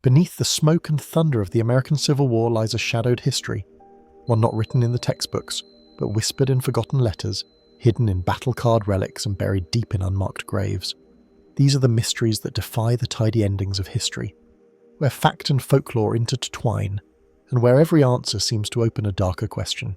Beneath the smoke and thunder of the American Civil War lies a shadowed history, one not written in the textbooks, but whispered in forgotten letters, hidden in battle-scarred relics and buried deep in unmarked graves. These are the mysteries that defy the tidy endings of history, where fact and folklore intertwine, and where every answer seems to open a darker question.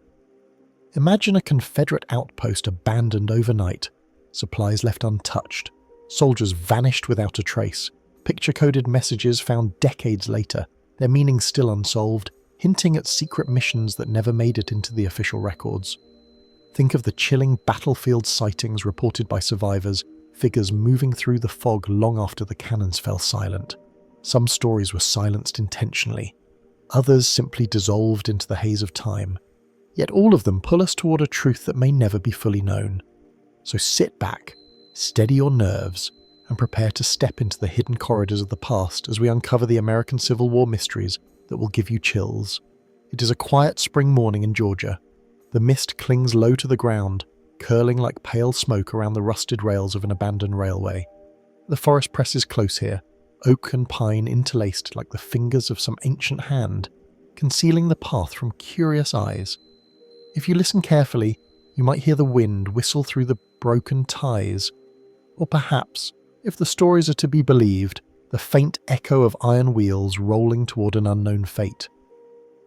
Imagine a Confederate outpost abandoned overnight, supplies left untouched, soldiers vanished without a trace, picture-coded messages found decades later, their meaning still unsolved, hinting at secret missions that never made it into the official records. Think of the chilling battlefield sightings reported by survivors, figures moving through the fog long after the cannons fell silent. Some stories were silenced intentionally, others simply dissolved into the haze of time. Yet all of them pull us toward a truth that may never be fully known. So sit back, steady your nerves, and prepare to step into the hidden corridors of the past as we uncover the American Civil War mysteries that will give you chills. It is a quiet spring morning in Georgia. The mist clings low to the ground, curling like pale smoke around the rusted rails of an abandoned railway. The forest presses close here, oak and pine interlaced like the fingers of some ancient hand, concealing the path from curious eyes. If you listen carefully, you might hear the wind whistle through the broken ties, or perhaps, if the stories are to be believed, the faint echo of iron wheels rolling toward an unknown fate.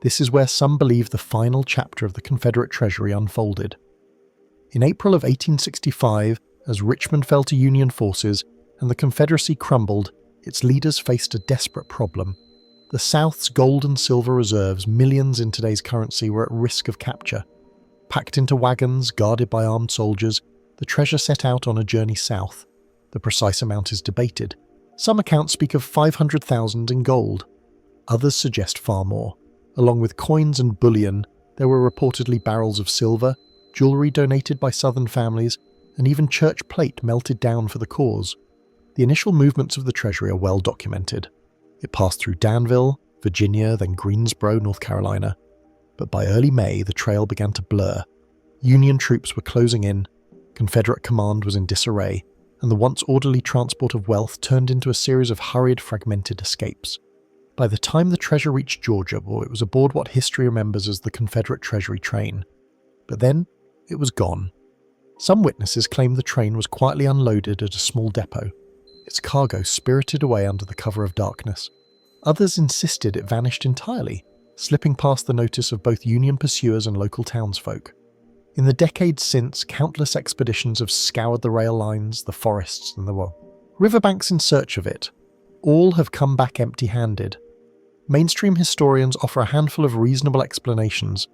This is where some believe the final chapter of the Confederate treasury unfolded. In April of 1865, as Richmond fell to Union forces and the Confederacy crumbled, its leaders faced a desperate problem. The South's gold and silver reserves, millions in today's currency, were at risk of capture. Packed into wagons, guarded by armed soldiers, the treasure set out on a journey south. The precise amount is debated. Some accounts speak of 500,000 in gold. Others suggest far more. Along with coins and bullion, there were reportedly barrels of silver, jewellery donated by Southern families, and even church plate melted down for the cause. The initial movements of the treasury are well documented. It passed through Danville, Virginia, then Greensboro, North Carolina. But by early May, the trail began to blur. Union troops were closing in, Confederate command was in disarray, and the once orderly transport of wealth turned into a series of hurried, fragmented escapes. By the time the treasure reached Georgia, it was aboard what history remembers as the Confederate Treasury train. But then, it was gone. Some witnesses claim the train was quietly unloaded at a small depot, its cargo spirited away under the cover of darkness. Others insisted it vanished entirely, slipping past the notice of both Union pursuers and local townsfolk. In the decades since, countless expeditions have scoured the rail lines, the forests, and the riverbanks in search of it. All have come back empty-handed. Mainstream historians offer a handful of reasonable explanations.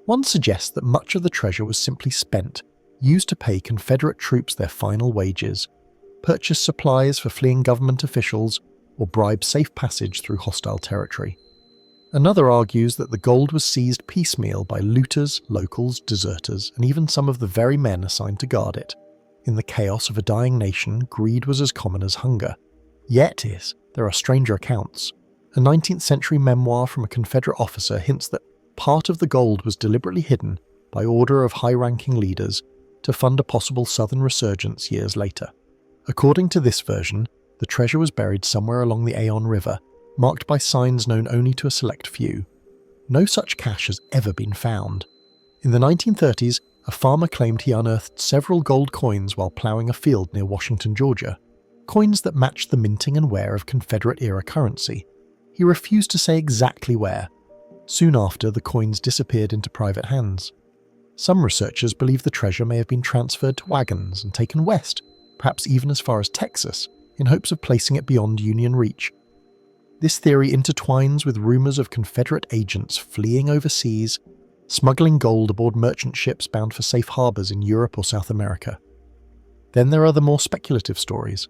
One suggests that much of the treasure was simply spent, used to pay Confederate troops their final wages, purchase supplies for fleeing government officials, or bribe safe passage through hostile territory. Another argues that the gold was seized piecemeal by looters, locals, deserters, and even some of the very men assigned to guard it. In the chaos of a dying nation, greed was as common as hunger. Yet, there are stranger accounts. A 19th century memoir from a Confederate officer hints that part of the gold was deliberately hidden by order of high-ranking leaders to fund a possible Southern resurgence years later. According to this version, the treasure was buried somewhere along the Avon River, marked by signs known only to a select few. No such cache has ever been found. In the 1930s, a farmer claimed he unearthed several gold coins while ploughing a field near Washington, Georgia. Coins that matched the minting and wear of Confederate-era currency. He refused to say exactly where. Soon after, the coins disappeared into private hands. Some researchers believe the treasure may have been transferred to wagons and taken west, perhaps even as far as Texas, in hopes of placing it beyond Union reach. This theory intertwines with rumours of Confederate agents fleeing overseas, smuggling gold aboard merchant ships bound for safe harbours in Europe or South America. Then there are the more speculative stories.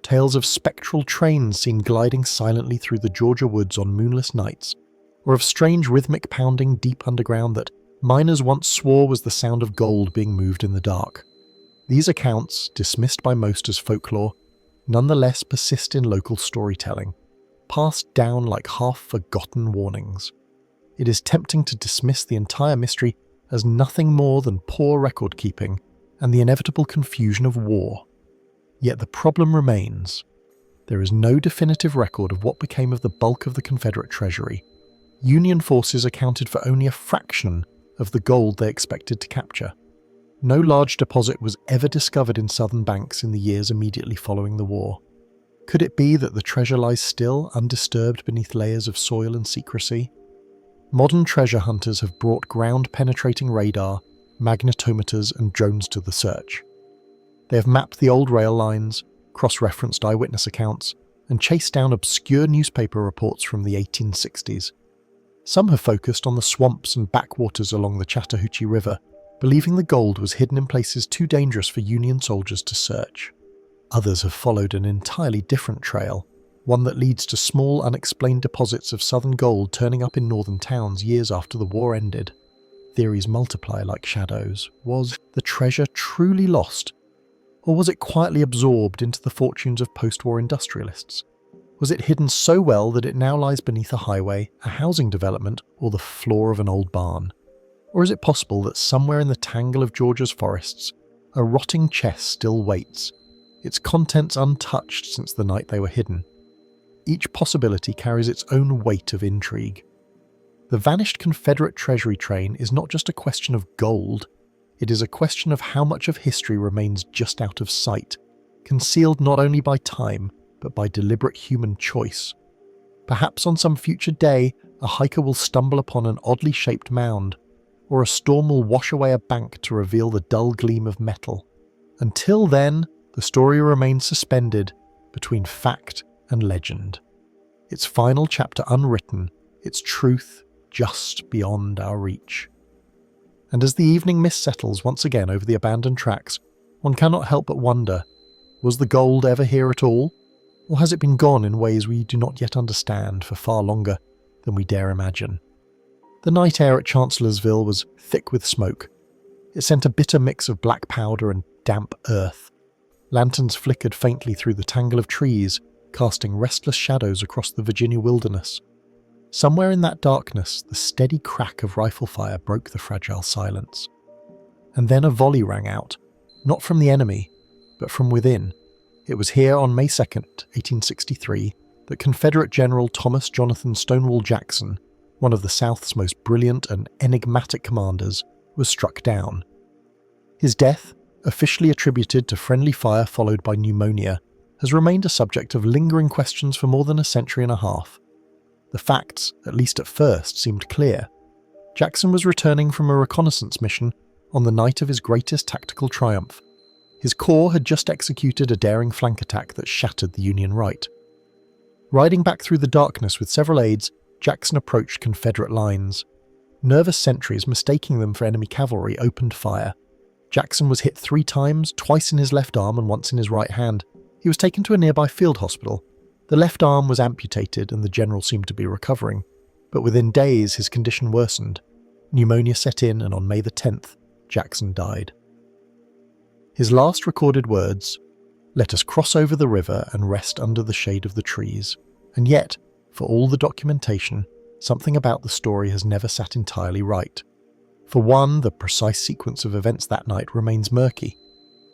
Tales of spectral trains seen gliding silently through the Georgia woods on moonless nights, or of strange rhythmic pounding deep underground that miners once swore was the sound of gold being moved in the dark. These accounts, dismissed by most as folklore, nonetheless persist in local storytelling, passed down like half-forgotten warnings. It is tempting to dismiss the entire mystery as nothing more than poor record-keeping and the inevitable confusion of war. Yet the problem remains. There is no definitive record of what became of the bulk of the Confederate treasury. Union forces accounted for only a fraction of the gold they expected to capture. No large deposit was ever discovered in southern banks in the years immediately following the war. Could it be that the treasure lies still, undisturbed beneath layers of soil and secrecy? Modern treasure hunters have brought ground-penetrating radar, magnetometers and drones to the search. They have mapped the old rail lines, cross-referenced eyewitness accounts, and chased down obscure newspaper reports from the 1860s. Some have focused on the swamps and backwaters along the Chattahoochee River, believing the gold was hidden in places too dangerous for Union soldiers to search. Others have followed an entirely different trail, one that leads to small, unexplained deposits of southern gold turning up in northern towns years after the war ended. Theories multiply like shadows. Was the treasure truly lost? Or was it quietly absorbed into the fortunes of post-war industrialists? Was it hidden so well that it now lies beneath a highway, a housing development, or the floor of an old barn? Or is it possible that somewhere in the tangle of Georgia's forests, a rotting chest still waits, its contents untouched since the night they were hidden? Each possibility carries its own weight of intrigue. The vanished Confederate treasury train is not just a question of gold, it is a question of how much of history remains just out of sight, concealed not only by time, but by deliberate human choice. Perhaps on some future day, a hiker will stumble upon an oddly shaped mound, or a storm will wash away a bank to reveal the dull gleam of metal. Until then, the story remains suspended between fact and legend, its final chapter unwritten, its truth just beyond our reach. And as the evening mist settles once again over the abandoned tracks, one cannot help but wonder, was the gold ever here at all? Or has it been gone in ways we do not yet understand for far longer than we dare imagine? The night air at Chancellorsville was thick with smoke. It sent a bitter mix of black powder and damp earth. Lanterns flickered faintly through the tangle of trees, casting restless shadows across the Virginia wilderness. Somewhere in that darkness, the steady crack of rifle fire broke the fragile silence. And then a volley rang out, not from the enemy, but from within. It was here on May 2nd, 1863, that Confederate General Thomas Jonathan Stonewall Jackson, one of the South's most brilliant and enigmatic commanders, was struck down. His death, officially attributed to friendly fire followed by pneumonia, has remained a subject of lingering questions for more than a century and a half. The facts, at least at first, seemed clear. Jackson was returning from a reconnaissance mission on the night of his greatest tactical triumph. His corps had just executed a daring flank attack that shattered the Union right. Riding back through the darkness with several aides, Jackson approached Confederate lines. Nervous sentries, mistaking them for enemy cavalry, opened fire. Jackson was hit 3 times, twice in his left arm and once in his right hand. He was taken to a nearby field hospital. The left arm was amputated and the general seemed to be recovering, but within days his condition worsened. Pneumonia set in, and on May the 10th, Jackson died. His last recorded words, "Let us cross over the river and rest under the shade of the trees." And yet, for all the documentation, something about the story has never sat entirely right. For one, the precise sequence of events that night remains murky.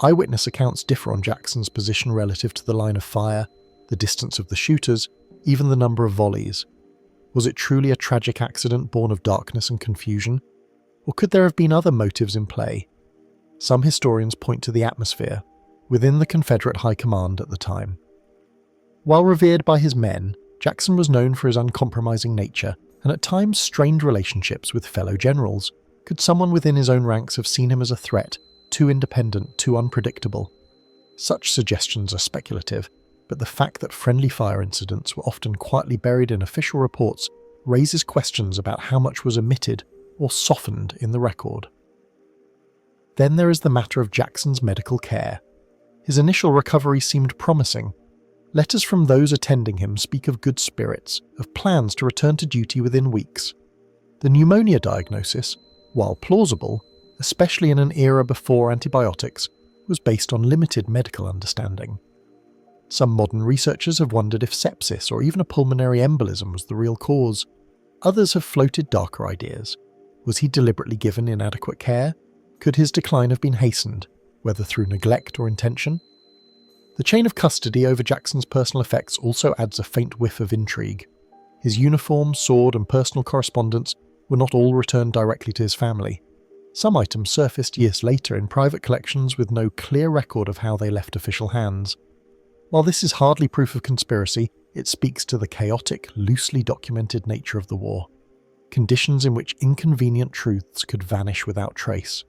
Eyewitness accounts differ on Jackson's position relative to the line of fire, the distance of the shooters, even the number of volleys. Was it truly a tragic accident born of darkness and confusion? Or could there have been other motives in play? Some historians point to the atmosphere within the Confederate High Command at the time. While revered by his men, Jackson was known for his uncompromising nature and at times strained relationships with fellow generals. Could someone within his own ranks have seen him as a threat, too independent, too unpredictable? Such suggestions are speculative, but the fact that friendly fire incidents were often quietly buried in official reports raises questions about how much was omitted or softened in the record. Then there is the matter of Jackson's medical care. His initial recovery seemed promising. Letters from those attending him speak of good spirits, of plans to return to duty within weeks. The pneumonia diagnosis, while plausible, especially in an era before antibiotics, was based on limited medical understanding. Some modern researchers have wondered if sepsis or even a pulmonary embolism was the real cause. Others have floated darker ideas. Was he deliberately given inadequate care? Could his decline have been hastened, whether through neglect or intention? The chain of custody over Jackson's personal effects also adds a faint whiff of intrigue. His uniform, sword, and personal correspondence were not all returned directly to his family. Some items surfaced years later in private collections with no clear record of how they left official hands. While this is hardly proof of conspiracy, it speaks to the chaotic, loosely documented nature of the war. Conditions in which inconvenient truths could vanish without trace.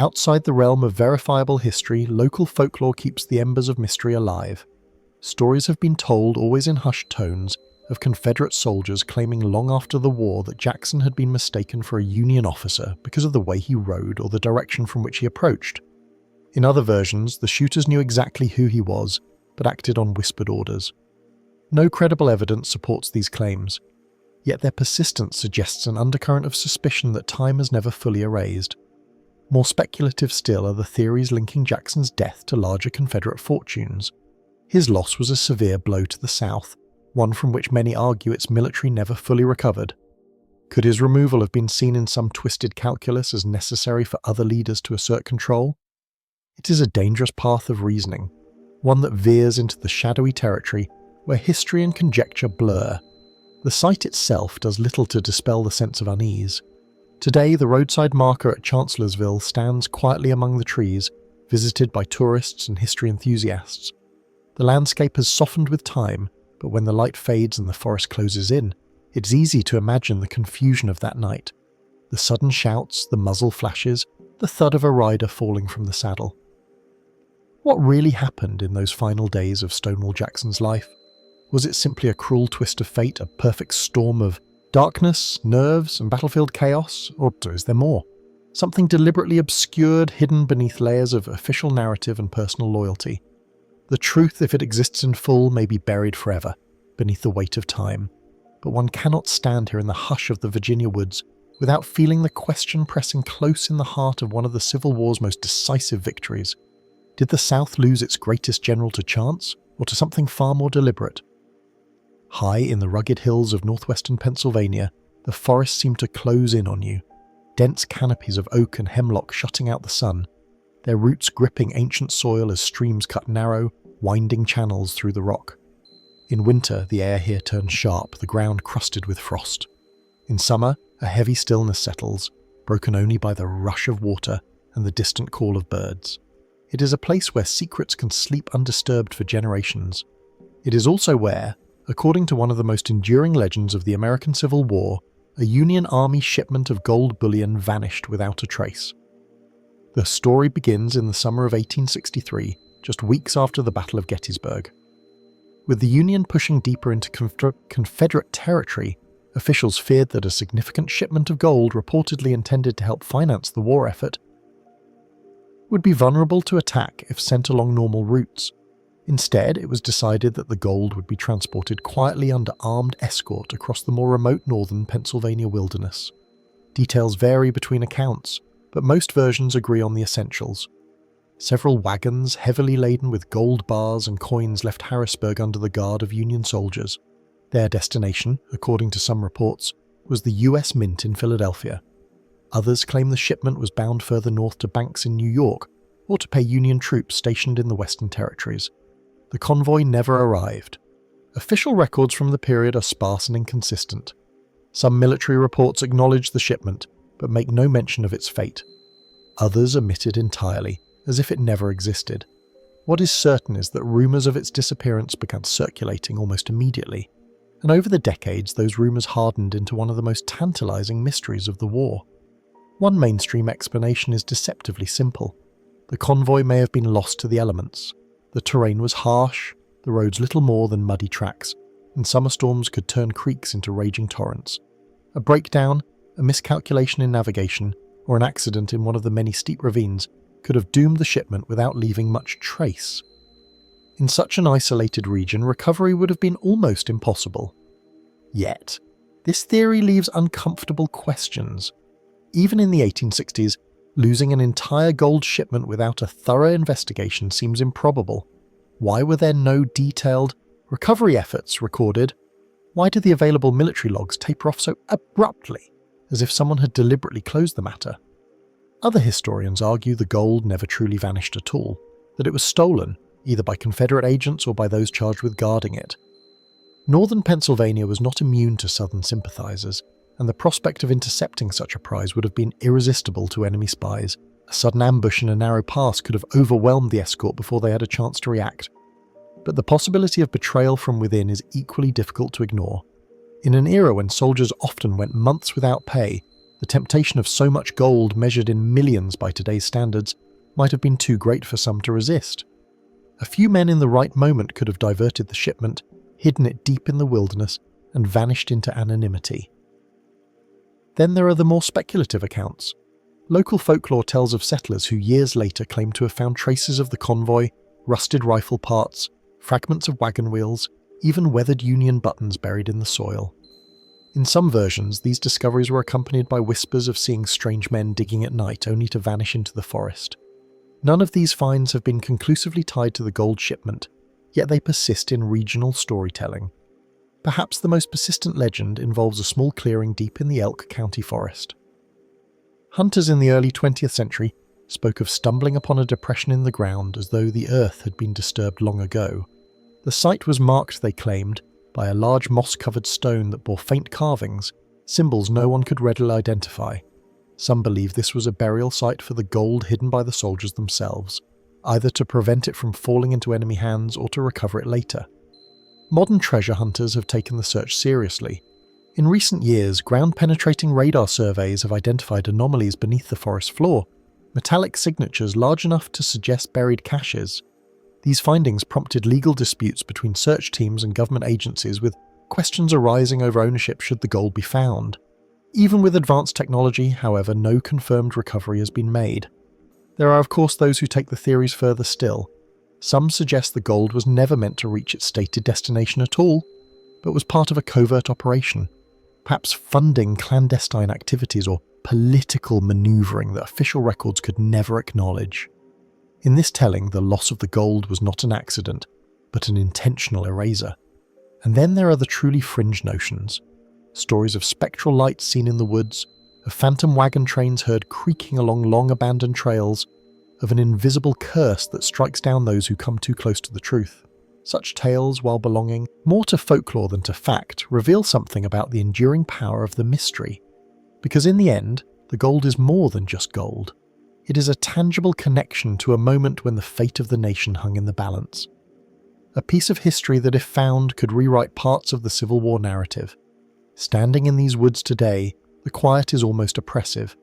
Outside the realm of verifiable history, local folklore keeps the embers of mystery alive. Stories have been told, always in hushed tones, of Confederate soldiers claiming long after the war that Jackson had been mistaken for a Union officer because of the way he rode or the direction from which he approached. In other versions, the shooters knew exactly who he was, but acted on whispered orders. No credible evidence supports these claims, yet their persistence suggests an undercurrent of suspicion that time has never fully erased. More speculative still are the theories linking Jackson's death to larger Confederate fortunes. His loss was a severe blow to the South, one from which many argue its military never fully recovered. Could his removal have been seen in some twisted calculus as necessary for other leaders to assert control? It is a dangerous path of reasoning, one that veers into the shadowy territory where history and conjecture blur. The site itself does little to dispel the sense of unease. Today, the roadside marker at Chancellorsville stands quietly among the trees, visited by tourists and history enthusiasts. The landscape has softened with time, but when the light fades and the forest closes in, it's easy to imagine the confusion of that night. The sudden shouts, the muzzle flashes, the thud of a rider falling from the saddle. What really happened in those final days of Stonewall Jackson's life? Was it simply a cruel twist of fate, a perfect storm of darkness, nerves, and battlefield chaos? Or is there more? Something deliberately obscured, hidden beneath layers of official narrative and personal loyalty. The truth, if it exists in full, may be buried forever, beneath the weight of time. But one cannot stand here in the hush of the Virginia woods without feeling the question pressing close in the heart of one of the Civil War's most decisive victories. Did the South lose its greatest general to chance, or to something far more deliberate? High in the rugged hills of northwestern Pennsylvania, the forests seem to close in on you, dense canopies of oak and hemlock shutting out the sun, their roots gripping ancient soil as streams cut narrow, winding channels through the rock. In winter, the air here turns sharp, the ground crusted with frost. In summer, a heavy stillness settles, broken only by the rush of water and the distant call of birds. It is a place where secrets can sleep undisturbed for generations. It is also where, according to one of the most enduring legends of the American Civil War, a Union Army shipment of gold bullion vanished without a trace. The story begins in the summer of 1863, just weeks after the Battle of Gettysburg. With the Union pushing deeper into Confederate territory, officials feared that a significant shipment of gold reportedly intended to help finance the war effort would be vulnerable to attack if sent along normal routes. Instead, it was decided that the gold would be transported quietly under armed escort across the more remote northern Pennsylvania wilderness. Details vary between accounts, but most versions agree on the essentials. Several wagons heavily laden with gold bars and coins left Harrisburg under the guard of Union soldiers. Their destination, according to some reports, was the U.S. Mint in Philadelphia. Others claim the shipment was bound further north to banks in New York, or to pay Union troops stationed in the Western Territories. The convoy never arrived. Official records from the period are sparse and inconsistent. Some military reports acknowledge the shipment, but make no mention of its fate. Others omit it entirely, as if it never existed. What is certain is that rumours of its disappearance began circulating almost immediately, and over the decades those rumours hardened into one of the most tantalising mysteries of the war. One mainstream explanation is deceptively simple. The convoy may have been lost to the elements. The terrain was harsh, the roads little more than muddy tracks, and summer storms could turn creeks into raging torrents. A breakdown, a miscalculation in navigation, or an accident in one of the many steep ravines could have doomed the shipment without leaving much trace. In such an isolated region, recovery would have been almost impossible. Yet, this theory leaves uncomfortable questions. Even in the 1860s, losing an entire gold shipment without a thorough investigation seems improbable. Why were there no detailed recovery efforts recorded? Why did the available military logs taper off so abruptly, as if someone had deliberately closed the matter? Other historians argue the gold never truly vanished at all, that it was stolen, either by Confederate agents or by those charged with guarding it. Northern Pennsylvania was not immune to Southern sympathizers, and the prospect of intercepting such a prize would have been irresistible to enemy spies. A sudden ambush in a narrow pass could have overwhelmed the escort before they had a chance to react. But the possibility of betrayal from within is equally difficult to ignore. In an era when soldiers often went months without pay, the temptation of so much gold measured in millions by today's standards might have been too great for some to resist. A few men in the right moment could have diverted the shipment, hidden it deep in the wilderness, and vanished into anonymity. Then there are the more speculative accounts. Local folklore tells of settlers who years later claimed to have found traces of the convoy, rusted rifle parts, fragments of wagon wheels, even weathered Union buttons buried in the soil. In some versions, these discoveries were accompanied by whispers of seeing strange men digging at night only to vanish into the forest. None of these finds have been conclusively tied to the gold shipment, yet they persist in regional storytelling. Perhaps the most persistent legend involves a small clearing deep in the Elk County forest. Hunters in the early 20th century spoke of stumbling upon a depression in the ground as though the earth had been disturbed long ago. The site was marked, they claimed, by a large moss-covered stone that bore faint carvings, symbols no one could readily identify. Some believe this was a burial site for the gold hidden by the soldiers themselves, either to prevent it from falling into enemy hands or to recover it later. Modern treasure hunters have taken the search seriously. In recent years, ground-penetrating radar surveys have identified anomalies beneath the forest floor, metallic signatures large enough to suggest buried caches. These findings prompted legal disputes between search teams and government agencies, with questions arising over ownership should the gold be found. Even with advanced technology, however, no confirmed recovery has been made. There are of course those who take the theories further still. Some suggest the gold was never meant to reach its stated destination at all, but was part of a covert operation, perhaps funding clandestine activities or political manoeuvring that official records could never acknowledge. In this telling, the loss of the gold was not an accident, but an intentional erasure. And then there are the truly fringe notions. Stories of spectral lights seen in the woods, of phantom wagon trains heard creaking along long-abandoned trails, of an invisible curse that strikes down those who come too close to the truth. Such tales, while belonging more to folklore than to fact, reveal something about the enduring power of the mystery. Because in the end, the gold is more than just gold. It is a tangible connection to a moment when the fate of the nation hung in the balance. A piece of history that, if found, could rewrite parts of the Civil War narrative. Standing in these woods today, the quiet is almost oppressive.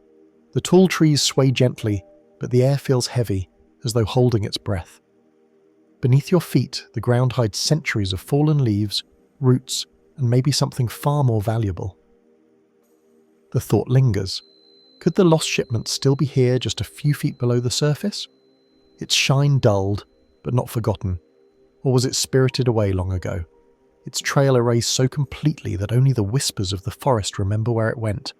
The tall trees sway gently, but the air feels heavy, as though holding its breath. Beneath your feet, the ground hides centuries of fallen leaves, roots, and maybe something far more valuable. The thought lingers. Could the lost shipment still be here just a few feet below the surface? Its shine dulled, but not forgotten. Or was it spirited away long ago? Its trail erased so completely that only the whispers of the forest remember where it went.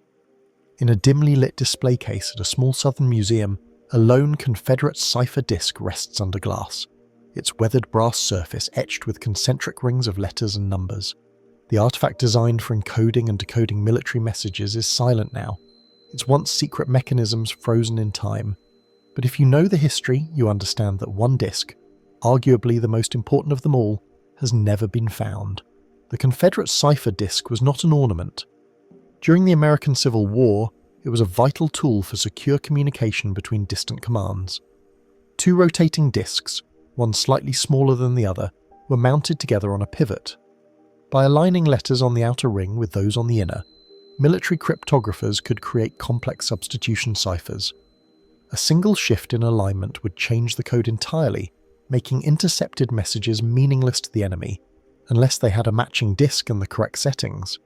In a dimly lit display case at a small southern museum, a lone Confederate cipher disc rests under glass, its weathered brass surface etched with concentric rings of letters and numbers. The artifact designed for encoding and decoding military messages is silent now, its once secret mechanisms frozen in time. But if you know the history, you understand that one disc, arguably the most important of them all, has never been found. The Confederate cipher disc was not an ornament. During the American Civil War, it was a vital tool for secure communication between distant commands. Two rotating discs, one slightly smaller than the other, were mounted together on a pivot. By aligning letters on the outer ring with those on the inner, military cryptographers could create complex substitution ciphers. A single shift in alignment would change the code entirely, making intercepted messages meaningless to the enemy, unless they had a matching disk and the correct settings.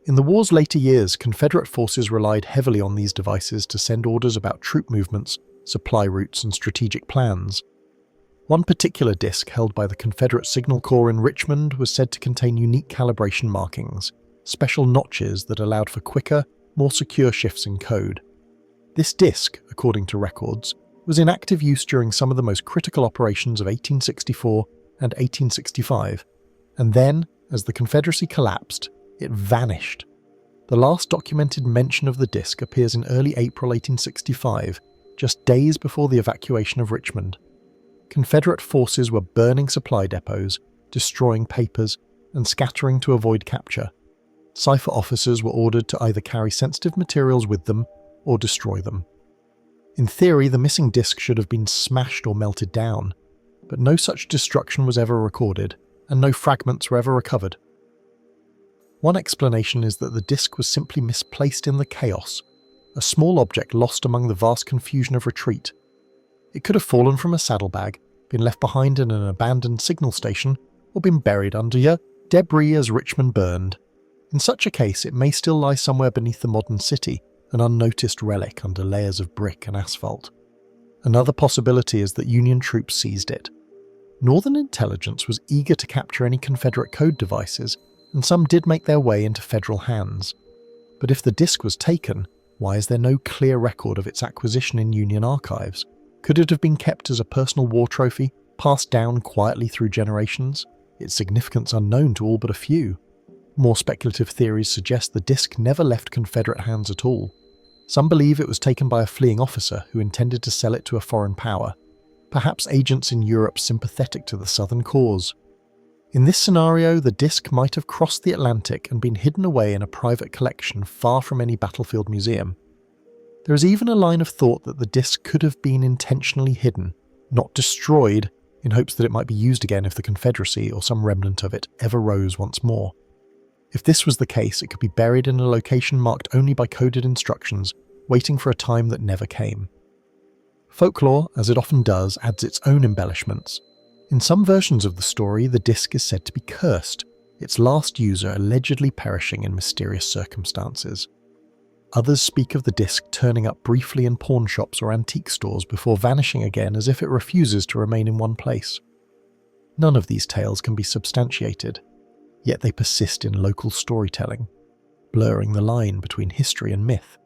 In the war's later years, Confederate forces relied heavily on these devices to send orders about troop movements, supply routes, and strategic plans. One particular disk held by the Confederate Signal Corps in Richmond was said to contain unique calibration markings, special notches that allowed for quicker, more secure shifts in code. This disk, according to records, was in active use during some of the most critical operations of 1864 and 1865, and then, as the Confederacy collapsed, it vanished. The last documented mention of the disk appears in early April 1865, just days before the evacuation of Richmond. Confederate forces were burning supply depots, destroying papers, and scattering to avoid capture. Cipher officers were ordered to either carry sensitive materials with them or destroy them. In theory, the missing disk should have been smashed or melted down, but no such destruction was ever recorded, and no fragments were ever recovered. One explanation is that the disk was simply misplaced in the chaos, a small object lost among the vast confusion of retreat. It could have fallen from a saddlebag, been left behind in an abandoned signal station, or been buried under debris as Richmond burned. In such a case, it may still lie somewhere beneath the modern city, an unnoticed relic under layers of brick and asphalt. Another possibility is that Union troops seized it. Northern intelligence was eager to capture any Confederate code devices, and some did make their way into federal hands. But if the disk was taken, why is there no clear record of its acquisition in Union archives? Could it have been kept as a personal war trophy, passed down quietly through generations, its significance unknown to all but a few? More speculative theories suggest the disk never left Confederate hands at all. Some believe it was taken by a fleeing officer who intended to sell it to a foreign power, perhaps agents in Europe sympathetic to the Southern cause. In this scenario, the disk might have crossed the Atlantic and been hidden away in a private collection far from any battlefield museum. There is even a line of thought that the disk could have been intentionally hidden, not destroyed, in hopes that it might be used again if the Confederacy or some remnant of it ever rose once more. If this was the case, it could be buried in a location marked only by coded instructions, waiting for a time that never came. Folklore, as it often does, adds its own embellishments. In some versions of the story, the disk is said to be cursed, its last user allegedly perishing in mysterious circumstances. Others speak of the disk turning up briefly in pawn shops or antique stores before vanishing again as if it refuses to remain in one place. None of these tales can be substantiated, yet they persist in local storytelling, blurring the line between history and myth.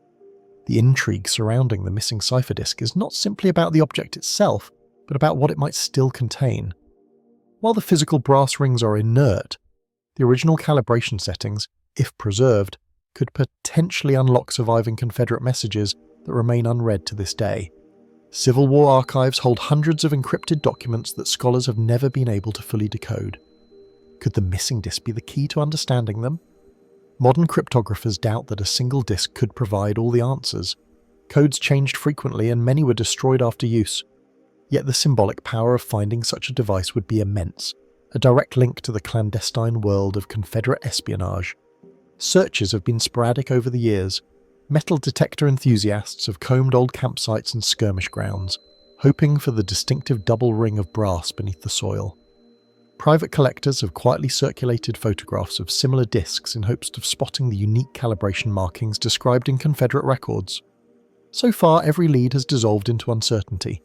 The intrigue surrounding the missing cipher disk is not simply about the object itself, but about what it might still contain. While the physical brass rings are inert, the original calibration settings, if preserved, could potentially unlock surviving Confederate messages that remain unread to this day. Civil War archives hold hundreds of encrypted documents that scholars have never been able to fully decode. Could the missing disk be the key to understanding them? Modern cryptographers doubt that a single disk could provide all the answers. Codes changed frequently and many were destroyed after use. Yet the symbolic power of finding such a device would be immense, a direct link to the clandestine world of Confederate espionage. Searches have been sporadic over the years. Metal detector enthusiasts have combed old campsites and skirmish grounds, hoping for the distinctive double ring of brass beneath the soil. Private collectors have quietly circulated photographs of similar discs in hopes of spotting the unique calibration markings described in Confederate records. So far, every lead has dissolved into uncertainty.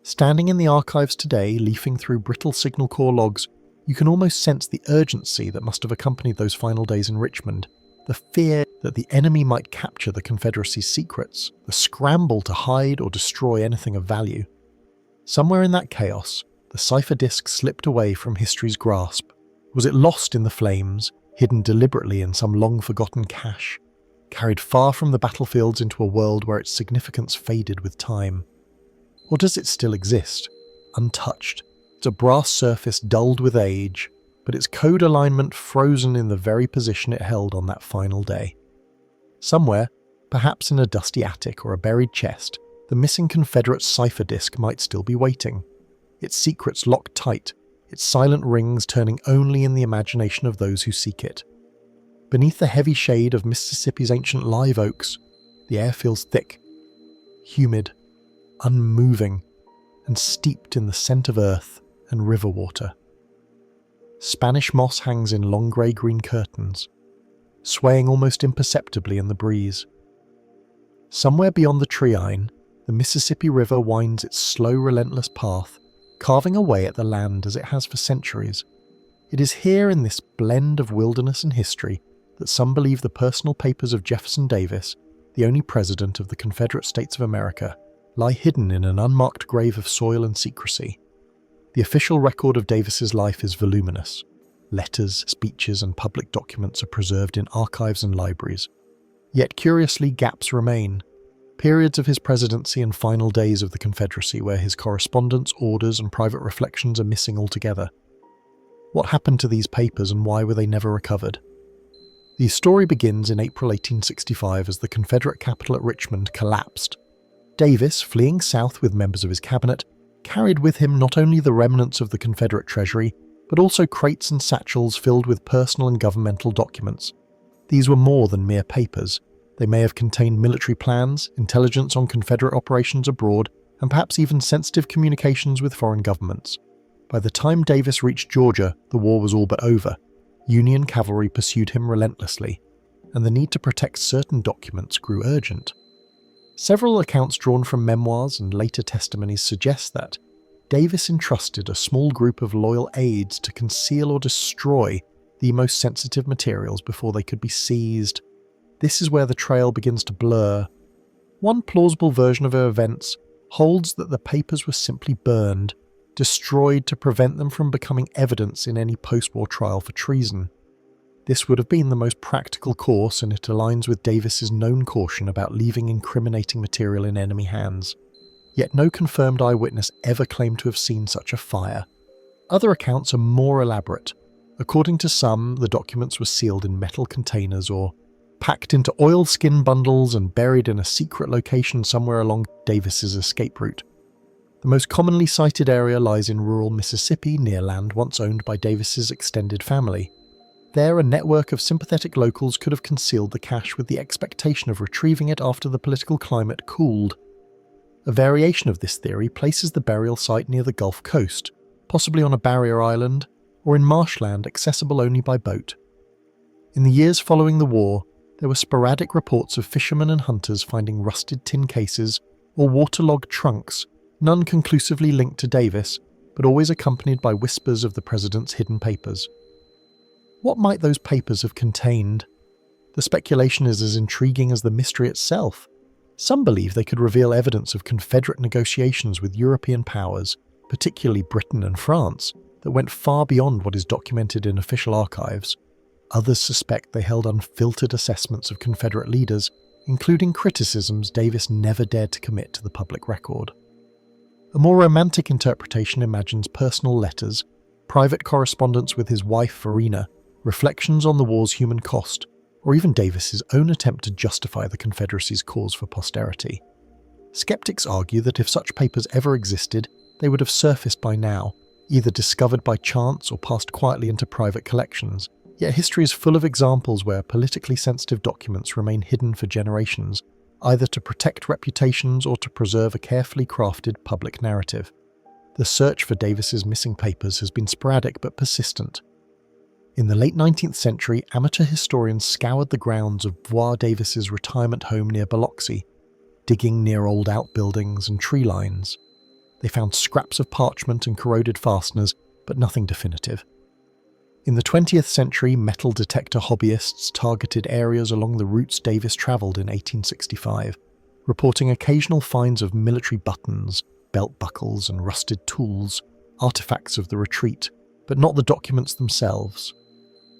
Standing in the archives today, leafing through brittle Signal Corps logs, you can almost sense the urgency that must have accompanied those final days in Richmond, the fear that the enemy might capture the Confederacy's secrets, the scramble to hide or destroy anything of value. Somewhere in that chaos, the cipher disk slipped away from history's grasp. Was it lost in the flames, hidden deliberately in some long-forgotten cache, carried far from the battlefields into a world where its significance faded with time? Or does it still exist, untouched, its brass surface dulled with age, but its code alignment frozen in the very position it held on that final day? Somewhere, perhaps in a dusty attic or a buried chest, the missing Confederate cipher disk might still be waiting, its secrets locked tight, its silent rings turning only in the imagination of those who seek it. Beneath the heavy shade of Mississippi's ancient live oaks, the air feels thick, humid, unmoving, and steeped in the scent of earth and river water. Spanish moss hangs in long grey-green curtains, swaying almost imperceptibly in the breeze. Somewhere beyond the treine, the Mississippi River winds its slow, relentless path, carving away at the land as it has for centuries. It is here in this blend of wilderness and history that some believe the personal papers of Jefferson Davis, the only president of the Confederate States of America, lie hidden in an unmarked grave of soil and secrecy. The official record of Davis's life is voluminous. Letters, speeches, and public documents are preserved in archives and libraries. Yet curiously, gaps remain. periods of his presidency and final days of the Confederacy where his correspondence, orders, and private reflections are missing altogether. What happened to these papers and why were they never recovered? The story begins in April 1865 as the Confederate capital at Richmond collapsed. Davis, fleeing south with members of his cabinet, carried with him not only the remnants of the Confederate treasury, but also crates and satchels filled with personal and governmental documents. These were more than mere papers. They may have contained military plans, intelligence on Confederate operations abroad, and perhaps even sensitive communications with foreign governments. By the time Davis reached Georgia, the war was all but over. Union cavalry pursued him relentlessly, and the need to protect certain documents grew urgent. Several accounts drawn from memoirs and later testimonies suggest that Davis entrusted a small group of loyal aides to conceal or destroy the most sensitive materials before they could be seized. This is where the trail begins to blur. One plausible version of events holds that the papers were simply burned, destroyed to prevent them from becoming evidence in any post-war trial for treason. This would have been the most practical course, and it aligns with Davis's known caution about leaving incriminating material in enemy hands. Yet no confirmed eyewitness ever claimed to have seen such a fire. Other accounts are more elaborate. According to some, the documents were sealed in metal containers or packed into oilskin bundles and buried in a secret location somewhere along Davis's escape route. The most commonly cited area lies in rural Mississippi, near land once owned by Davis's extended family. There, a network of sympathetic locals could have concealed the cache with the expectation of retrieving it after the political climate cooled. A variation of this theory places the burial site near the Gulf Coast, possibly on a barrier island, or in marshland accessible only by boat. In the years following the war, there were sporadic reports of fishermen and hunters finding rusted tin cases or waterlogged trunks, none conclusively linked to Davis, but always accompanied by whispers of the president's hidden papers. What might those papers have contained? The speculation is as intriguing as the mystery itself. Some believe they could reveal evidence of Confederate negotiations with European powers, particularly Britain and France, that went far beyond what is documented in official archives. Others suspect they held unfiltered assessments of Confederate leaders, including criticisms Davis never dared to commit to the public record. A more romantic interpretation imagines personal letters, private correspondence with his wife Verena, reflections on the war's human cost, or even Davis's own attempt to justify the Confederacy's cause for posterity. Skeptics argue that if such papers ever existed, they would have surfaced by now, either discovered by chance or passed quietly into private collections. Yet history is full of examples where politically sensitive documents remain hidden for generations, either to protect reputations or to preserve a carefully crafted public narrative. The search for Davis's missing papers has been sporadic but persistent. In the late 19th century, amateur historians scoured the grounds of Voir Davis's retirement home near Biloxi, digging near old outbuildings and tree lines. They found scraps of parchment and corroded fasteners, but nothing definitive. In the 20th century, metal detector hobbyists targeted areas along the routes Davis travelled in 1865, reporting occasional finds of military buttons, belt buckles and rusted tools, artefacts of the retreat, but not the documents themselves.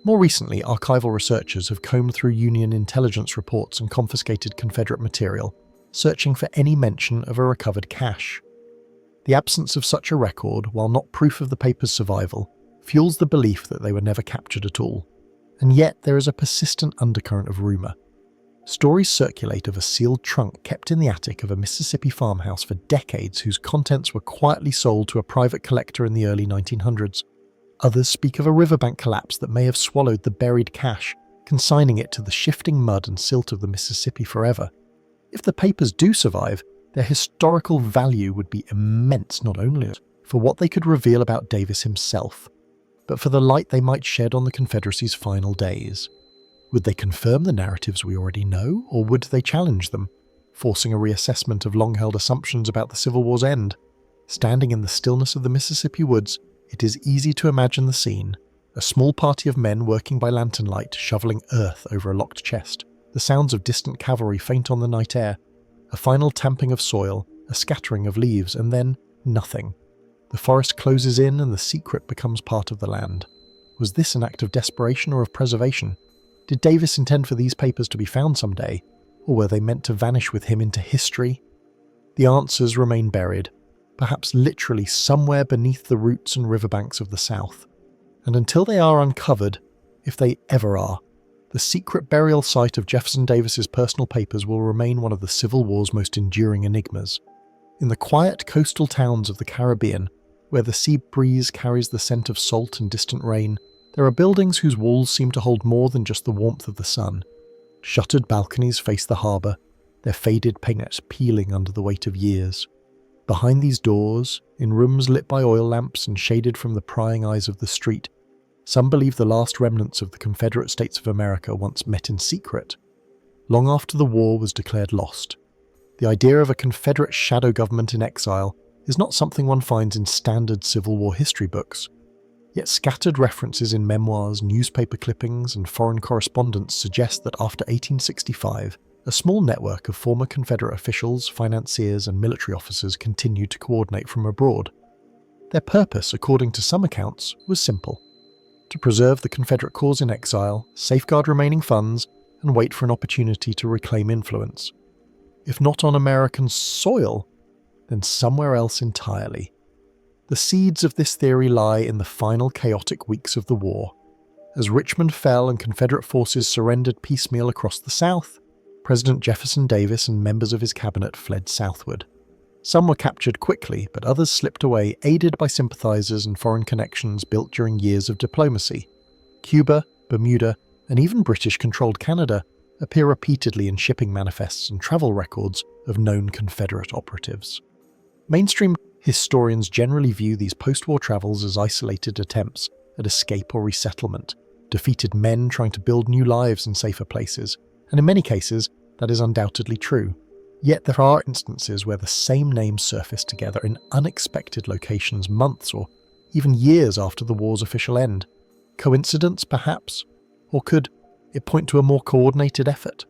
More recently, archival researchers have combed through Union intelligence reports and confiscated Confederate material, searching for any mention of a recovered cache. The absence of such a record, while not proof of the paper's survival, fuels the belief that they were never captured at all. And yet there is a persistent undercurrent of rumour. Stories circulate of a sealed trunk kept in the attic of a Mississippi farmhouse for decades whose contents were quietly sold to a private collector in the early 1900s. Others speak of a riverbank collapse that may have swallowed the buried cache, consigning it to the shifting mud and silt of the Mississippi forever. If the papers do survive, their historical value would be immense, not only for what they could reveal about Davis himself, but for the light they might shed on the Confederacy's final days. Would they confirm the narratives we already know, or would they challenge them, forcing a reassessment of long-held assumptions about the Civil War's end? Standing in the stillness of the Mississippi woods, it is easy to imagine the scene: a small party of men working by lantern light, shoveling earth over a locked chest, the sounds of distant cavalry faint on the night air, a final tamping of soil, a scattering of leaves, and then nothing. The forest closes in and the secret becomes part of the land. Was this an act of desperation or of preservation? Did Davis intend for these papers to be found someday? Or were they meant to vanish with him into history? The answers remain buried, perhaps literally somewhere beneath the roots and riverbanks of the South. And until they are uncovered, if they ever are, the secret burial site of Jefferson Davis's personal papers will remain one of the Civil War's most enduring enigmas. In the quiet coastal towns of the Caribbean, where the sea breeze carries the scent of salt and distant rain, there are buildings whose walls seem to hold more than just the warmth of the sun. Shuttered balconies face the harbour, their faded paint peeling under the weight of years. Behind these doors, in rooms lit by oil lamps and shaded from the prying eyes of the street, some believe the last remnants of the Confederate States of America once met in secret. Long after the war was declared lost, the idea of a Confederate shadow government in exile is not something one finds in standard Civil War history books. Yet scattered references in memoirs, newspaper clippings, and foreign correspondence suggest that after 1865, a small network of former Confederate officials, financiers, and military officers continued to coordinate from abroad. Their purpose, according to some accounts, was simple: to preserve the Confederate cause in exile, safeguard remaining funds, and wait for an opportunity to reclaim influence. If not on American soil, then somewhere else entirely. The seeds of this theory lie in the final chaotic weeks of the war. As Richmond fell and Confederate forces surrendered piecemeal across the South, President Jefferson Davis and members of his cabinet fled southward. Some were captured quickly, but others slipped away, aided by sympathizers and foreign connections built during years of diplomacy. Cuba, Bermuda, and even British-controlled Canada appear repeatedly in shipping manifests and travel records of known Confederate operatives. Mainstream historians generally view these post-war travels as isolated attempts at escape or resettlement, defeated men trying to build new lives in safer places, and in many cases, that is undoubtedly true. Yet there are instances where the same names surface together in unexpected locations months or even years after the war's official end. Coincidence, perhaps? Or could it point to a more coordinated effort?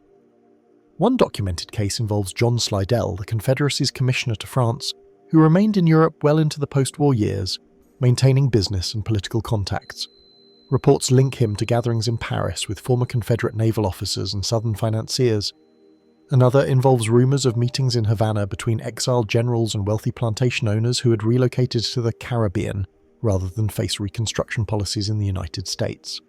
One documented case involves John Slidell, the Confederacy's commissioner to France, who remained in Europe well into the post-war years, maintaining business and political contacts. Reports link him to gatherings in Paris with former Confederate naval officers and Southern financiers. Another involves rumours of meetings in Havana between exiled generals and wealthy plantation owners who had relocated to the Caribbean rather than face Reconstruction policies in the United States.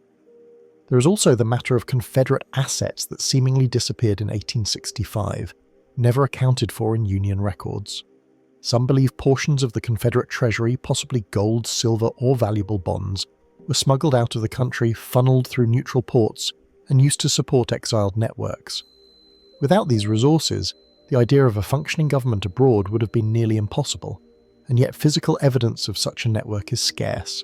There is also the matter of Confederate assets that seemingly disappeared in 1865, never accounted for in Union records. Some believe portions of the Confederate treasury, possibly gold, silver, or valuable bonds, were smuggled out of the country, funneled through neutral ports, and used to support exiled networks. Without these resources, the idea of a functioning government abroad would have been nearly impossible, and yet physical evidence of such a network is scarce.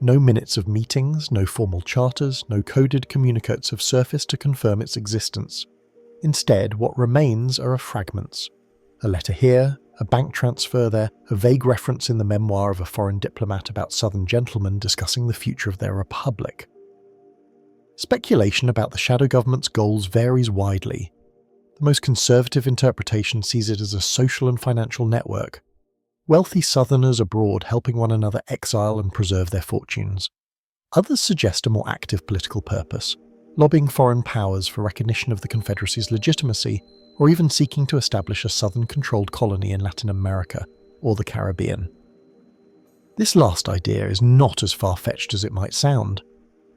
No minutes of meetings, no formal charters, no coded communiques have surfaced to confirm its existence. Instead, what remains are fragments. A letter here, a bank transfer there, a vague reference in the memoir of a foreign diplomat about Southern gentlemen discussing the future of their republic. Speculation about the shadow government's goals varies widely. The most conservative interpretation sees it as a social and financial network. Wealthy Southerners abroad helping one another exile and preserve their fortunes. Others suggest a more active political purpose, lobbying foreign powers for recognition of the Confederacy's legitimacy, or even seeking to establish a Southern-controlled colony in Latin America or the Caribbean. This last idea is not as far-fetched as it might sound.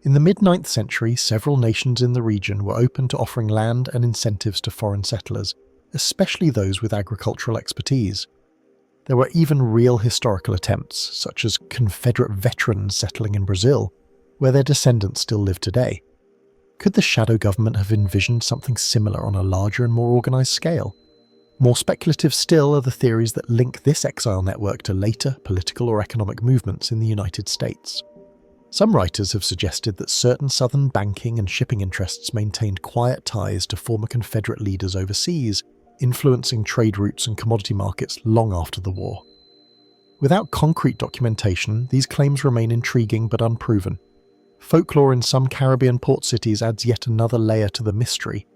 In the mid-9th century, several nations in the region were open to offering land and incentives to foreign settlers, especially those with agricultural expertise. There were even real historical attempts, such as Confederate veterans settling in Brazil, where their descendants still live today. Could the shadow government have envisioned something similar on a larger and more organised scale? More speculative still are the theories that link this exile network to later political or economic movements in the United States. Some writers have suggested that certain Southern banking and shipping interests maintained quiet ties to former Confederate leaders overseas, influencing trade routes and commodity markets long after the war. Without concrete documentation, these claims remain intriguing but unproven. Folklore in some Caribbean port cities adds yet another layer to the mystery.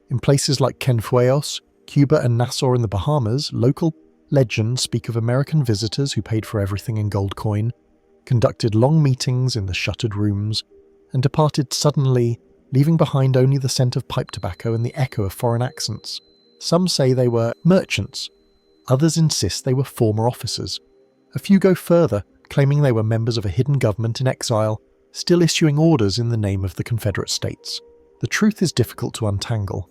In places like Cienfuegos, Cuba and Nassau in the Bahamas, local legends speak of American visitors who paid for everything in gold coin, conducted long meetings in the shuttered rooms, and departed suddenly leaving behind only the scent of pipe tobacco and the echo of foreign accents. Some say they were merchants. Others insist they were former officers. A few go further, claiming they were members of a hidden government in exile, still issuing orders in the name of the Confederate States. The truth is difficult to untangle.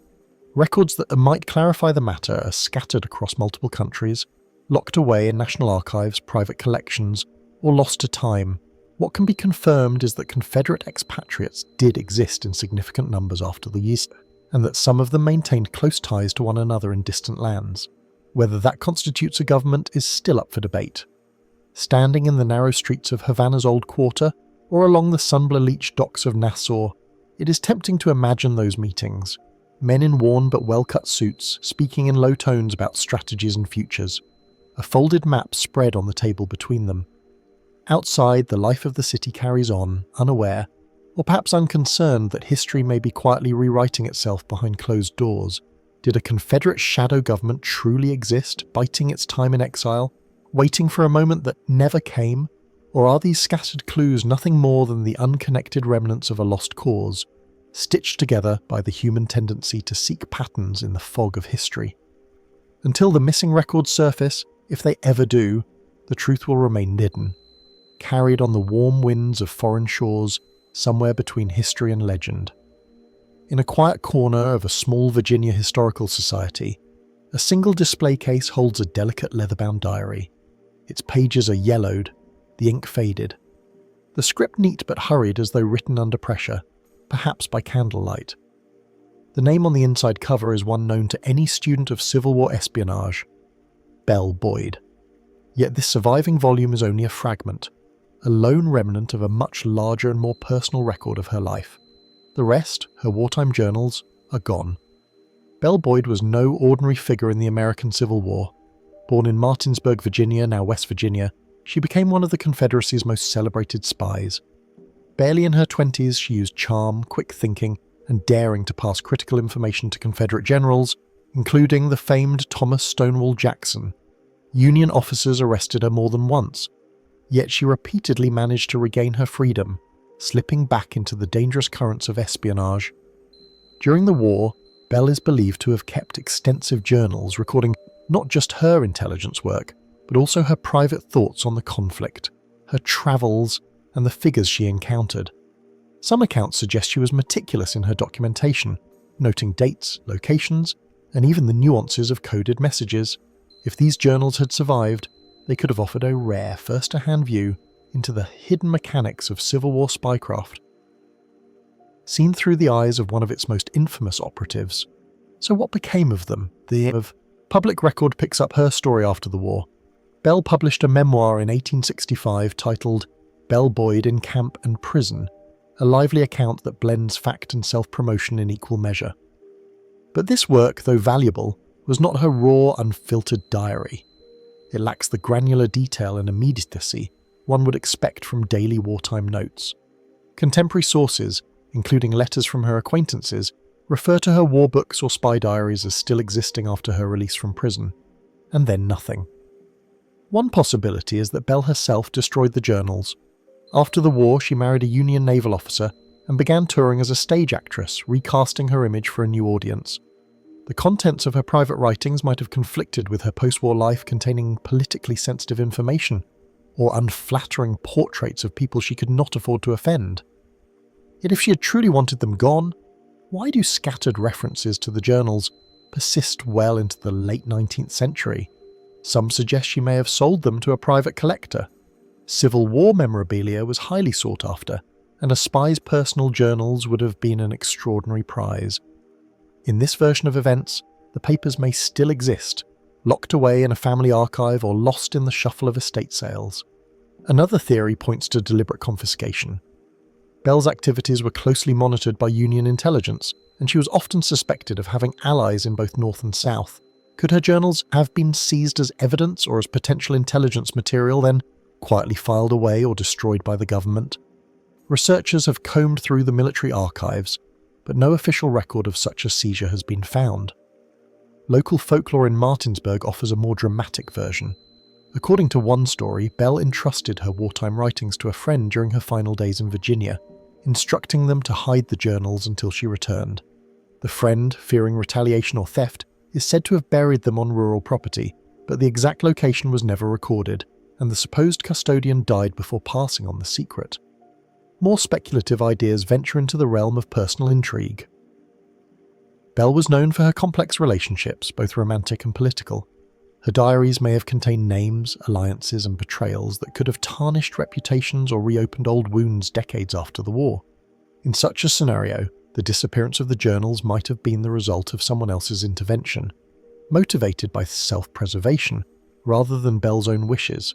Records that might clarify the matter are scattered across multiple countries, locked away in national archives, private collections, or lost to time. What can be confirmed is that Confederate expatriates did exist in significant numbers after the year, and that some of them maintained close ties to one another in distant lands. Whether that constitutes a government is still up for debate. Standing in the narrow streets of Havana's Old Quarter, or along the sun-bleached docks of Nassau, it is tempting to imagine those meetings. Men in worn but well-cut suits, speaking in low tones about strategies and futures. A folded map spread on the table between them. Outside, the life of the city carries on, unaware, or perhaps unconcerned that history may be quietly rewriting itself behind closed doors. Did a Confederate shadow government truly exist, biding its time in exile, waiting for a moment that never came? Or are these scattered clues nothing more than the unconnected remnants of a lost cause, stitched together by the human tendency to seek patterns in the fog of history? Until the missing records surface, if they ever do, the truth will remain hidden, carried on the warm winds of foreign shores, somewhere between history and legend. In a quiet corner of a small Virginia historical society, a single display case holds a delicate leather-bound diary. Its pages are yellowed, the ink faded. The script neat but hurried as though written under pressure, perhaps by candlelight. The name on the inside cover is one known to any student of Civil War espionage: Belle Boyd. Yet this surviving volume is only a fragment, a lone remnant of a much larger and more personal record of her life. The rest, her wartime journals, are gone. Belle Boyd was no ordinary figure in the American Civil War. Born in Martinsburg, Virginia, now West Virginia, she became one of the Confederacy's most celebrated spies. Barely in her 20s, she used charm, quick thinking, and daring to pass critical information to Confederate generals, including the famed Thomas Stonewall Jackson. Union officers arrested her more than once, yet she repeatedly managed to regain her freedom, slipping back into the dangerous currents of espionage. During the war, Belle is believed to have kept extensive journals recording not just her intelligence work, but also her private thoughts on the conflict, her travels, and the figures she encountered. Some accounts suggest she was meticulous in her documentation, noting dates, locations, and even the nuances of coded messages. If these journals had survived, they could have offered a rare first-hand view into the hidden mechanics of Civil War spycraft, seen through the eyes of one of its most infamous operatives. So what became of them? Public record picks up her story after the war. Belle published a memoir in 1865 titled Belle Boyd in Camp and Prison, a lively account that blends fact and self-promotion in equal measure. But this work, though valuable, was not her raw, unfiltered diary. It lacks the granular detail and immediacy one would expect from daily wartime notes. Contemporary sources, including letters from her acquaintances, refer to her war books or spy diaries as still existing after her release from prison, and then nothing. One possibility is that Belle herself destroyed the journals. After the war, she married a Union naval officer and began touring as a stage actress, recasting her image for a new audience. The contents of her private writings might have conflicted with her post-war life containing politically sensitive information, or unflattering portraits of people she could not afford to offend. Yet if she had truly wanted them gone, why do scattered references to the journals persist well into the late 19th century? Some suggest she may have sold them to a private collector. Civil War memorabilia was highly sought after, and a spy's personal journals would have been an extraordinary prize. In this version of events, the papers may still exist, locked away in a family archive or lost in the shuffle of estate sales. Another theory points to deliberate confiscation. Belle's activities were closely monitored by Union intelligence, and she was often suspected of having allies in both North and South. Could her journals have been seized as evidence or as potential intelligence material, then quietly filed away or destroyed by the government? Researchers have combed through the military archives, but no official record of such a seizure has been found. Local folklore in Martinsburg offers a more dramatic version. According to one story, Belle entrusted her wartime writings to a friend during her final days in Virginia, instructing them to hide the journals until she returned. The friend, fearing retaliation or theft, is said to have buried them on rural property, but the exact location was never recorded, and the supposed custodian died before passing on the secret. More speculative ideas venture into the realm of personal intrigue. Belle was known for her complex relationships, both romantic and political. Her diaries may have contained names, alliances, and betrayals that could have tarnished reputations or reopened old wounds decades after the war. In such a scenario, the disappearance of the journals might have been the result of someone else's intervention, motivated by self-preservation rather than Belle's own wishes.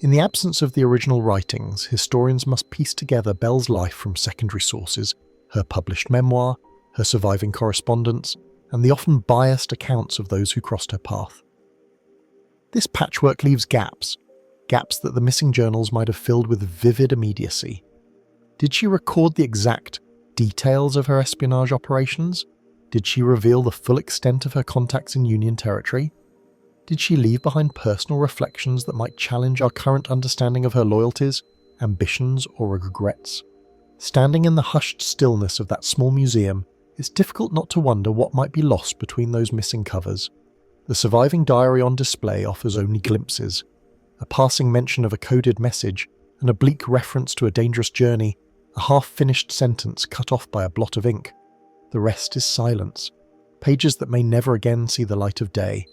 In the absence of the original writings, historians must piece together Belle's life from secondary sources, her published memoir, her surviving correspondence, and the often biased accounts of those who crossed her path. This patchwork leaves gaps that the missing journals might have filled with vivid immediacy. Did she record the exact details of her espionage operations? Did she reveal the full extent of her contacts in Union territory? Did she leave behind personal reflections that might challenge our current understanding of her loyalties, ambitions, or regrets? Standing in the hushed stillness of that small museum, it's difficult not to wonder what might be lost between those missing covers. The surviving diary on display offers only glimpses, a passing mention of a coded message, an oblique reference to a dangerous journey, a half-finished sentence cut off by a blot of ink. The rest is silence, pages that may never again see the light of day.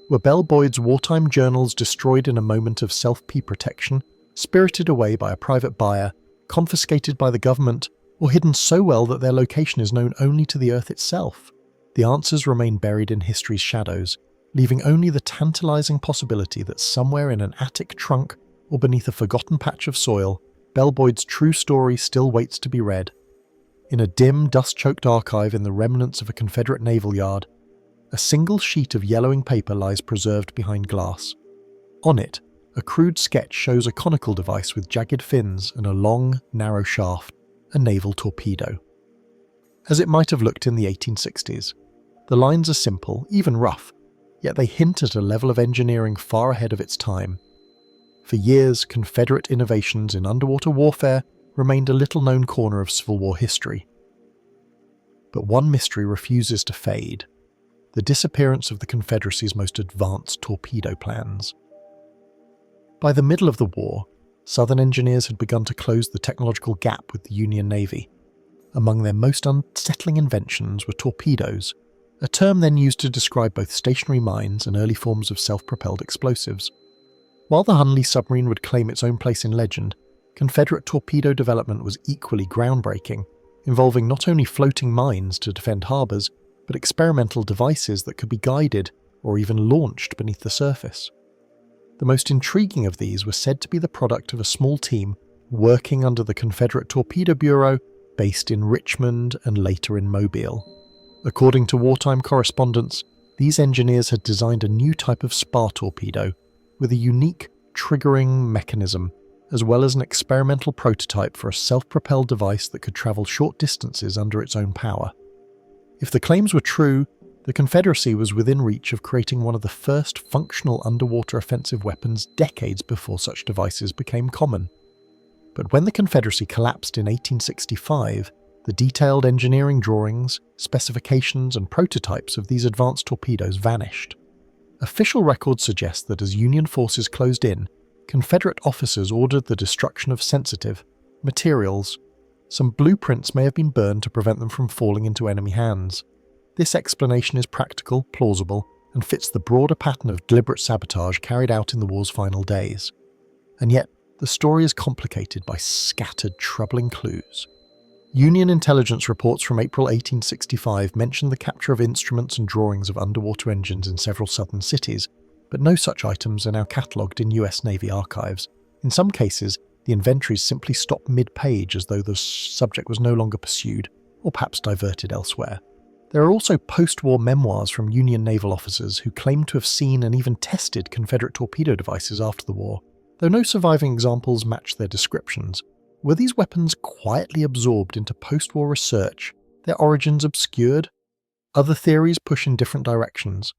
Were Belle Boyd's wartime journals destroyed in a moment of self-pea protection, spirited away by a private buyer, confiscated by the government, or hidden so well that their location is known only to the Earth itself? The answers remain buried in history's shadows, leaving only the tantalizing possibility that somewhere in an attic trunk or beneath a forgotten patch of soil, Belle Boyd's true story still waits to be read. In a dim, dust-choked archive in the remnants of a Confederate naval yard, a single sheet of yellowing paper lies preserved behind glass. On it, a crude sketch shows a conical device with jagged fins and a long, narrow shaft, a naval torpedo. As it might have looked in the 1860s, the lines are simple, even rough, yet they hint at a level of engineering far ahead of its time. For years, Confederate innovations in underwater warfare remained a little-known corner of Civil War history. But one mystery refuses to fade: the disappearance of the Confederacy's most advanced torpedo plans. By the middle of the war, Southern engineers had begun to close the technological gap with the Union Navy. Among their most unsettling inventions were torpedoes, a term then used to describe both stationary mines and early forms of self-propelled explosives. While the Hunley submarine would claim its own place in legend, Confederate torpedo development was equally groundbreaking, involving not only floating mines to defend harbours, but experimental devices that could be guided or even launched beneath the surface. The most intriguing of these were said to be the product of a small team working under the Confederate Torpedo Bureau, based in Richmond and later in Mobile. According to wartime correspondence, these engineers had designed a new type of spar torpedo with a unique triggering mechanism, as well as an experimental prototype for a self-propelled device that could travel short distances under its own power. If the claims were true, the Confederacy was within reach of creating one of the first functional underwater offensive weapons decades before such devices became common. But when the Confederacy collapsed in 1865, the detailed engineering drawings, specifications, and prototypes of these advanced torpedoes vanished. Official records suggest that as Union forces closed in, Confederate officers ordered the destruction of sensitive materials. Some blueprints may have been burned to prevent them from falling into enemy hands. This explanation is practical, plausible, and fits the broader pattern of deliberate sabotage carried out in the war's final days. And yet, the story is complicated by scattered, troubling clues. Union intelligence reports from April 1865 mention the capture of instruments and drawings of underwater engines in several southern cities, but no such items are now catalogued in US Navy archives. In some cases, the inventories simply stop mid-page as though the subject was no longer pursued, or perhaps diverted elsewhere. There are also post-war memoirs from Union naval officers who claim to have seen and even tested Confederate torpedo devices after the war. Though no surviving examples match their descriptions, were these weapons quietly absorbed into post-war research, their origins obscured? Other theories push in different directions.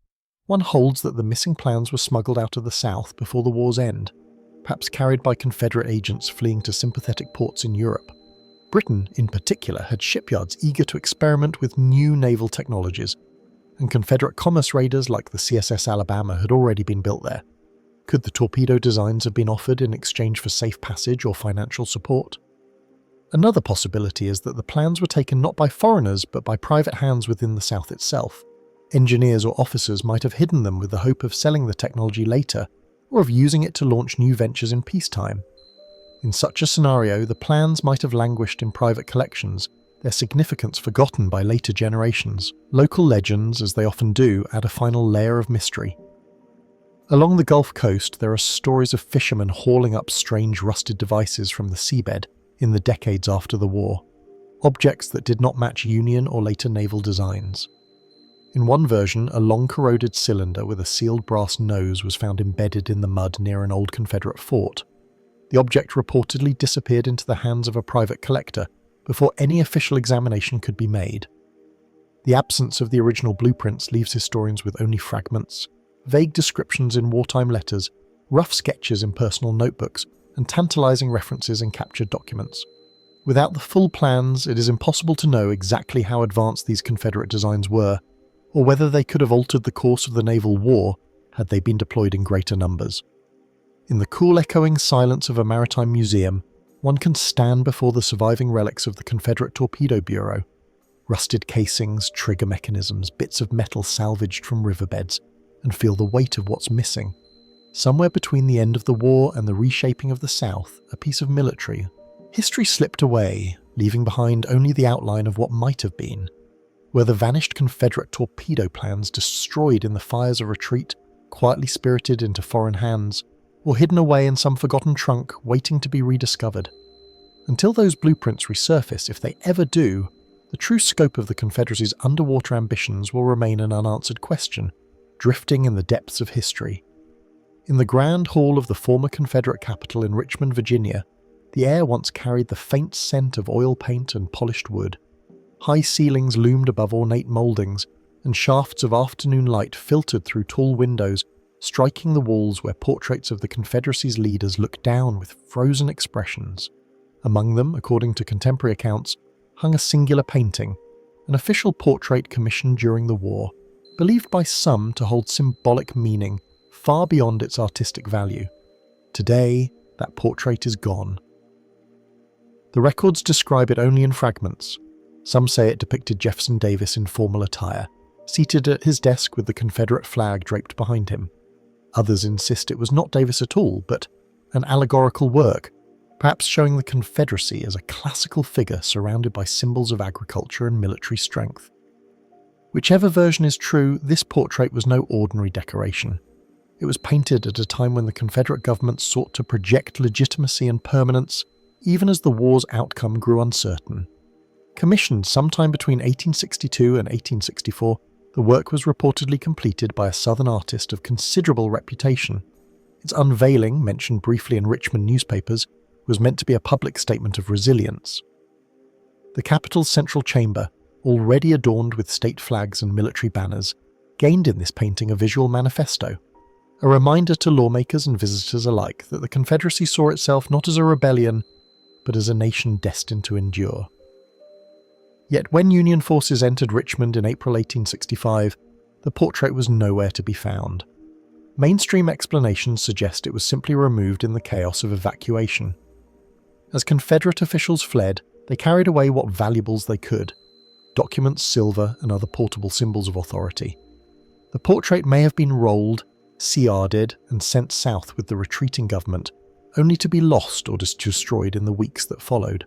One holds that the missing plans were smuggled out of the South before the war's end, perhaps carried by Confederate agents fleeing to sympathetic ports in Europe. Britain, in particular, had shipyards eager to experiment with new naval technologies, and Confederate commerce raiders like the CSS Alabama had already been built there. Could the torpedo designs have been offered in exchange for safe passage or financial support? Another possibility is that the plans were taken not by foreigners but by private hands within the South itself. Engineers or officers might have hidden them with the hope of selling the technology later, or of using it to launch new ventures in peacetime. In such a scenario, the plans might have languished in private collections, their significance forgotten by later generations. Local legends, as they often do, add a final layer of mystery. Along the Gulf Coast, there are stories of fishermen hauling up strange rusted devices from the seabed in the decades after the war, objects that did not match Union or later naval designs. In one version, a long corroded cylinder with a sealed brass nose was found embedded in the mud near an old Confederate fort. The object reportedly disappeared into the hands of a private collector before any official examination could be made. The absence of the original blueprints leaves historians with only fragments, vague descriptions in wartime letters, rough sketches in personal notebooks, and tantalizing references in captured documents. Without the full plans, it is impossible to know exactly how advanced these Confederate designs were, or whether they could have altered the course of the naval war had they been deployed in greater numbers. In the cool echoing silence of a maritime museum, one can stand before the surviving relics of the Confederate Torpedo Bureau. Rusted casings, trigger mechanisms, bits of metal salvaged from riverbeds, and feel the weight of what's missing. Somewhere between the end of the war and the reshaping of the South, a piece of military history slipped away, leaving behind only the outline of what might have been. Were the vanished Confederate torpedo plans destroyed in the fires of retreat, quietly spirited into foreign hands, or hidden away in some forgotten trunk waiting to be rediscovered? Until those blueprints resurface, if they ever do, the true scope of the Confederacy's underwater ambitions will remain an unanswered question, drifting in the depths of history. In the grand hall of the former Confederate capital in Richmond, Virginia, the air once carried the faint scent of oil paint and polished wood. High ceilings loomed above ornate mouldings, and shafts of afternoon light filtered through tall windows, striking the walls where portraits of the Confederacy's leaders looked down with frozen expressions. Among them, according to contemporary accounts, hung a singular painting, an official portrait commissioned during the war, believed by some to hold symbolic meaning far beyond its artistic value. Today, that portrait is gone. The records describe it only in fragments. Some say it depicted Jefferson Davis in formal attire, seated at his desk with the Confederate flag draped behind him. Others insist it was not Davis at all, but an allegorical work, perhaps showing the Confederacy as a classical figure surrounded by symbols of agriculture and military strength. Whichever version is true, this portrait was no ordinary decoration. It was painted at a time when the Confederate government sought to project legitimacy and permanence, even as the war's outcome grew uncertain. Commissioned sometime between 1862 and 1864, the work was reportedly completed by a Southern artist of considerable reputation. Its unveiling, mentioned briefly in Richmond newspapers, was meant to be a public statement of resilience. The capital's central chamber, already adorned with state flags and military banners, gained in this painting a visual manifesto, a reminder to lawmakers and visitors alike that the Confederacy saw itself not as a rebellion, but as a nation destined to endure. Yet when Union forces entered Richmond in April 1865, the portrait was nowhere to be found. Mainstream explanations suggest it was simply removed in the chaos of evacuation. As Confederate officials fled, they carried away what valuables they could: documents, silver, and other portable symbols of authority. The portrait may have been rolled, sea-arded, and sent south with the retreating government, only to be lost or destroyed in the weeks that followed.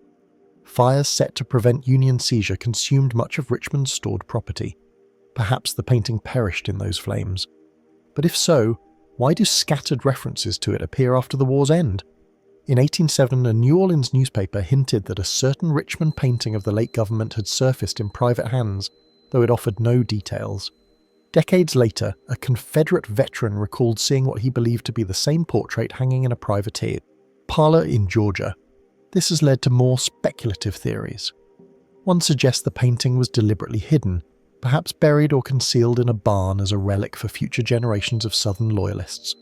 Fires set to prevent Union seizure consumed much of Richmond's stored property. Perhaps the painting perished in those flames. But if so, why do scattered references to it appear after the war's end? In 1807, a New Orleans newspaper hinted that a certain Richmond painting of the late government had surfaced in private hands, though it offered no details. Decades later, a Confederate veteran recalled seeing what he believed to be the same portrait hanging in a privateer parlor in Georgia. This has led to more speculative theories. One suggests the painting was deliberately hidden, perhaps buried or concealed in a barn as a relic for future generations of Southern loyalists.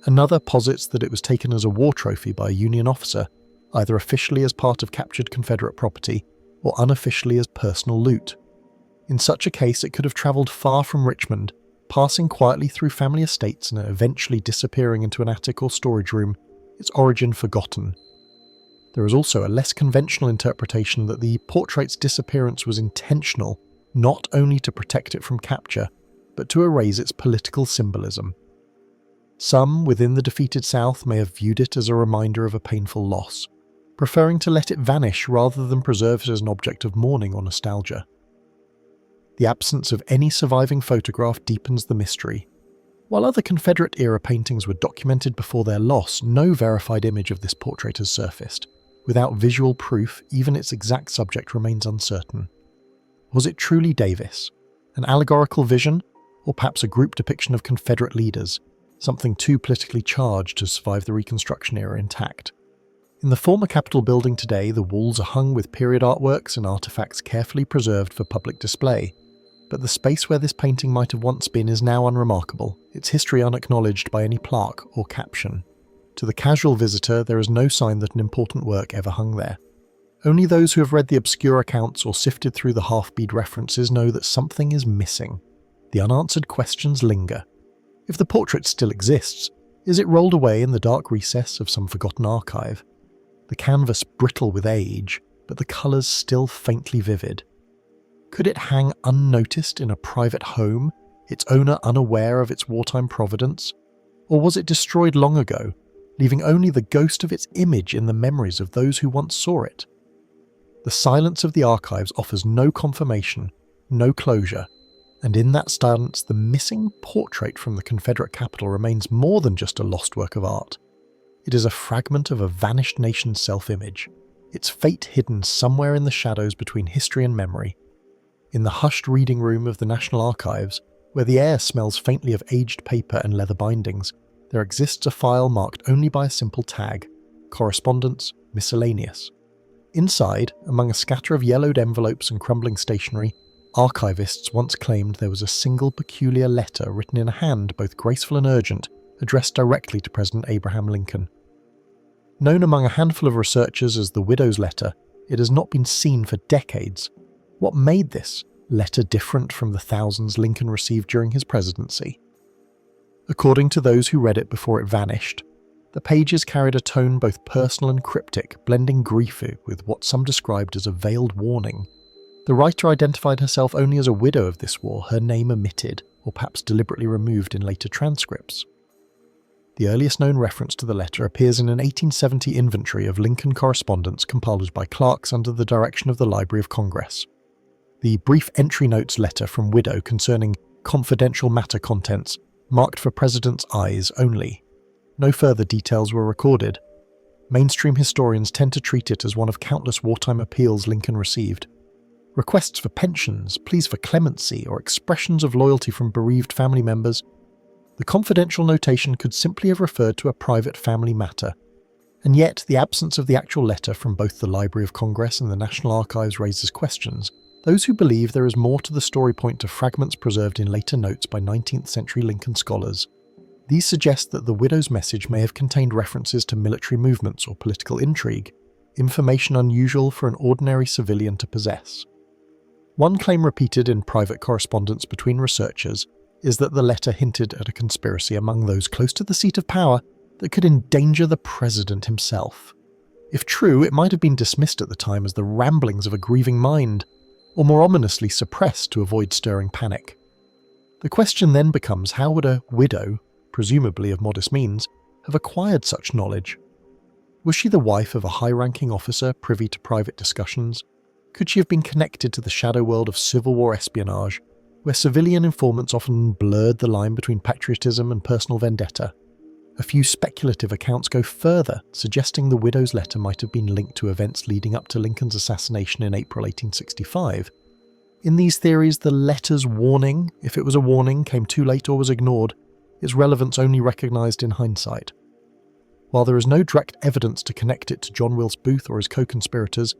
Another posits that it was taken as a war trophy by a Union officer, either officially as part of captured Confederate property or unofficially as personal loot. In such a case, it could have travelled far from Richmond, passing quietly through family estates and eventually disappearing into an attic or storage room, its origin forgotten. There is also a less conventional interpretation that the portrait's disappearance was intentional, not only to protect it from capture, but to erase its political symbolism. Some within the defeated South may have viewed it as a reminder of a painful loss, preferring to let it vanish rather than preserve it as an object of mourning or nostalgia. The absence of any surviving photograph deepens the mystery. While other Confederate-era paintings were documented before their loss, no verified image of this portrait has surfaced. Without visual proof, even its exact subject remains uncertain. Was it truly Davis, an allegorical vision, or perhaps a group depiction of Confederate leaders, something too politically charged to survive the Reconstruction era intact? In the former Capitol building today, the walls are hung with period artworks and artifacts carefully preserved for public display. But the space where this painting might have once been is now unremarkable, its history unacknowledged by any plaque or caption. To the casual visitor, there is no sign that an important work ever hung there. Only those who have read the obscure accounts or sifted through the half-bead references know that something is missing. The unanswered questions linger. If the portrait still exists, is it rolled away in the dark recess of some forgotten archive? The canvas brittle with age, but the colours still faintly vivid. Could it hang unnoticed in a private home, its owner unaware of its wartime providence? Or was it destroyed long ago, leaving only the ghost of its image in the memories of those who once saw it? The silence of the archives offers no confirmation, no closure, and in that silence the missing portrait from the Confederate capital remains more than just a lost work of art. It is a fragment of a vanished nation's self-image, its fate hidden somewhere in the shadows between history and memory. In the hushed reading room of the National Archives, where the air smells faintly of aged paper and leather bindings, there exists a file marked only by a simple tag: Correspondence Miscellaneous. Inside, among a scatter of yellowed envelopes and crumbling stationery, archivists once claimed there was a single peculiar letter written in a hand both graceful and urgent, addressed directly to President Abraham Lincoln. Known among a handful of researchers as the Widow's Letter, it has not been seen for decades. What made this letter different from the thousands Lincoln received during his presidency? According to those who read it before it vanished, the pages carried a tone both personal and cryptic, blending grief with what some described as a veiled warning. The writer identified herself only as a widow of this war, her name omitted, or perhaps deliberately removed in later transcripts. The earliest known reference to the letter appears in an 1870 inventory of Lincoln correspondence compiled by clerks under the direction of the Library of Congress. The brief entry notes letter from Widow concerning confidential matter contents marked for President's eyes only. No further details were recorded. Mainstream historians tend to treat it as one of countless wartime appeals Lincoln received. Requests for pensions, pleas for clemency, or expressions of loyalty from bereaved family members. The confidential notation could simply have referred to a private family matter. And yet, the absence of the actual letter from both the Library of Congress and the National Archives raises questions. Those who believe there is more to the story point to fragments preserved in later notes by 19th century Lincoln scholars. These suggest that the widow's message may have contained references to military movements or political intrigue, information unusual for an ordinary civilian to possess. One claim repeated in private correspondence between researchers is that the letter hinted at a conspiracy among those close to the seat of power that could endanger the president himself. If true, it might have been dismissed at the time as the ramblings of a grieving mind, or more ominously suppressed to avoid stirring panic. The question then becomes, how would a widow, presumably of modest means, have acquired such knowledge? Was she the wife of a high-ranking officer privy to private discussions? Could she have been connected to the shadow world of Civil War espionage, where civilian informants often blurred the line between patriotism and personal vendetta? A few speculative accounts go further, suggesting the widow's letter might have been linked to events leading up to Lincoln's assassination in April 1865. In these theories, the letter's warning, if it was a warning, came too late or was ignored, its relevance only recognised in hindsight. While there is no direct evidence to connect it to John Wilkes Booth or his co-conspirators,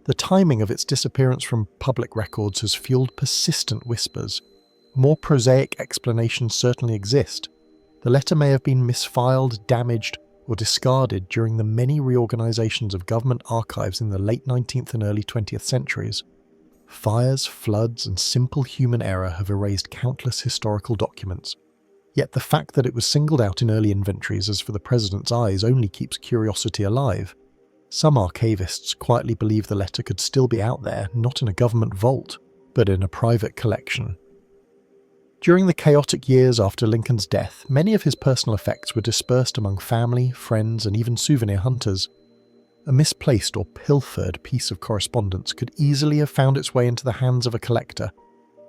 the timing of its disappearance from public records has fueled persistent whispers. More prosaic explanations certainly exist. The letter may have been misfiled, damaged, or discarded during the many reorganisations of government archives in the late 19th and early 20th centuries. Fires, floods, and simple human error have erased countless historical documents. Yet the fact that it was singled out in early inventories as for the president's eyes only keeps curiosity alive. Some archivists quietly believe the letter could still be out there, not in a government vault, but in a private collection. During the chaotic years after Lincoln's death, many of his personal effects were dispersed among family, friends, and even souvenir hunters. A misplaced or pilfered piece of correspondence could easily have found its way into the hands of a collector,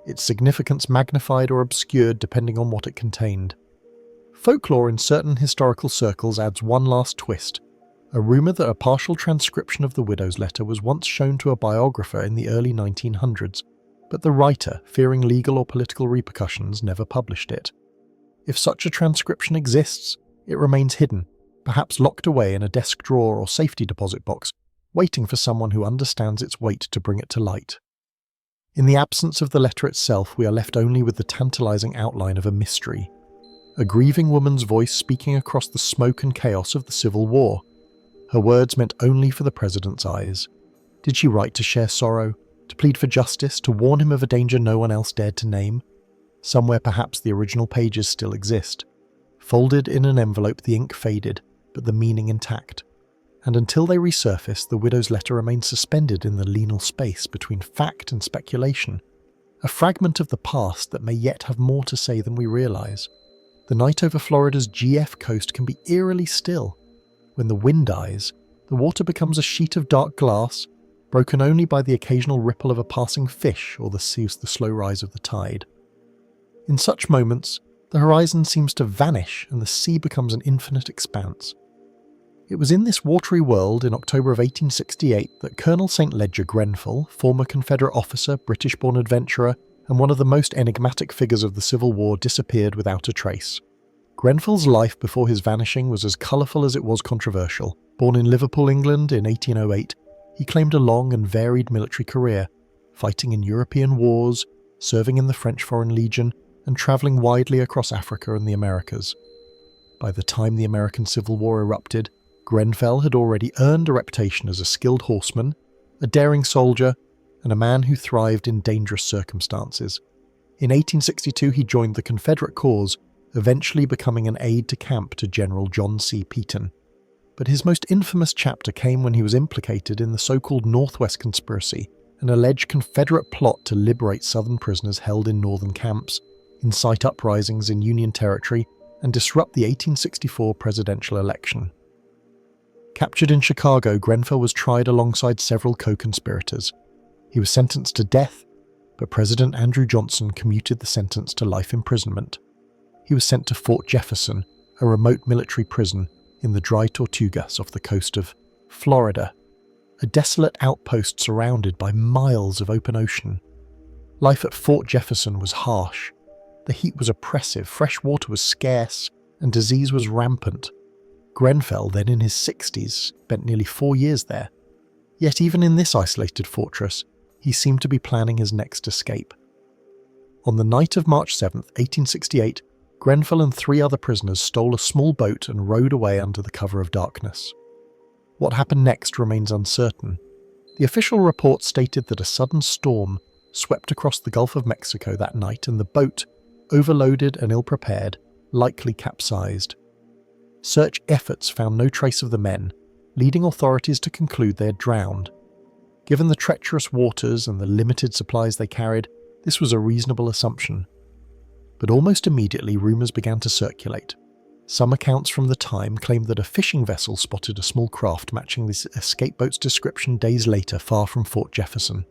its significance magnified or obscured depending on what it contained. Folklore in certain historical circles adds one last twist: a rumour that a partial transcription of the widow's letter was once shown to a biographer in the early 1900s, but the writer, fearing legal or political repercussions, never published it. If such a transcription exists, it remains hidden, perhaps locked away in a desk drawer or safety deposit box, waiting for someone who understands its weight to bring it to light. In the absence of the letter itself, we are left only with the tantalising outline of a mystery. A grieving woman's voice speaking across the smoke and chaos of the Civil War. Her words meant only for the president's eyes. Did she write to share sorrow, to plead for justice, to warn him of a danger no one else dared to name? Somewhere perhaps the original pages still exist. Folded in an envelope, the ink faded, but the meaning intact. And until they resurface, the widow's letter remains suspended in the liminal space between fact and speculation, a fragment of the past that may yet have more to say than we realise. The night over Florida's GF coast can be eerily still. When the wind dies, the water becomes a sheet of dark glass, broken only by the occasional ripple of a passing fish or the slow rise of the tide. In such moments, the horizon seems to vanish and the sea becomes an infinite expanse. It was in this watery world in October of 1868 that Colonel St. Ledger Grenfell, former Confederate officer, British-born adventurer, and one of the most enigmatic figures of the Civil War, disappeared without a trace. Grenfell's life before his vanishing was as colourful as it was controversial. Born in Liverpool, England in 1808, he claimed a long and varied military career, fighting in European wars, serving in the French Foreign Legion, and travelling widely across Africa and the Americas. By the time the American Civil War erupted, Grenfell had already earned a reputation as a skilled horseman, a daring soldier, and a man who thrived in dangerous circumstances. In 1862 he joined the Confederate cause, eventually becoming an aide-de-camp to General John C. Petain. But his most infamous chapter came when he was implicated in the so-called Northwest Conspiracy, an alleged Confederate plot to liberate Southern prisoners held in northern camps, incite uprisings in Union territory, and disrupt the 1864 presidential election. Captured in Chicago, Grenfell was tried alongside several co-conspirators. He was sentenced to death, but President Andrew Johnson commuted the sentence to life imprisonment. He was sent to Fort Jefferson, a remote military prison in the dry Tortugas off the coast of Florida, a desolate outpost surrounded by miles of open ocean. Life at Fort Jefferson was harsh. The heat was oppressive, fresh water was scarce, and disease was rampant. Grenfell, then in his 60s, spent nearly 4 years there. Yet even in this isolated fortress, he seemed to be planning his next escape. On the night of March 7, 1868, Grenfell and 3 other prisoners stole a small boat and rowed away under the cover of darkness. What happened next remains uncertain. The official report stated that a sudden storm swept across the Gulf of Mexico that night and the boat, overloaded and ill-prepared, likely capsized. Search efforts found no trace of the men, leading authorities to conclude they had drowned. Given the treacherous waters and the limited supplies they carried, this was a reasonable assumption. But almost immediately rumours began to circulate. Some accounts from the time claimed that a fishing vessel spotted a small craft matching this escape boat's description days later far from Fort Jefferson.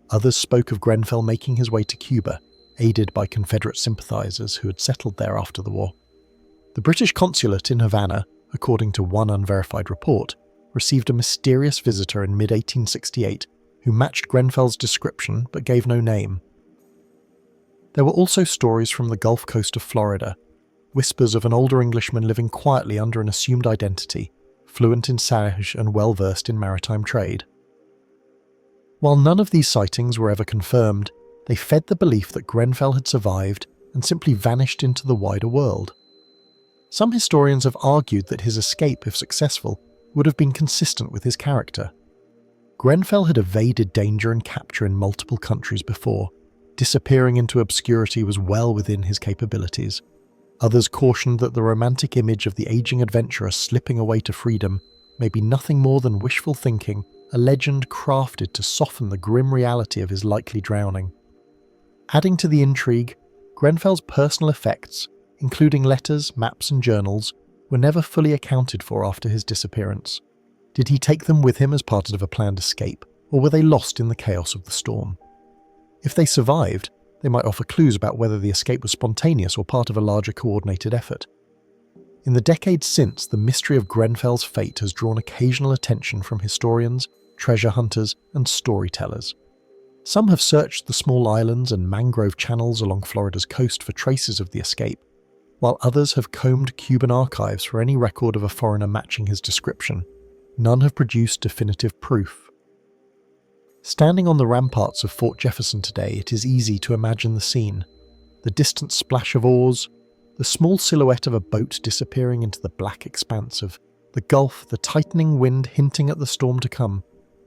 Others spoke of Grenfell making his way to Cuba, aided by Confederate sympathisers who had settled there after the war. The British consulate in Havana, according to one unverified report, received a mysterious visitor in mid-1868 who matched Grenfell's description but gave no name. There were also stories from the Gulf Coast of Florida, whispers of an older Englishman living quietly under an assumed identity, fluent in Sage and well-versed in maritime trade. While none of these sightings were ever confirmed, they fed the belief that Grenfell had survived and simply vanished into the wider world. Some historians have argued that his escape, if successful, would have been consistent with his character. Grenfell had evaded danger and capture in multiple countries before. Disappearing into obscurity was well within his capabilities. Others cautioned that the romantic image of the aging adventurer slipping away to freedom may be nothing more than wishful thinking, a legend crafted to soften the grim reality of his likely drowning. Adding to the intrigue, Grenfell's personal effects, including letters, maps and journals, were never fully accounted for after his disappearance. Did he take them with him as part of a planned escape, or were they lost in the chaos of the storm? If they survived, they might offer clues about whether the escape was spontaneous or part of a larger coordinated effort. In the decades since, the mystery of Grenfell's fate has drawn occasional attention from historians, treasure hunters, and storytellers. Some have searched the small islands and mangrove channels along Florida's coast for traces of the escape, while others have combed Cuban archives for any record of a foreigner matching his description. None have produced definitive proof. Standing on the ramparts of Fort Jefferson today, it is easy to imagine the scene. The distant splash of oars, the small silhouette of a boat disappearing into the black expanse of the Gulf, the tightening wind hinting at the storm to come.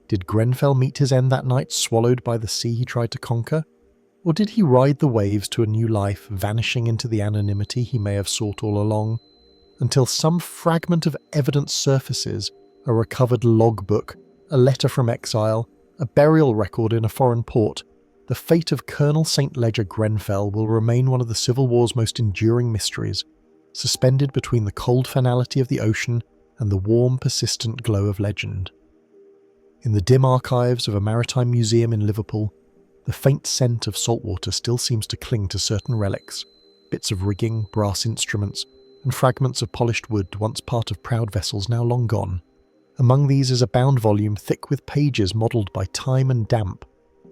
Did Grenfell meet his end that night, swallowed by the sea he tried to conquer? Or did he ride the waves to a new life, vanishing into the anonymity he may have sought all along, until some fragment of evidence surfaces, a recovered logbook, a letter from exile, a burial record in a foreign port? The fate of Colonel St. Ledger Grenfell will remain one of the Civil War's most enduring mysteries, suspended between the cold finality of the ocean and the warm, persistent glow of legend. In the dim archives of a maritime museum in Liverpool, the faint scent of saltwater still seems to cling to certain relics, bits of rigging, brass instruments, and fragments of polished wood once part of proud vessels now long gone. Among these is a bound volume thick with pages modelled by time and damp,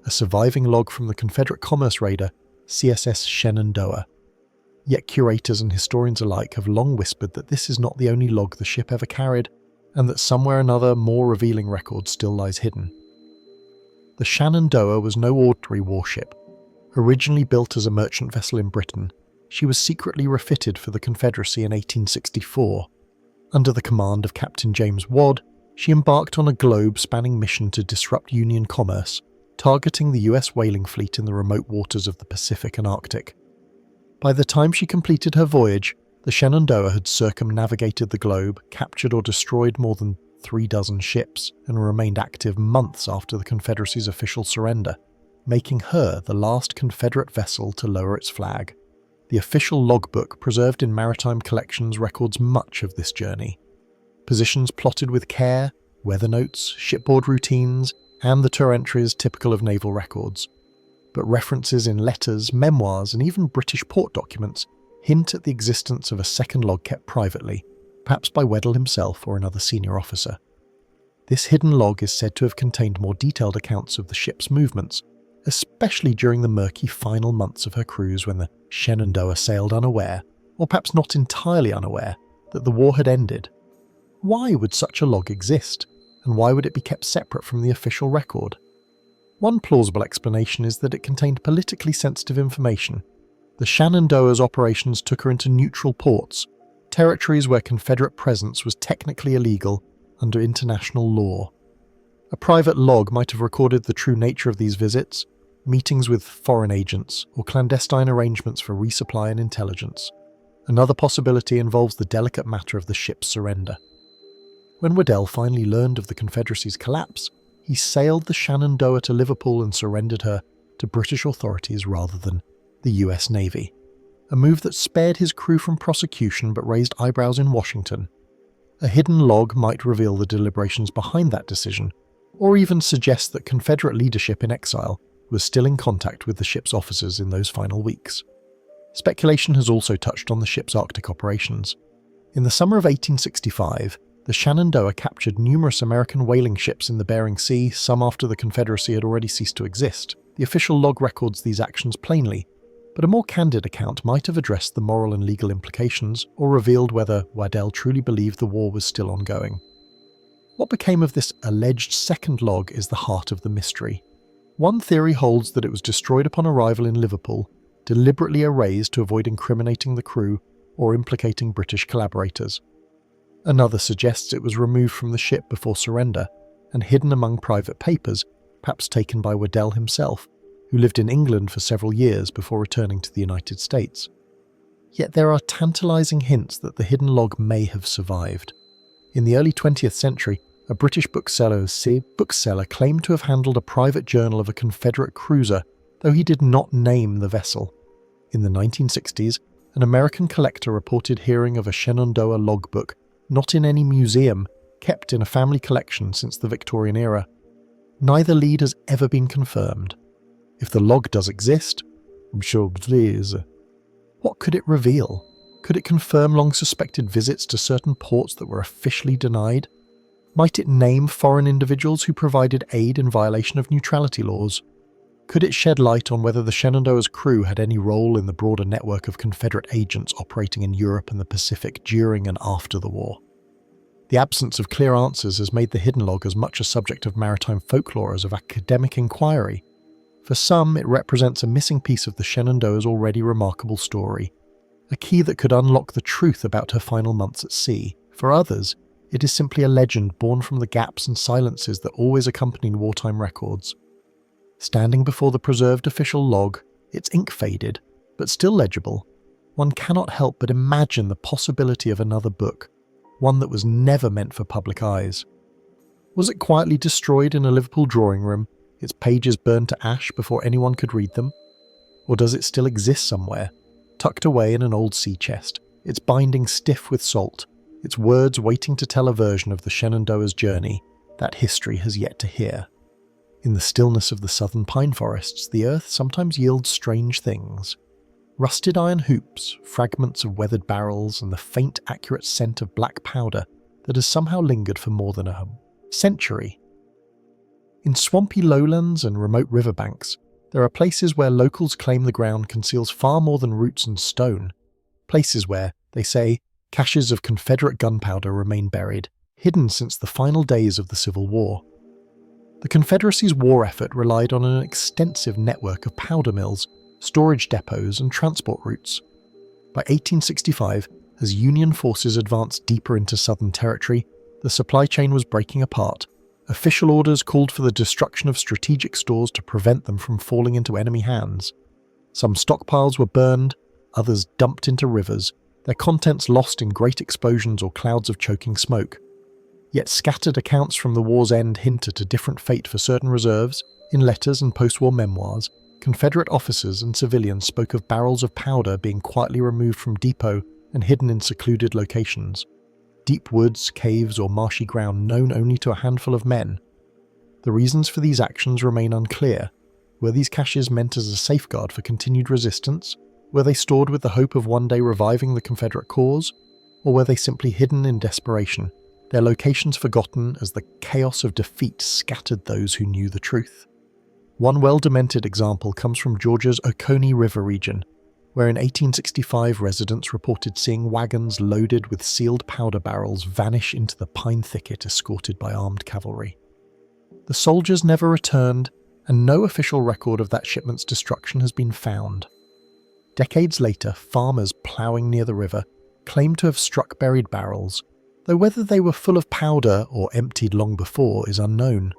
a surviving log from the Confederate commerce raider CSS Shenandoah. Yet curators and historians alike have long whispered that this is not the only log the ship ever carried, and that somewhere another, more revealing record still lies hidden. The Shenandoah was no ordinary warship. Originally built as a merchant vessel in Britain, she was secretly refitted for the Confederacy in 1864. Under the command of Captain James Wadd, she embarked on a globe-spanning mission to disrupt Union commerce, targeting the US whaling fleet in the remote waters of the Pacific and Arctic. By the time she completed her voyage, the Shenandoah had circumnavigated the globe, captured or destroyed more than 36 ships, and remained active months after the Confederacy's official surrender, making her the last Confederate vessel to lower its flag. The official logbook preserved in maritime collections records much of this journey. Positions plotted with care, weather notes, shipboard routines, and the tour entries typical of naval records. But references in letters, memoirs, and even British port documents hint at the existence of a second log kept privately, perhaps by Weddell himself or another senior officer. This hidden log is said to have contained more detailed accounts of the ship's movements, especially during the murky final months of her cruise when the Shenandoah sailed unaware, or perhaps not entirely unaware, that the war had ended. Why would such a log exist, and why would it be kept separate from the official record? One plausible explanation is that it contained politically sensitive information. The Shenandoah's operations took her into neutral ports, territories where Confederate presence was technically illegal under international law. A private log might have recorded the true nature of these visits, meetings with foreign agents, or clandestine arrangements for resupply and intelligence. Another possibility involves the delicate matter of the ship's surrender. When Weddell finally learned of the Confederacy's collapse, he sailed the Shenandoah to Liverpool and surrendered her to British authorities rather than the US Navy. A move that spared his crew from prosecution but raised eyebrows in Washington. A hidden log might reveal the deliberations behind that decision, or even suggest that Confederate leadership in exile was still in contact with the ship's officers in those final weeks. Speculation has also touched on the ship's Arctic operations. In the summer of 1865, the Shenandoah captured numerous American whaling ships in the Bering Sea, some after the Confederacy had already ceased to exist. The official log records these actions plainly, but a more candid account might have addressed the moral and legal implications or revealed whether Weddell truly believed the war was still ongoing. What became of this alleged second log is the heart of the mystery. One theory holds that it was destroyed upon arrival in Liverpool, deliberately erased to avoid incriminating the crew, or implicating British collaborators. Another suggests it was removed from the ship before surrender and hidden among private papers, perhaps taken by Waddell himself, who lived in England for several years before returning to the United States. Yet there are tantalising hints that the hidden log may have survived. In the early 20th century, a British bookseller claimed to have handled a private journal of a Confederate cruiser, though he did not name the vessel. In the 1960s, an American collector reported hearing of a Shenandoah logbook, not in any museum, kept in a family collection since the Victorian era. Neither lead has ever been confirmed. If the log does exist, what could it reveal? Could it confirm long-suspected visits to certain ports that were officially denied? Might it name foreign individuals who provided aid in violation of neutrality laws? Could it shed light on whether the Shenandoah's crew had any role in the broader network of Confederate agents operating in Europe and the Pacific during and after the war? The absence of clear answers has made the hidden log as much a subject of maritime folklore as of academic inquiry. For some, it represents a missing piece of the Shenandoah's already remarkable story, a key that could unlock the truth about her final months at sea. For others, it is simply a legend born from the gaps and silences that always accompany wartime records. Standing before the preserved official log, its ink faded, but still legible, one cannot help but imagine the possibility of another book, one that was never meant for public eyes. Was it quietly destroyed in a Liverpool drawing room, its pages burned to ash before anyone could read them? Or does it still exist somewhere, tucked away in an old sea chest, its binding stiff with salt, its words waiting to tell a version of the Shenandoah's journey that history has yet to hear? In the stillness of the southern pine forests, the earth sometimes yields strange things. Rusted iron hoops, fragments of weathered barrels, and the faint, accurate scent of black powder that has somehow lingered for more than a century. In swampy lowlands and remote riverbanks, there are places where locals claim the ground conceals far more than roots and stone. Places where, they say, caches of Confederate gunpowder remain buried, hidden since the final days of the Civil War. The Confederacy's war effort relied on an extensive network of powder mills, storage depots, and transport routes. By 1865, as Union forces advanced deeper into Southern territory, the supply chain was breaking apart. Official orders called for the destruction of strategic stores to prevent them from falling into enemy hands. Some stockpiles were burned, others dumped into rivers, their contents lost in great explosions or clouds of choking smoke. Yet scattered accounts from the war's end hinted a different fate for certain reserves. In letters and post-war memoirs, Confederate officers and civilians spoke of barrels of powder being quietly removed from depot and hidden in secluded locations. Deep woods, caves, or marshy ground known only to a handful of men. The reasons for these actions remain unclear. Were these caches meant as a safeguard for continued resistance? Were they stored with the hope of one day reviving the Confederate cause? Or were they simply hidden in desperation, their locations forgotten as the chaos of defeat scattered those who knew the truth? One well-documented example comes from Georgia's Oconee River region, where in 1865 residents reported seeing wagons loaded with sealed powder barrels vanish into the pine thicket escorted by armed cavalry. The soldiers never returned, and no official record of that shipment's destruction has been found. Decades later, farmers ploughing near the river claimed to have struck buried barrels, though whether they were full of powder or emptied long before is unknown.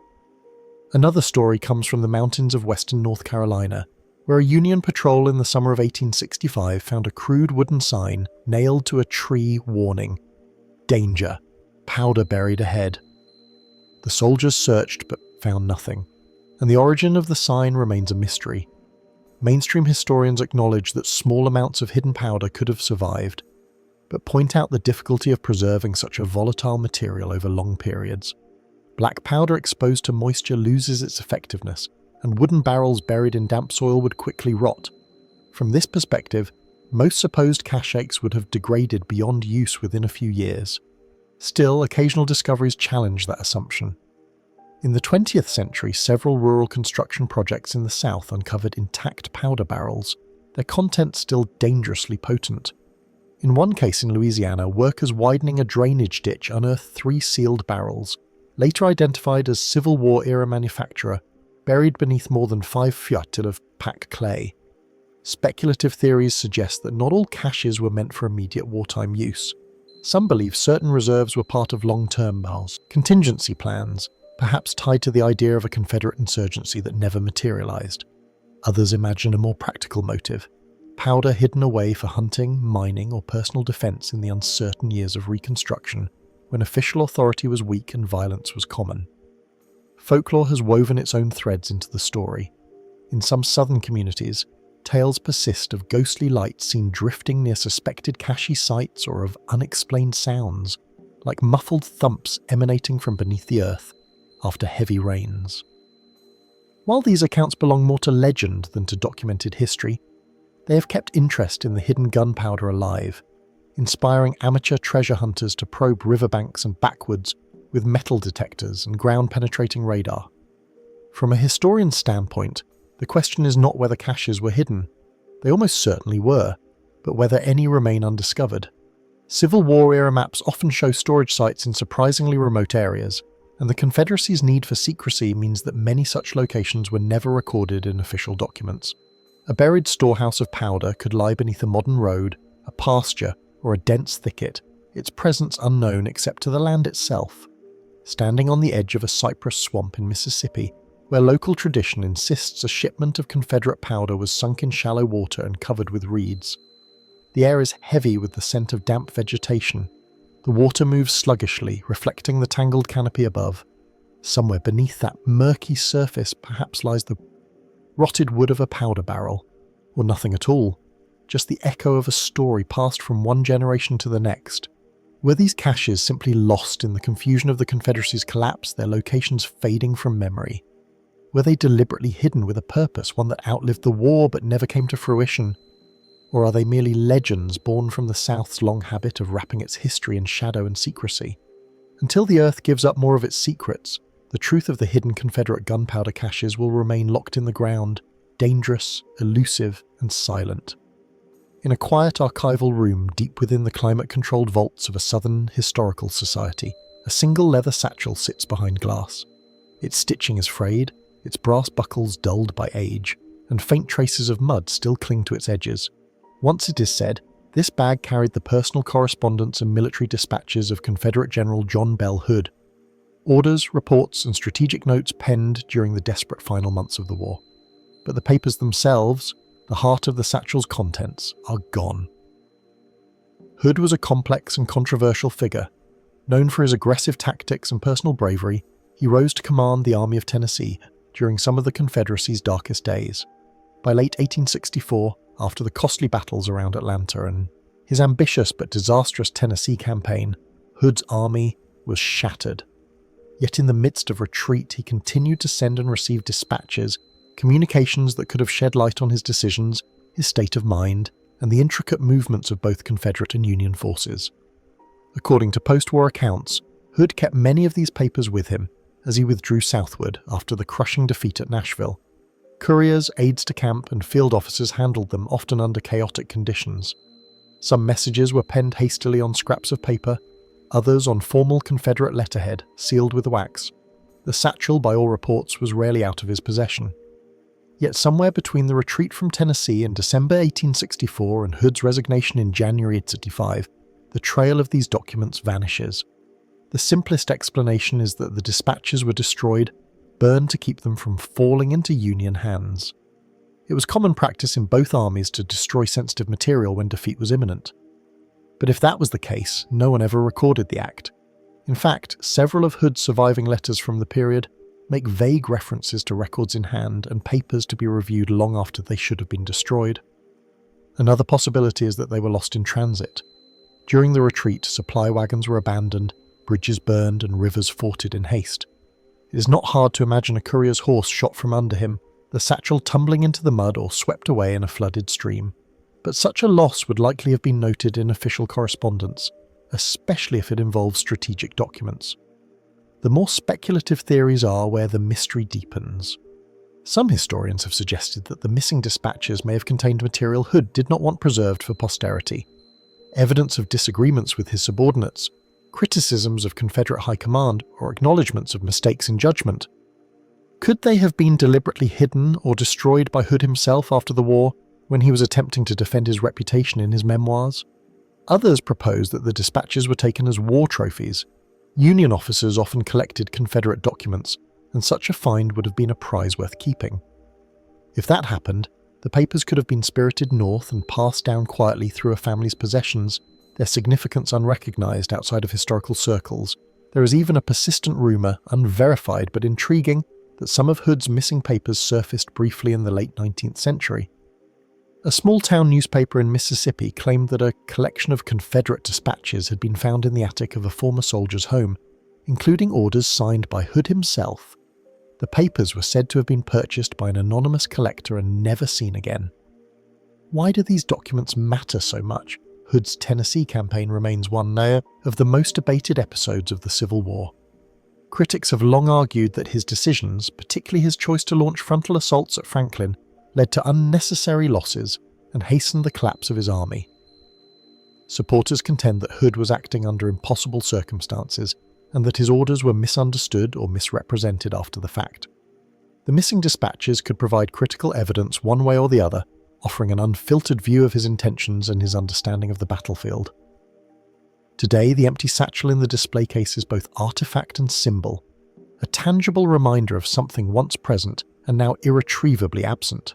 Another story comes from the mountains of western North Carolina, where a Union patrol in the summer of 1865 found a crude wooden sign nailed to a tree warning, "Danger, powder buried ahead." The soldiers searched but found nothing, and the origin of the sign remains a mystery. Mainstream historians acknowledge that small amounts of hidden powder could have survived, but point out the difficulty of preserving such a volatile material over long periods. Black powder exposed to moisture loses its effectiveness, and wooden barrels buried in damp soil would quickly rot. From this perspective, most supposed caches would have degraded beyond use within a few years. Still, occasional discoveries challenge that assumption. In the 20th century, several rural construction projects in the South uncovered intact powder barrels, their contents still dangerously potent. In one case in Louisiana, workers widening a drainage ditch unearthed 3 sealed barrels, later identified as Civil War-era manufacture, buried beneath more than 5 feet of packed clay. Speculative theories suggest that not all caches were meant for immediate wartime use. Some believe certain reserves were part of long-term contingency plans, perhaps tied to the idea of a Confederate insurgency that never materialized. Others imagine a more practical motive: powder hidden away for hunting, mining, or personal defense in the uncertain years of Reconstruction, when official authority was weak and violence was common. Folklore has woven its own threads into the story. In some southern communities, tales persist of ghostly lights seen drifting near suspected cache sites or of unexplained sounds, like muffled thumps emanating from beneath the earth after heavy rains. While these accounts belong more to legend than to documented history, they have kept interest in the hidden gunpowder alive, inspiring amateur treasure hunters to probe riverbanks and backwoods with metal detectors and ground-penetrating radar. From a historian's standpoint, the question is not whether caches were hidden. They almost certainly were, but whether any remain undiscovered. Civil War-era maps often show storage sites in surprisingly remote areas, and the Confederacy's need for secrecy means that many such locations were never recorded in official documents. A buried storehouse of powder could lie beneath a modern road, a pasture, or a dense thicket, its presence unknown except to the land itself. Standing on the edge of a cypress swamp in Mississippi, where local tradition insists a shipment of Confederate powder was sunk in shallow water and covered with reeds. The air is heavy with the scent of damp vegetation. The water moves sluggishly, reflecting the tangled canopy above. Somewhere beneath that murky surface perhaps lies the rotted wood of a powder barrel, or nothing at all, just the echo of a story passed from one generation to the next. Were these caches simply lost in the confusion of the Confederacy's collapse, their locations fading from memory? Were they deliberately hidden with a purpose, one that outlived the war but never came to fruition? Or are they merely legends born from the South's long habit of wrapping its history in shadow and secrecy? Until the Earth gives up more of its secrets, the truth of the hidden Confederate gunpowder caches will remain locked in the ground, dangerous, elusive, and silent. In a quiet archival room deep within the climate-controlled vaults of a Southern historical society, a single leather satchel sits behind glass. Its stitching is frayed, its brass buckles dulled by age, and faint traces of mud still cling to its edges. Once, it is said, this bag carried the personal correspondence and military dispatches of Confederate General John Bell Hood. Orders, reports, and strategic notes penned during the desperate final months of the war. But the papers themselves, the heart of the satchel's contents, are gone. Hood was a complex and controversial figure. Known for his aggressive tactics and personal bravery, he rose to command the Army of Tennessee during some of the Confederacy's darkest days. By late 1864, after the costly battles around Atlanta and his ambitious but disastrous Tennessee campaign, Hood's army was shattered. Yet in the midst of retreat, he continued to send and receive dispatches, communications that could have shed light on his decisions, his state of mind, and the intricate movements of both Confederate and Union forces. According to post-war accounts, Hood kept many of these papers with him as he withdrew southward after the crushing defeat at Nashville. Couriers, aides-de-camp, and field officers handled them, often under chaotic conditions. Some messages were penned hastily on scraps of paper, others on formal Confederate letterhead, sealed with wax. The satchel, by all reports, was rarely out of his possession. Yet somewhere between the retreat from Tennessee in December 1864 and Hood's resignation in January 1865, the trail of these documents vanishes. The simplest explanation is that the dispatches were destroyed, burned to keep them from falling into Union hands. It was common practice in both armies to destroy sensitive material when defeat was imminent. But if that was the case, no one ever recorded the act. In fact, several of Hood's surviving letters from the period make vague references to records in hand and papers to be reviewed long after they should have been destroyed. Another possibility is that they were lost in transit. During the retreat, supply wagons were abandoned, bridges burned, and rivers forded in haste. It is not hard to imagine a courier's horse shot from under him, the satchel tumbling into the mud or swept away in a flooded stream. But such a loss would likely have been noted in official correspondence, especially if it involves strategic documents. The more speculative theories are where the mystery deepens. Some historians have suggested that the missing dispatches may have contained material Hood did not want preserved for posterity. Evidence of disagreements with his subordinates, criticisms of Confederate high command, or acknowledgements of mistakes in judgment. Could they have been deliberately hidden or destroyed by Hood himself after the war, when he was attempting to defend his reputation in his memoirs. Others proposed that the dispatches were taken as war trophies. Union officers often collected Confederate documents, and such a find would have been a prize worth keeping. If that happened, the papers could have been spirited north and passed down quietly through a family's possessions, their significance unrecognised outside of historical circles. There is even a persistent rumour, unverified but intriguing, that some of Hood's missing papers surfaced briefly in the late 19th century. A small-town newspaper in Mississippi claimed that a collection of Confederate dispatches had been found in the attic of a former soldier's home, including orders signed by Hood himself. The papers were said to have been purchased by an anonymous collector and never seen again. Why do these documents matter so much? Hood's Tennessee campaign remains one of the most debated episodes of the Civil War. Critics have long argued that his decisions, particularly his choice to launch frontal assaults at Franklin, led to unnecessary losses and hastened the collapse of his army. Supporters contend that Hood was acting under impossible circumstances and that his orders were misunderstood or misrepresented after the fact. The missing dispatches could provide critical evidence one way or the other, offering an unfiltered view of his intentions and his understanding of the battlefield. Today, the empty satchel in the display case is both artifact and symbol, a tangible reminder of something once present and now irretrievably absent.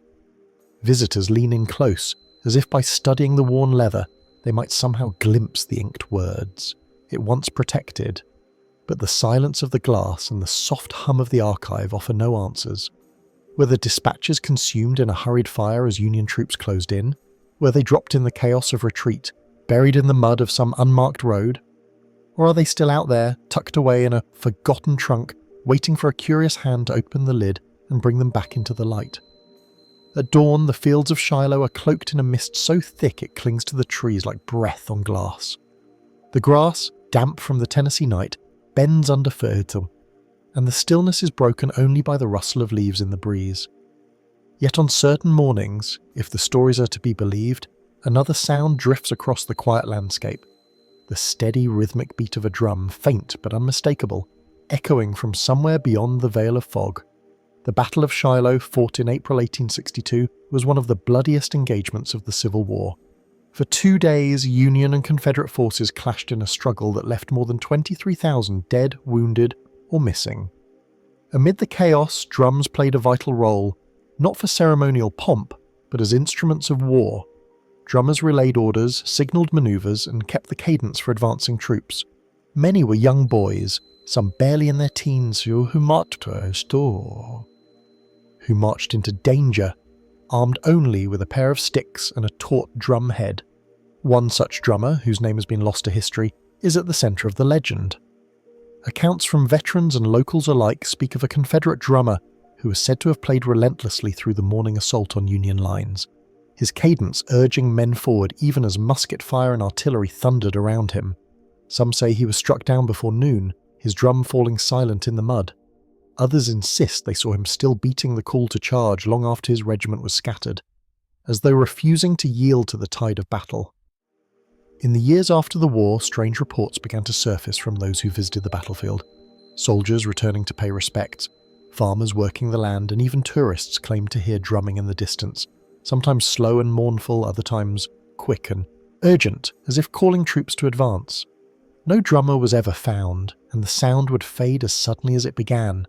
Visitors lean in close, as if by studying the worn leather, they might somehow glimpse the inked words it once protected. But the silence of the glass and the soft hum of the archive offer no answers. Were the dispatches consumed in a hurried fire as Union troops closed in? Were they dropped in the chaos of retreat, buried in the mud of some unmarked road? Or are they still out there, tucked away in a forgotten trunk, waiting for a curious hand to open the lid and bring them back into the light? At dawn, the fields of Shiloh are cloaked in a mist so thick it clings to the trees like breath on glass. The grass, damp from the Tennessee night, bends under foot, and the stillness is broken only by the rustle of leaves in the breeze. Yet on certain mornings, if the stories are to be believed, another sound drifts across the quiet landscape, the steady rhythmic beat of a drum, faint but unmistakable, echoing from somewhere beyond the veil of fog. The Battle of Shiloh, fought in April 1862, was one of the bloodiest engagements of the Civil War. For 2 days, Union and Confederate forces clashed in a struggle that left more than 23,000 dead, wounded, or missing. Amid the chaos, drums played a vital role, not for ceremonial pomp, but as instruments of war. Drummers relayed orders, signalled manoeuvres, and kept the cadence for advancing troops. Many were young boys, some barely in their teens, who marched into danger, armed only with a pair of sticks and a taut drum head. One such drummer, whose name has been lost to history, is at the centre of the legend. Accounts from veterans and locals alike speak of a Confederate drummer who was said to have played relentlessly through the morning assault on Union lines, his cadence urging men forward even as musket fire and artillery thundered around him. Some say he was struck down before noon, his drum falling silent in the mud. Others insist they saw him still beating the call to charge long after his regiment was scattered, as though refusing to yield to the tide of battle. In the years after the war, strange reports began to surface from those who visited the battlefield. Soldiers returning to pay respects, farmers working the land, and even tourists claimed to hear drumming in the distance, sometimes slow and mournful, other times quick and urgent, as if calling troops to advance. No drummer was ever found, and the sound would fade as suddenly as it began.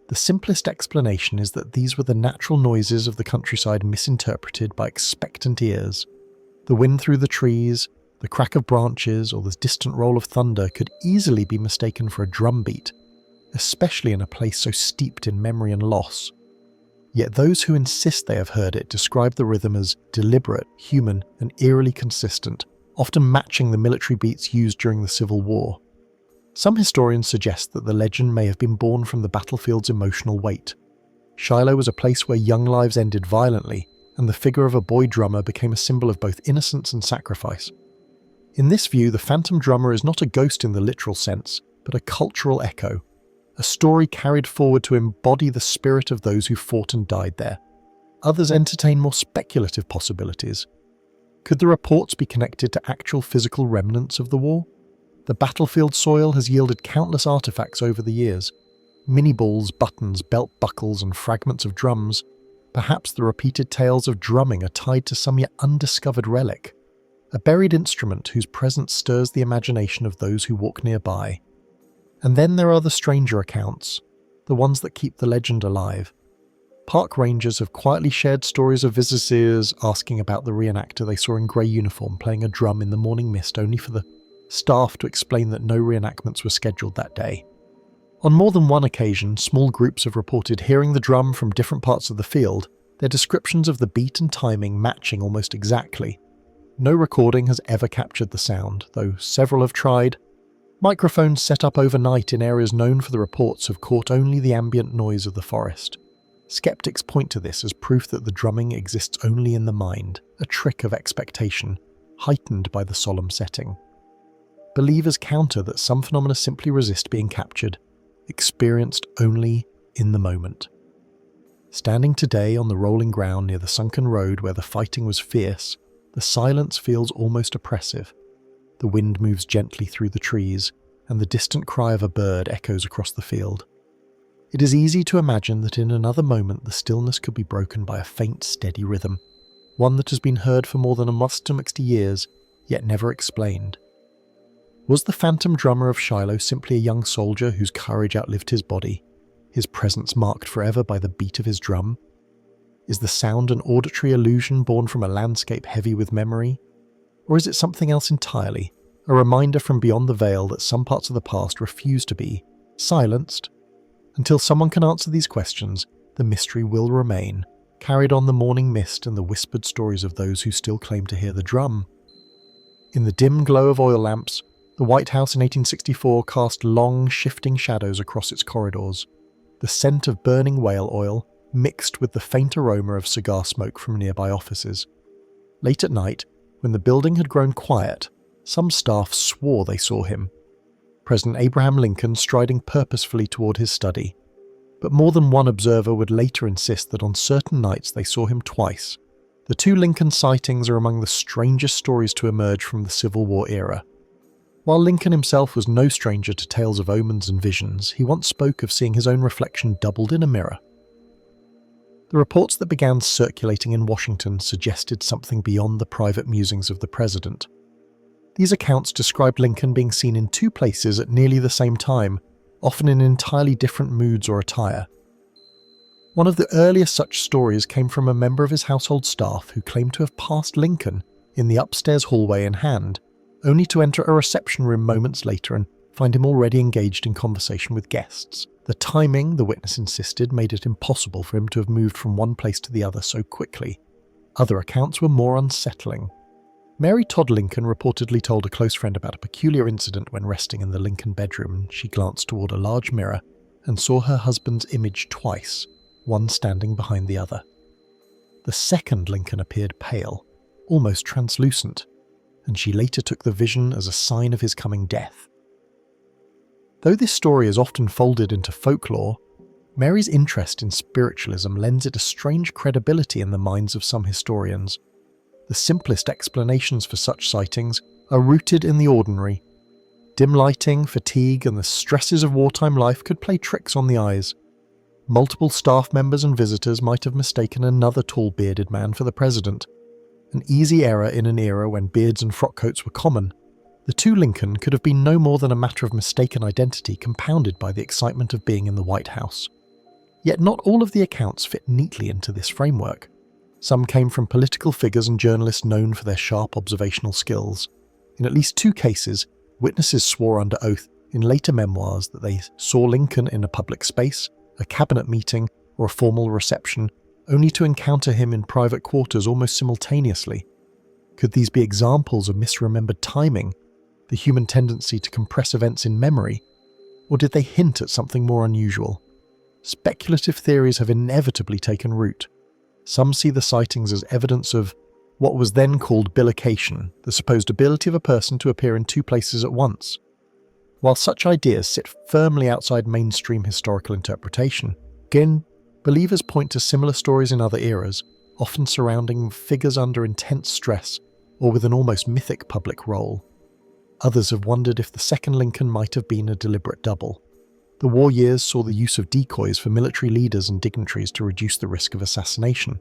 The simplest explanation is that these were the natural noises of the countryside misinterpreted by expectant ears. The wind through the trees, the crack of branches, or the distant roll of thunder could easily be mistaken for a drum beat, especially in a place so steeped in memory and loss. Yet those who insist they have heard it describe the rhythm as deliberate, human, and eerily consistent, often matching the military beats used during the Civil War. Some historians suggest that the legend may have been born from the battlefield's emotional weight. Shiloh was a place where young lives ended violently, and the figure of a boy drummer became a symbol of both innocence and sacrifice. In this view, the phantom drummer is not a ghost in the literal sense, but a cultural echo, a story carried forward to embody the spirit of those who fought and died there. Others entertain more speculative possibilities. Could the reports be connected to actual physical remnants of the war? The battlefield soil has yielded countless artifacts over the years. Mini balls, buttons, belt buckles, and fragments of drums. Perhaps the repeated tales of drumming are tied to some yet undiscovered relic, a buried instrument whose presence stirs the imagination of those who walk nearby. And then there are the stranger accounts, the ones that keep the legend alive. Park rangers have quietly shared stories of visitors asking about the reenactor they saw in grey uniform playing a drum in the morning mist, only for the staff to explain that no reenactments were scheduled that day. On more than one occasion, small groups have reported hearing the drum from different parts of the field, their descriptions of the beat and timing matching almost exactly. No recording has ever captured the sound, though several have tried. Microphones set up overnight in areas known for the reports have caught only the ambient noise of the forest. Skeptics point to this as proof that the drumming exists only in the mind, a trick of expectation, heightened by the solemn setting. Believers counter that some phenomena simply resist being captured, experienced only in the moment. Standing today on the rolling ground near the sunken road where the fighting was fierce, the silence feels almost oppressive. The wind moves gently through the trees, and the distant cry of a bird echoes across the field. It is easy to imagine that in another moment the stillness could be broken by a faint, steady rhythm, one that has been heard for more than 160 years, yet never explained. Was the phantom drummer of Shiloh simply a young soldier whose courage outlived his body, his presence marked forever by the beat of his drum? Is the sound an auditory illusion born from a landscape heavy with memory? Or is it something else entirely, a reminder from beyond the veil that some parts of the past refuse to be silenced? Until someone can answer these questions, the mystery will remain, carried on the morning mist and the whispered stories of those who still claim to hear the drum. In the dim glow of oil lamps, the White House in 1864 cast long, shifting shadows across its corridors. The scent of burning whale oil mixed with the faint aroma of cigar smoke from nearby offices. Late at night, when the building had grown quiet, some staff swore they saw him. President Abraham Lincoln striding purposefully toward his study. But more than one observer would later insist that on certain nights they saw him twice. The two Lincoln sightings are among the strangest stories to emerge from the Civil War era. While Lincoln himself was no stranger to tales of omens and visions, he once spoke of seeing his own reflection doubled in a mirror. The reports that began circulating in Washington suggested something beyond the private musings of the president. These accounts described Lincoln being seen in two places at nearly the same time, often in entirely different moods or attire. One of the earliest such stories came from a member of his household staff who claimed to have passed Lincoln in the upstairs hallway in hand, only to enter a reception room moments later and find him already engaged in conversation with guests. The timing, the witness insisted, made it impossible for him to have moved from one place to the other so quickly. Other accounts were more unsettling. Mary Todd Lincoln reportedly told a close friend about a peculiar incident when resting in the Lincoln bedroom. She glanced toward a large mirror and saw her husband's image twice, one standing behind the other. The second Lincoln appeared pale, almost translucent, and she later took the vision as a sign of his coming death. Though this story is often folded into folklore, Mary's interest in spiritualism lends it a strange credibility in the minds of some historians. The simplest explanations for such sightings are rooted in the ordinary. Dim lighting, fatigue, and the stresses of wartime life could play tricks on the eyes. Multiple staff members and visitors might have mistaken another tall bearded man for the president. An easy error in an era when beards and frock coats were common. The two Lincoln could have been no more than a matter of mistaken identity compounded by the excitement of being in the White House. Yet not all of the accounts fit neatly into this framework. Some came from political figures and journalists known for their sharp observational skills. In at least two cases, witnesses swore under oath in later memoirs that they saw Lincoln in a public space, a cabinet meeting, or a formal reception, only to encounter him in private quarters almost simultaneously. Could these be examples of misremembered timing, the human tendency to compress events in memory, or did they hint at something more unusual? Speculative theories have inevitably taken root. Some see the sightings as evidence of what was then called bilocation, the supposed ability of a person to appear in two places at once. While such ideas sit firmly outside mainstream historical interpretation, again, believers point to similar stories in other eras, often surrounding figures under intense stress or with an almost mythic public role. Others have wondered if the second Lincoln might have been a deliberate double. The war years saw the use of decoys for military leaders and dignitaries to reduce the risk of assassination.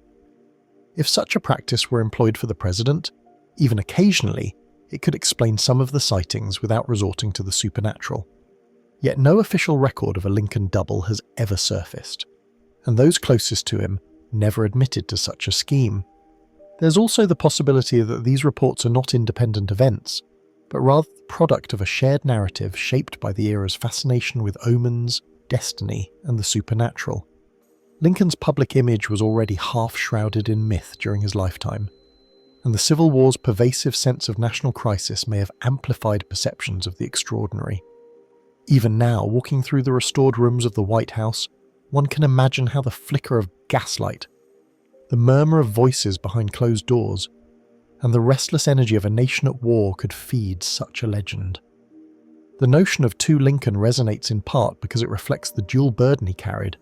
If such a practice were employed for the president, even occasionally, it could explain some of the sightings without resorting to the supernatural. Yet no official record of a Lincoln double has ever surfaced, and those closest to him never admitted to such a scheme. There's also the possibility that these reports are not independent events, but rather the product of a shared narrative shaped by the era's fascination with omens, destiny, and the supernatural. Lincoln's public image was already half-shrouded in myth during his lifetime, and the Civil War's pervasive sense of national crisis may have amplified perceptions of the extraordinary. Even now, walking through the restored rooms of the White House, one can imagine how the flicker of gaslight, the murmur of voices behind closed doors, and the restless energy of a nation at war could feed such a legend. The notion of 2 Lincoln resonates in part because it reflects the dual burden he carried: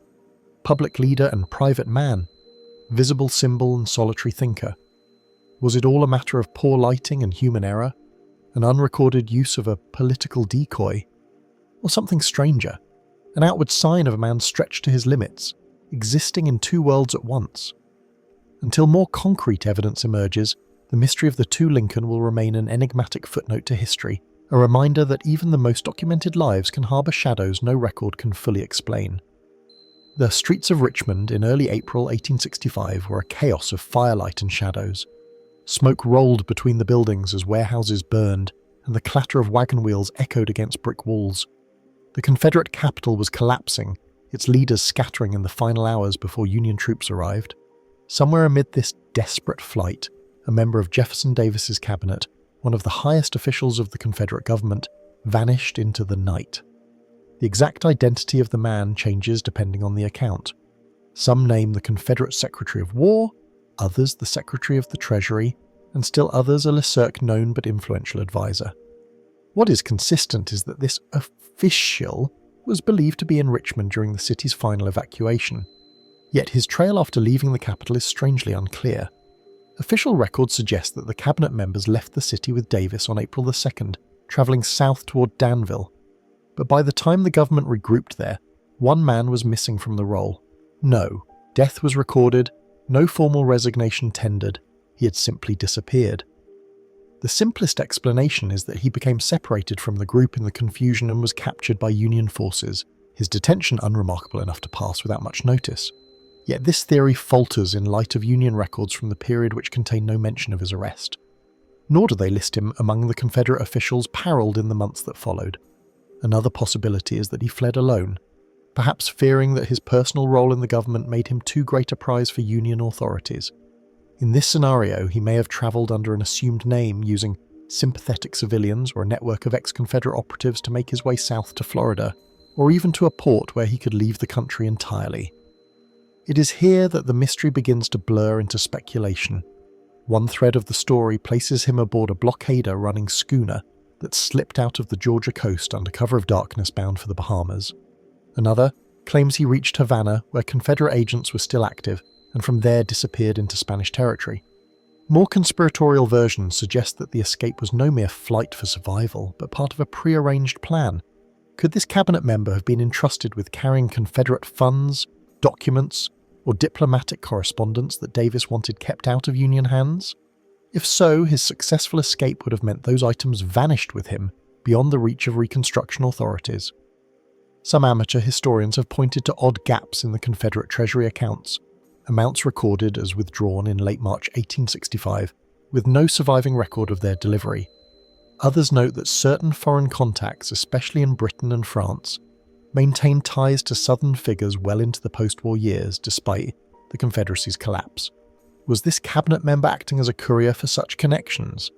public leader and private man, visible symbol and solitary thinker. Was it all a matter of poor lighting and human error, an unrecorded use of a political decoy, or something stranger, an outward sign of a man stretched to his limits, existing in 2 worlds at once? Until more concrete evidence emerges, the mystery of the 2 Lincoln will remain an enigmatic footnote to history, a reminder that even the most documented lives can harbour shadows no record can fully explain. The streets of Richmond in early April 1865 were a chaos of firelight and shadows. Smoke rolled between the buildings as warehouses burned, and the clatter of wagon wheels echoed against brick walls. The Confederate capital was collapsing, its leaders scattering in the final hours before Union troops arrived. Somewhere amid this desperate flight, a member of Jefferson Davis's cabinet, one of the highest officials of the Confederate government, vanished into the night. The exact identity of the man changes depending on the account. Some name the Confederate Secretary of War, others the Secretary of the Treasury, and still others a lesserk known but influential advisor. What is consistent is that this official was believed to be in Richmond during the city's final evacuation. Yet his trail after leaving the capital is strangely unclear. Official records suggest that the cabinet members left the city with Davis on April the 2nd, travelling south toward Danville. But by the time the government regrouped there, one man was missing from the roll. No death was recorded, no formal resignation tendered, he had simply disappeared. The simplest explanation is that he became separated from the group in the confusion and was captured by Union forces, his detention unremarkable enough to pass without much notice. Yet this theory falters in light of Union records from the period which contain no mention of his arrest. Nor do they list him among the Confederate officials paroled in the months that followed. Another possibility is that he fled alone, perhaps fearing that his personal role in the government made him too great a prize for Union authorities. In this scenario, he may have travelled under an assumed name, using sympathetic civilians or a network of ex-Confederate operatives to make his way south to Florida, or even to a port where he could leave the country entirely. It is here that the mystery begins to blur into speculation. One thread of the story places him aboard a blockader running schooner that slipped out of the Georgia coast under cover of darkness bound for the Bahamas. Another claims he reached Havana, where Confederate agents were still active, and from there disappeared into Spanish territory. More conspiratorial versions suggest that the escape was no mere flight for survival, but part of a pre-arranged plan. Could this cabinet member have been entrusted with carrying Confederate funds, documents, or diplomatic correspondence that Davis wanted kept out of Union hands? If so, his successful escape would have meant those items vanished with him, beyond the reach of Reconstruction authorities. Some amateur historians have pointed to odd gaps in the Confederate Treasury accounts, amounts recorded as withdrawn in late March 1865, with no surviving record of their delivery. Others note that certain foreign contacts, especially in Britain and France, maintained ties to Southern figures well into the post-war years despite the Confederacy's collapse. Was this cabinet member acting as a courier for such connections?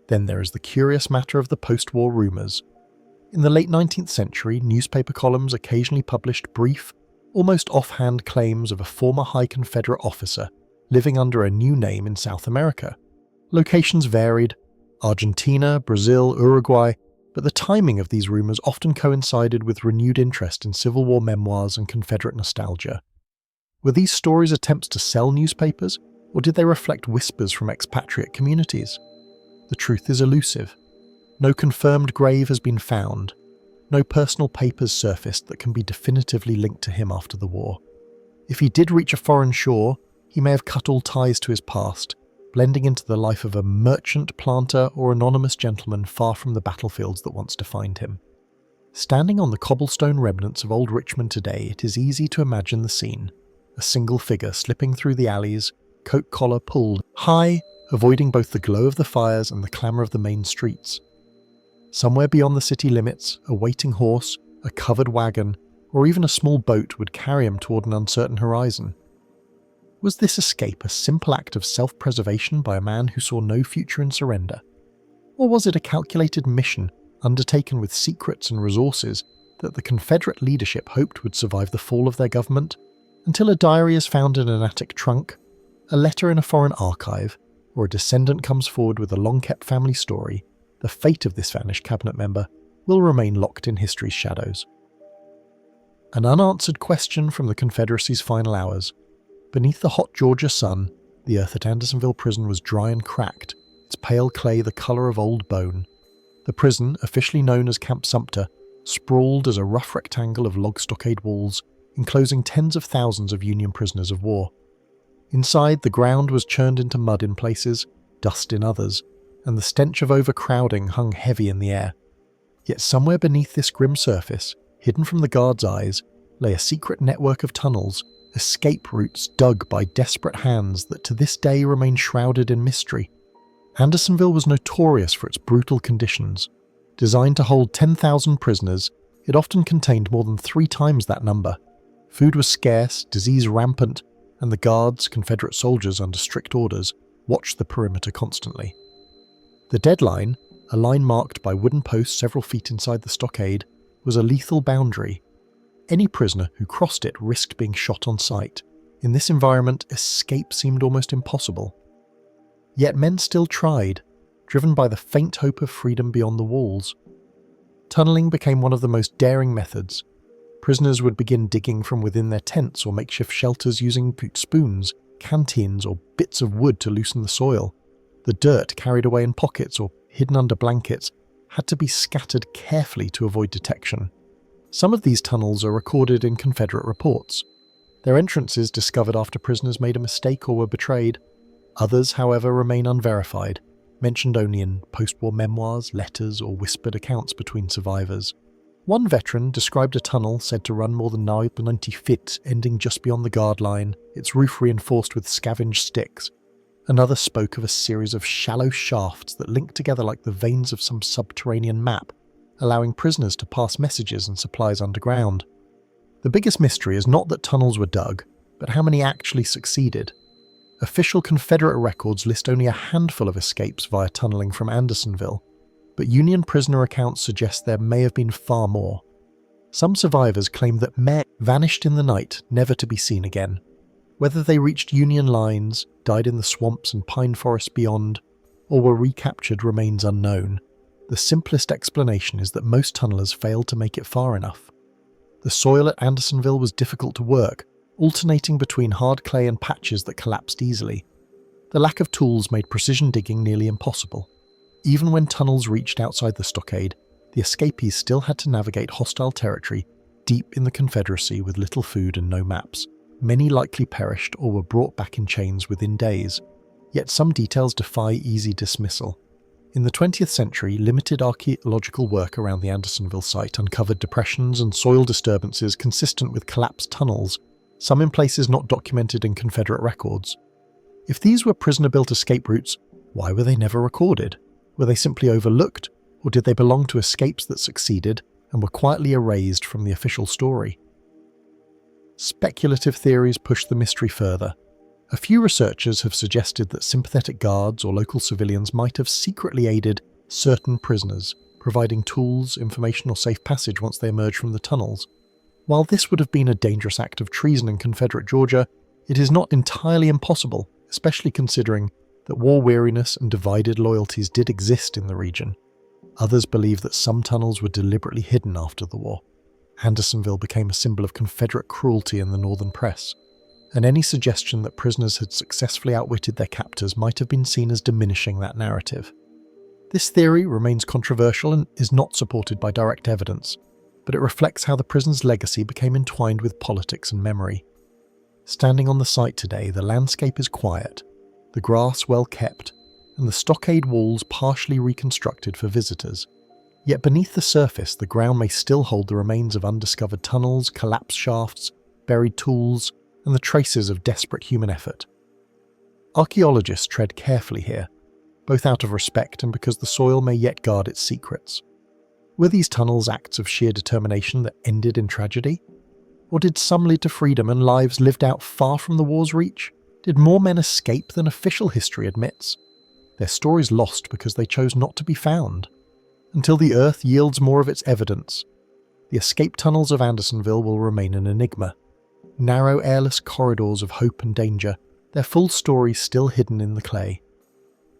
Then there is the curious matter of the post-war rumours. In the late 19th century, newspaper columns occasionally published brief, almost offhand claims of a former high Confederate officer living under a new name in South America. Locations varied: Argentina, Brazil, Uruguay, but the timing of these rumours often coincided with renewed interest in Civil War memoirs and Confederate nostalgia. Were these stories attempts to sell newspapers, or did they reflect whispers from expatriate communities? The truth is elusive. No confirmed grave has been found. no personal papers surfaced that can be definitively linked to him after the war. If he did reach a foreign shore, he may have cut all ties to his past, blending into the life of a merchant, planter, or anonymous gentleman far from the battlefields that once defined him. Standing on the cobblestone remnants of Old Richmond today, it is easy to imagine the scene. A single figure slipping through the alleys, coat collar pulled high, avoiding both the glow of the fires and the clamour of the main streets. Somewhere beyond the city limits, a waiting horse, a covered wagon, or even a small boat would carry him toward an uncertain horizon. Was this escape a simple act of self-preservation by a man who saw no future in surrender? Or was it a calculated mission undertaken with secrets and resources that the Confederate leadership hoped would survive the fall of their government, until a diary is found in an attic trunk, a letter in a foreign archive, or a descendant comes forward with a long-kept family story? The fate of this vanished cabinet member will remain locked in history's shadows. An unanswered question from the Confederacy's final hours. Beneath the hot Georgia sun, the earth at Andersonville prison was dry and cracked, its pale clay the colour of old bone. The prison, officially known as Camp Sumter, sprawled as a rough rectangle of log stockade walls, enclosing tens of thousands of Union prisoners of war. Inside, the ground was churned into mud in places, dust in others, and the stench of overcrowding hung heavy in the air. Yet somewhere beneath this grim surface, hidden from the guards' eyes, lay a secret network of tunnels, escape routes dug by desperate hands that to this day remain shrouded in mystery. Andersonville was notorious for its brutal conditions. Designed to hold 10,000 prisoners, it often contained more than 3 times that number. Food was scarce, disease rampant, and the guards, Confederate soldiers under strict orders, watched the perimeter constantly. The deadline, a line marked by wooden posts several feet inside the stockade, was a lethal boundary. Any prisoner who crossed it risked being shot on sight. In this environment, escape seemed almost impossible. Yet men still tried, driven by the faint hope of freedom beyond the walls. Tunneling became one of the most daring methods. Prisoners would begin digging from within their tents or makeshift shelters using spoons, canteens, or bits of wood to loosen the soil. The dirt carried away in pockets or hidden under blankets had to be scattered carefully to avoid detection. Some of these tunnels are recorded in Confederate reports. Their entrances discovered after prisoners made a mistake or were betrayed. Others, however, remain unverified, mentioned only in post-war memoirs, letters, or whispered accounts between survivors. One veteran described a tunnel said to run more than 90 feet, ending just beyond the guard line, its roof reinforced with scavenged sticks. Another spoke of a series of shallow shafts that linked together like the veins of some subterranean map, allowing prisoners to pass messages and supplies underground. The biggest mystery is not that tunnels were dug, but how many actually succeeded. Official Confederate records list only a handful of escapes via tunneling from Andersonville, but Union prisoner accounts suggest there may have been far more. Some survivors claim that men vanished in the night, never to be seen again. Whether they reached Union lines, died in the swamps and pine forests beyond, or were recaptured remains unknown. The simplest explanation is that most tunnelers failed to make it far enough. The soil at Andersonville was difficult to work, alternating between hard clay and patches that collapsed easily. The lack of tools made precision digging nearly impossible. Even when tunnels reached outside the stockade, the escapees still had to navigate hostile territory deep in the Confederacy with little food and no maps. Many likely perished or were brought back in chains within days, yet some details defy easy dismissal. In the 20th century, limited archaeological work around the Andersonville site uncovered depressions and soil disturbances consistent with collapsed tunnels, some in places not documented in Confederate records. If these were prisoner-built escape routes, why were they never recorded? Were they simply overlooked, or did they belong to escapes that succeeded and were quietly erased from the official story? Speculative theories push the mystery further. A few researchers have suggested that sympathetic guards or local civilians might have secretly aided certain prisoners, providing tools, information, or safe passage once they emerged from the tunnels. While this would have been a dangerous act of treason in Confederate Georgia, it is not entirely impossible, especially considering that war weariness and divided loyalties did exist in the region. Others believe that some tunnels were deliberately hidden after the war. Andersonville became a symbol of Confederate cruelty in the northern press, and any suggestion that prisoners had successfully outwitted their captors might have been seen as diminishing that narrative. This theory remains controversial and is not supported by direct evidence, but it reflects how the prison's legacy became entwined with politics and memory. Standing on the site today, the landscape is quiet, the grass well kept, and the stockade walls partially reconstructed for visitors. Yet beneath the surface, the ground may still hold the remains of undiscovered tunnels, collapsed shafts, buried tools, and the traces of desperate human effort. Archaeologists tread carefully here, both out of respect and because the soil may yet guard its secrets. Were these tunnels acts of sheer determination that ended in tragedy? Or did some lead to freedom and lives lived out far from the war's reach? Did more men escape than official history admits? Their stories lost because they chose not to be found. Until the earth yields more of its evidence, the escape tunnels of Andersonville will remain an enigma. Narrow, airless corridors of hope and danger, their full stories still hidden in the clay.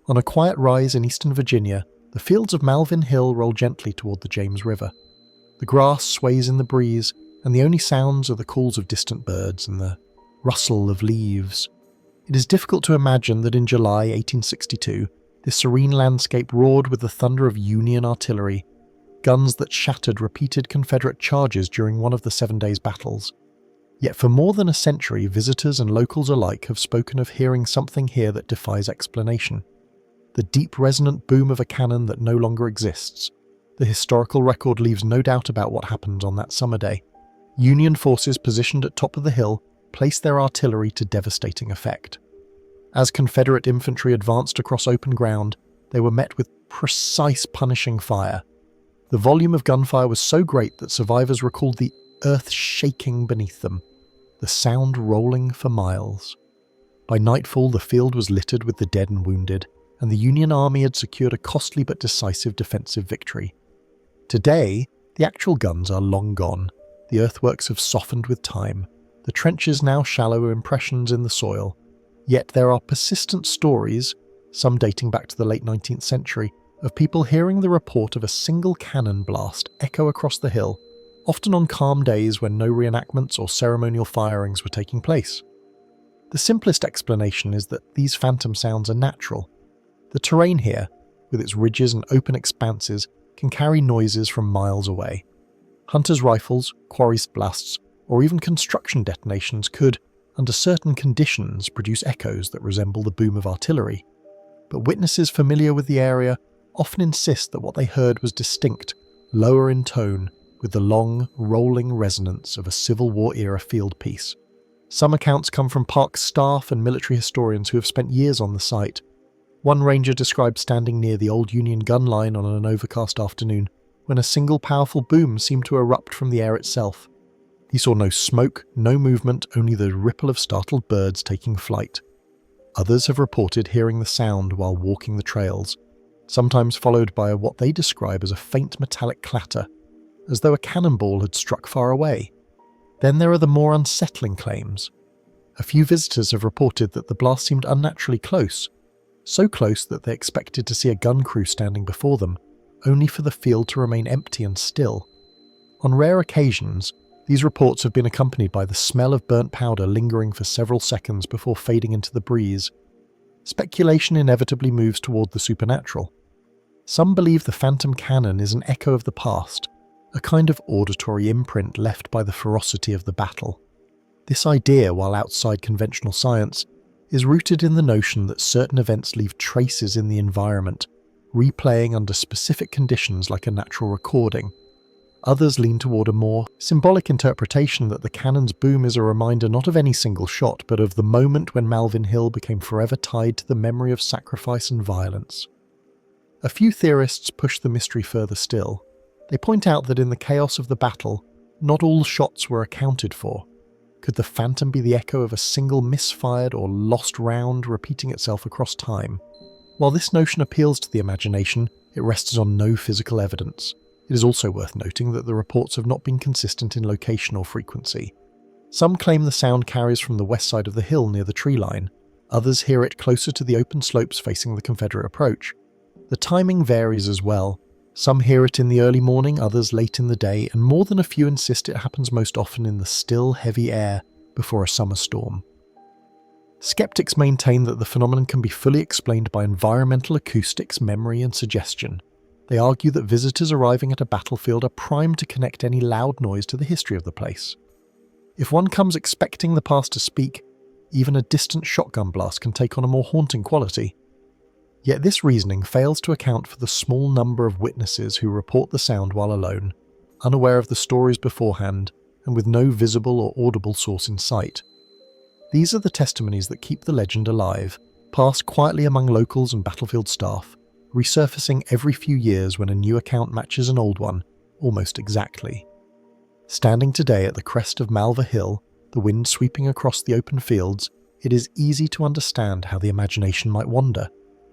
On a quiet rise in eastern Virginia, the fields of Malvern Hill roll gently toward the James River. The grass sways in the breeze, and the only sounds are the calls of distant birds and the rustle of leaves. It is difficult to imagine that in July 1862, this serene landscape roared with the thunder of Union artillery, guns that shattered repeated Confederate charges during one of the 7 days' battles. Yet for more than a century, visitors and locals alike have spoken of hearing something here that defies explanation. The deep resonant boom of a cannon that no longer exists. The historical record leaves no doubt about what happened on that summer day. Union forces positioned at top of the hill placed their artillery to devastating effect. As Confederate infantry advanced across open ground, they were met with precise punishing fire. The volume of gunfire was so great that survivors recalled the earth shaking beneath them, the sound rolling for miles. By nightfall, the field was littered with the dead and wounded, and the Union Army had secured a costly but decisive defensive victory. Today, the actual guns are long gone. The earthworks have softened with time, the trenches now shallow impressions in the soil. Yet there are persistent stories, some dating back to the late 19th century, of people hearing the report of a single cannon blast echo across the hill, often on calm days when no reenactments or ceremonial firings were taking place. The simplest explanation is that these phantom sounds are natural. The terrain here, with its ridges and open expanses, can carry noises from miles away. Hunters' rifles, quarries' blasts, or even construction detonations could, under certain conditions, produce echoes that resemble the boom of artillery. But witnesses familiar with the area often insist that what they heard was distinct, lower in tone, with the long, rolling resonance of a Civil War-era field piece. Some accounts come from park staff and military historians who have spent years on the site. One ranger described standing near the old Union gun line on an overcast afternoon when a single powerful boom seemed to erupt from the air itself. He saw no smoke, no movement, only the ripple of startled birds taking flight. Others have reported hearing the sound while walking the trails, sometimes followed by what they describe as a faint metallic clatter, as though a cannonball had struck far away. Then there are the more unsettling claims. A few visitors have reported that the blast seemed unnaturally close, so close that they expected to see a gun crew standing before them, only for the field to remain empty and still. On rare occasions, these reports have been accompanied by the smell of burnt powder lingering for several seconds before fading into the breeze. Speculation inevitably moves toward the supernatural. Some believe the phantom cannon is an echo of the past, a kind of auditory imprint left by the ferocity of the battle. This idea, while outside conventional science, is rooted in the notion that certain events leave traces in the environment, replaying under specific conditions like a natural recording. Others lean toward a more symbolic interpretation that the cannon's boom is a reminder not of any single shot, but of the moment when Malvern Hill became forever tied to the memory of sacrifice and violence. A few theorists push the mystery further still. They point out that in the chaos of the battle, not all shots were accounted for. Could the phantom be the echo of a single misfired or lost round repeating itself across time? While this notion appeals to the imagination, it rests on no physical evidence. It is also worth noting that the reports have not been consistent in location or frequency. Some claim the sound carries from the west side of the hill near the tree line. Others hear it closer to the open slopes facing the Confederate approach. The timing varies as well. Some hear it in the early morning, others late in the day, and more than a few insist it happens most often in the still, heavy air before a summer storm. Skeptics maintain that the phenomenon can be fully explained by environmental acoustics, memory, and suggestion. They argue that visitors arriving at a battlefield are primed to connect any loud noise to the history of the place. If one comes expecting the past to speak, even a distant shotgun blast can take on a more haunting quality. Yet this reasoning fails to account for the small number of witnesses who report the sound while alone, unaware of the stories beforehand, and with no visible or audible source in sight. These are the testimonies that keep the legend alive, passed quietly among locals and battlefield staff, resurfacing every few years when a new account matches an old one, almost exactly. Standing today at the crest of Malva Hill, the wind sweeping across the open fields, it is easy to understand how the imagination might wander.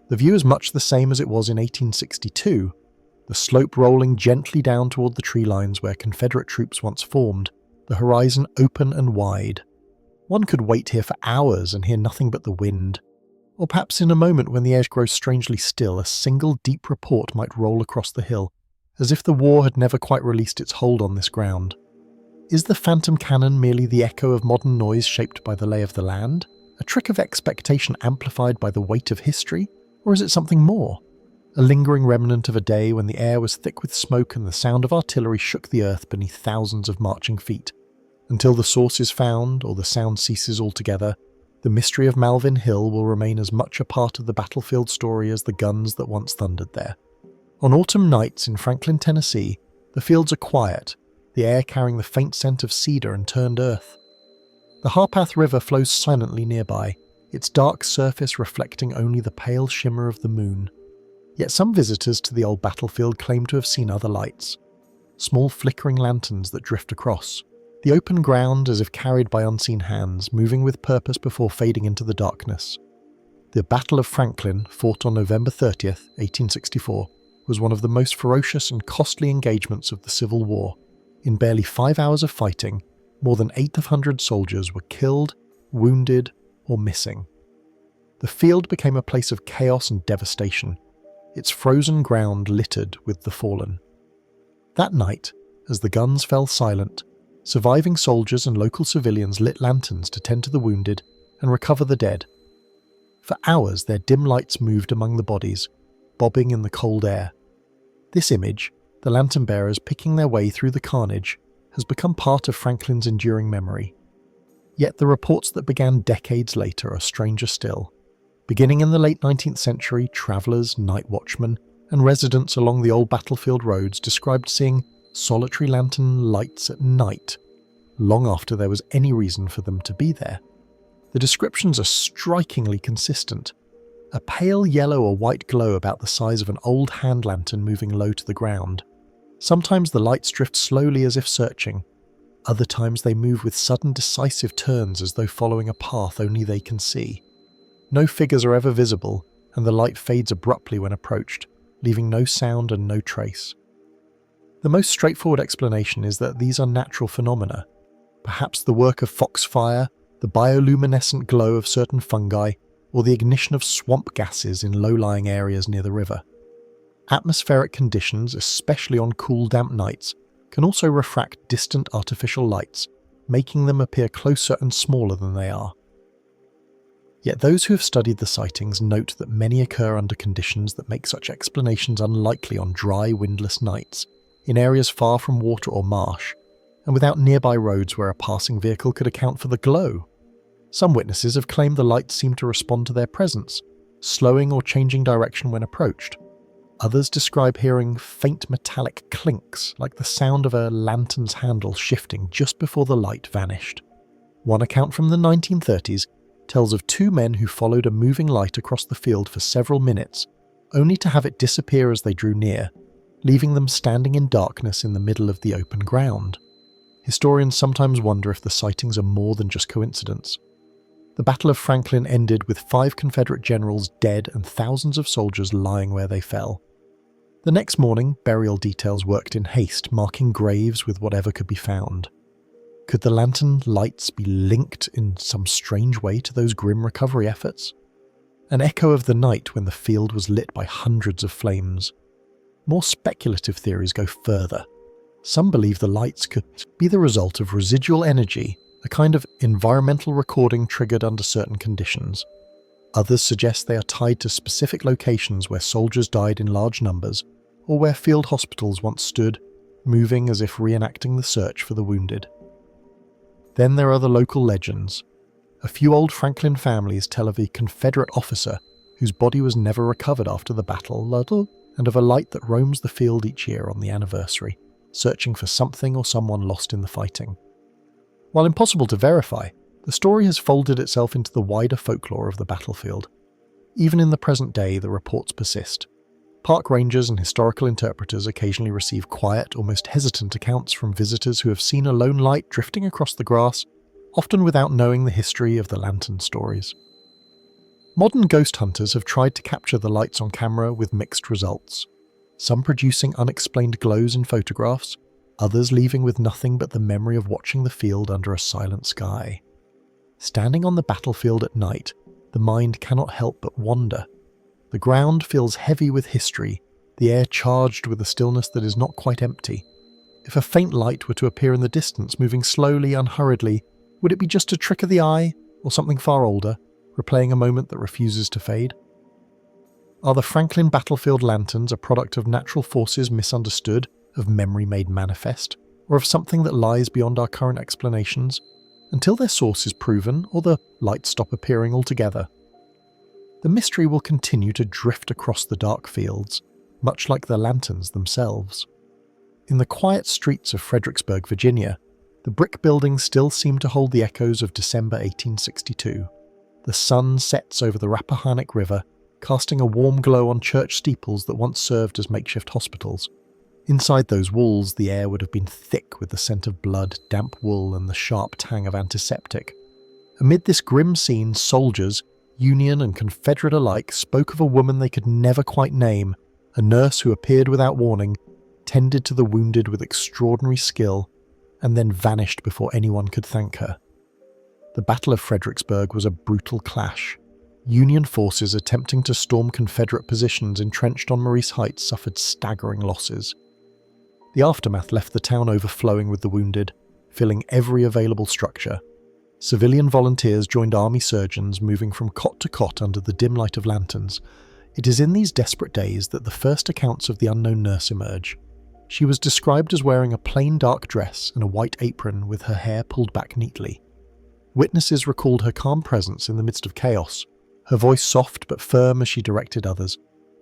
The view is much the same as it was in 1862, the slope rolling gently down toward the tree lines where Confederate troops once formed, the horizon open and wide. One could wait here for hours and hear nothing but the wind. Or perhaps in a moment when the air grows strangely still, a single deep report might roll across the hill, as if the war had never quite released its hold on this ground. Is the phantom cannon merely the echo of modern noise shaped by the lay of the land? A trick of expectation amplified by the weight of history? Or is it something more? A lingering remnant of a day when the air was thick with smoke and the sound of artillery shook the earth beneath thousands of marching feet. Until the source is found, or the sound ceases altogether, the mystery of Malvin Hill will remain as much a part of the battlefield story as the guns that once thundered there. On autumn nights in Franklin, Tennessee, the fields are quiet, the air carrying the faint scent of cedar and turned earth. The Harpath River flows silently nearby, its dark surface reflecting only the pale shimmer of the moon. Yet some visitors to the old battlefield claim to have seen other lights. Small flickering lanterns that drift across. The open ground as if carried by unseen hands, moving with purpose before fading into the darkness. The Battle of Franklin, fought on November 30th, 1864, was one of the most ferocious and costly engagements of the Civil War. In barely 5 hours of fighting, more than 800 soldiers were killed, wounded, or missing. The field became a place of chaos and devastation, its frozen ground littered with the fallen. That night, as the guns fell silent, surviving soldiers and local civilians lit lanterns to tend to the wounded and recover the dead. For hours their dim lights moved among the bodies, bobbing in the cold air. This image, the lantern bearers picking their way through the carnage, has become part of Franklin's enduring memory. Yet the reports that began decades later are stranger still. Beginning in the late 19th century, travellers, night watchmen, and residents along the old battlefield roads described seeing solitary lantern lights at night, long after there was any reason for them to be there. The descriptions are strikingly consistent. A pale yellow or white glow about the size of an old hand lantern moving low to the ground. Sometimes the lights drift slowly as if searching. Other times they move with sudden decisive turns as though following a path only they can see. No figures are ever visible, and the light fades abruptly when approached, leaving no sound and no trace. The most straightforward explanation is that these are natural phenomena, perhaps the work of foxfire, the bioluminescent glow of certain fungi, or the ignition of swamp gases in low-lying areas near the river. Atmospheric conditions, especially on cool, damp nights, can also refract distant artificial lights, making them appear closer and smaller than they are. Yet those who have studied the sightings note that many occur under conditions that make such explanations unlikely on dry, windless nights, in areas far from water or marsh, and without nearby roads where a passing vehicle could account for the glow. Some witnesses have claimed the lights seem to respond to their presence, slowing or changing direction when approached. Others describe hearing faint metallic clinks, like the sound of a lantern's handle shifting just before the light vanished. One account from the 1930s tells of two men who followed a moving light across the field for several minutes, only to have it disappear as they drew near, leaving them standing in darkness in the middle of the open ground. Historians sometimes wonder if the sightings are more than just coincidence. The Battle of Franklin ended with 5 Confederate generals dead and thousands of soldiers lying where they fell. The next morning, burial details worked in haste, marking graves with whatever could be found. Could the lantern lights be linked in some strange way to those grim recovery efforts? An echo of the night when the field was lit by hundreds of flames. More speculative theories go further. Some believe the lights could be the result of residual energy, a kind of environmental recording triggered under certain conditions. Others suggest they are tied to specific locations where soldiers died in large numbers, or where field hospitals once stood, moving as if reenacting the search for the wounded. Then there are the local legends. A few old Franklin families tell of a Confederate officer whose body was never recovered after the battle, and of a light that roams the field each year on the anniversary, searching for something or someone lost in the fighting. While impossible to verify, the story has folded itself into the wider folklore of the battlefield. Even in the present day, the reports persist. Park rangers and historical interpreters occasionally receive quiet, almost hesitant accounts from visitors who have seen a lone light drifting across the grass, often without knowing the history of the lantern stories. Modern ghost hunters have tried to capture the lights on camera with mixed results, some producing unexplained glows in photographs, others leaving with nothing but the memory of watching the field under a silent sky. Standing on the battlefield at night, the mind cannot help but wonder. The ground feels heavy with history, the air charged with a stillness that is not quite empty. If a faint light were to appear in the distance, moving slowly, unhurriedly, would it be just a trick of the eye, or something far older, replaying a moment that refuses to fade? Are the Franklin battlefield lanterns a product of natural forces misunderstood, of memory made manifest, or of something that lies beyond our current explanations, until their source is proven or the lights stop appearing altogether? The mystery will continue to drift across the dark fields, much like the lanterns themselves. In the quiet streets of Fredericksburg, Virginia, the brick buildings still seem to hold the echoes of December 1862. The sun sets over the Rappahannock River, casting a warm glow on church steeples that once served as makeshift hospitals. Inside those walls, the air would have been thick with the scent of blood, damp wool, and the sharp tang of antiseptic. Amid this grim scene, soldiers, Union and Confederate alike, spoke of a woman they could never quite name, a nurse who appeared without warning, tended to the wounded with extraordinary skill, and then vanished before anyone could thank her. The Battle of Fredericksburg was a brutal clash. Union forces attempting to storm Confederate positions entrenched on Maurice Heights suffered staggering losses. The aftermath left the town overflowing with the wounded, filling every available structure. Civilian volunteers joined army surgeons, moving from cot to cot under the dim light of lanterns. It is in these desperate days that the first accounts of the unknown nurse emerge. She was described as wearing a plain dark dress and a white apron with her hair pulled back neatly. Witnesses recalled her calm presence in the midst of chaos, her voice soft but firm as she directed others.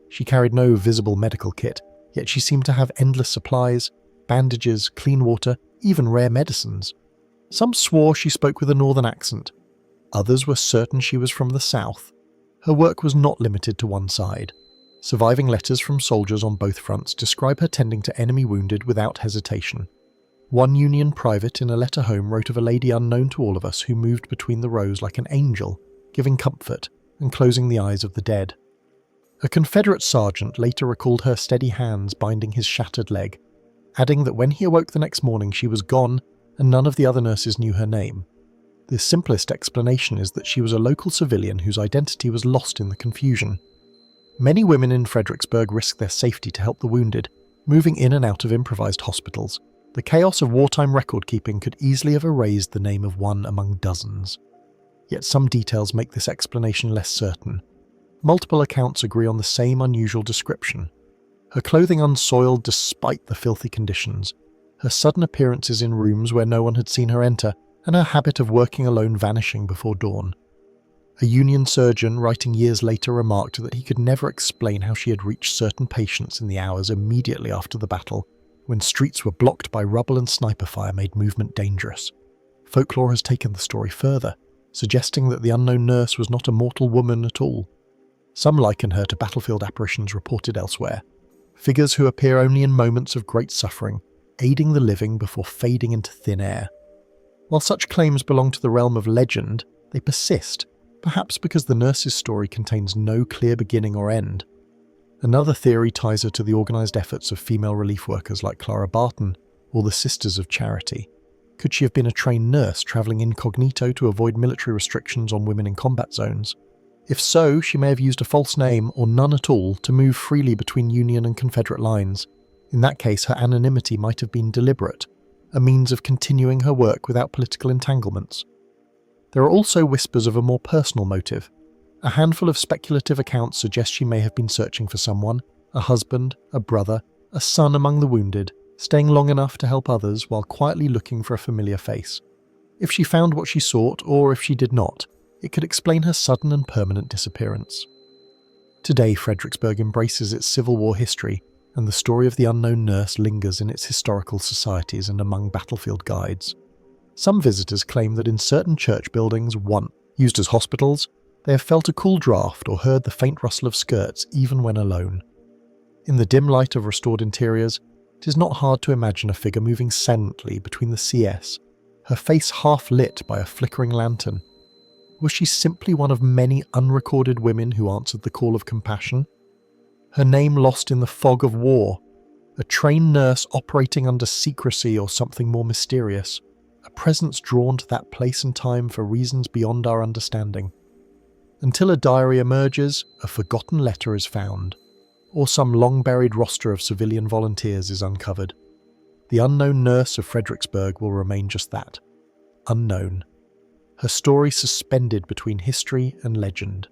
She carried no visible medical kit, yet she seemed to have endless supplies, bandages, clean water, even rare medicines. Some swore she spoke with a northern accent. Others were certain she was from the South. Her work was not limited to one side. Surviving letters from soldiers on both fronts describe her tending to enemy wounded without hesitation. One Union private in a letter home wrote of a lady unknown to all of us who moved between the rows like an angel, giving comfort and closing the eyes of the dead. A Confederate sergeant later recalled her steady hands binding his shattered leg, adding that when he awoke the next morning she was gone and none of the other nurses knew her name. The simplest explanation is that she was a local civilian whose identity was lost in the confusion. Many women in Fredericksburg risked their safety to help the wounded, moving in and out of improvised hospitals. The chaos of wartime record-keeping could easily have erased the name of one among dozens. Yet some details make this explanation less certain. Multiple accounts agree on the same unusual description. Her clothing unsoiled despite the filthy conditions, her sudden appearances in rooms where no one had seen her enter, and her habit of working alone vanishing before dawn. A Union surgeon writing years later remarked that he could never explain how she had reached certain patients in the hours immediately after the battle, when streets were blocked by rubble and sniper fire made movement dangerous. Folklore has taken the story further, suggesting that the unknown nurse was not a mortal woman at all. Some liken her to battlefield apparitions reported elsewhere, figures who appear only in moments of great suffering, aiding the living before fading into thin air. While such claims belong to the realm of legend, they persist, perhaps because the nurse's story contains no clear beginning or end. Another theory ties her to the organised efforts of female relief workers like Clara Barton or the Sisters of Charity. Could she have been a trained nurse travelling incognito to avoid military restrictions on women in combat zones? If so, she may have used a false name or none at all to move freely between Union and Confederate lines. In that case, her anonymity might have been deliberate, a means of continuing her work without political entanglements. There are also whispers of a more personal motive. A handful of speculative accounts suggest she may have been searching for someone, a husband, a brother, a son among the wounded, staying long enough to help others while quietly looking for a familiar face. If she found what she sought, or if she did not, it could explain her sudden and permanent disappearance. Today, Fredericksburg embraces its Civil War history, and the story of the unknown nurse lingers in its historical societies and among battlefield guides. Some visitors claim that in certain church buildings, once used as hospitals, they have felt a cool draft or heard the faint rustle of skirts even when alone. In the dim light of restored interiors, it is not hard to imagine a figure moving silently between the CS, her face half lit by a flickering lantern. Was she simply one of many unrecorded women who answered the call of compassion? Her name lost in the fog of war, a trained nurse operating under secrecy, or something more mysterious, a presence drawn to that place and time for reasons beyond our understanding. Until a diary emerges, a forgotten letter is found, or some long-buried roster of civilian volunteers is uncovered. The unknown nurse of Fredericksburg will remain just that, unknown. Her story suspended between history and legend.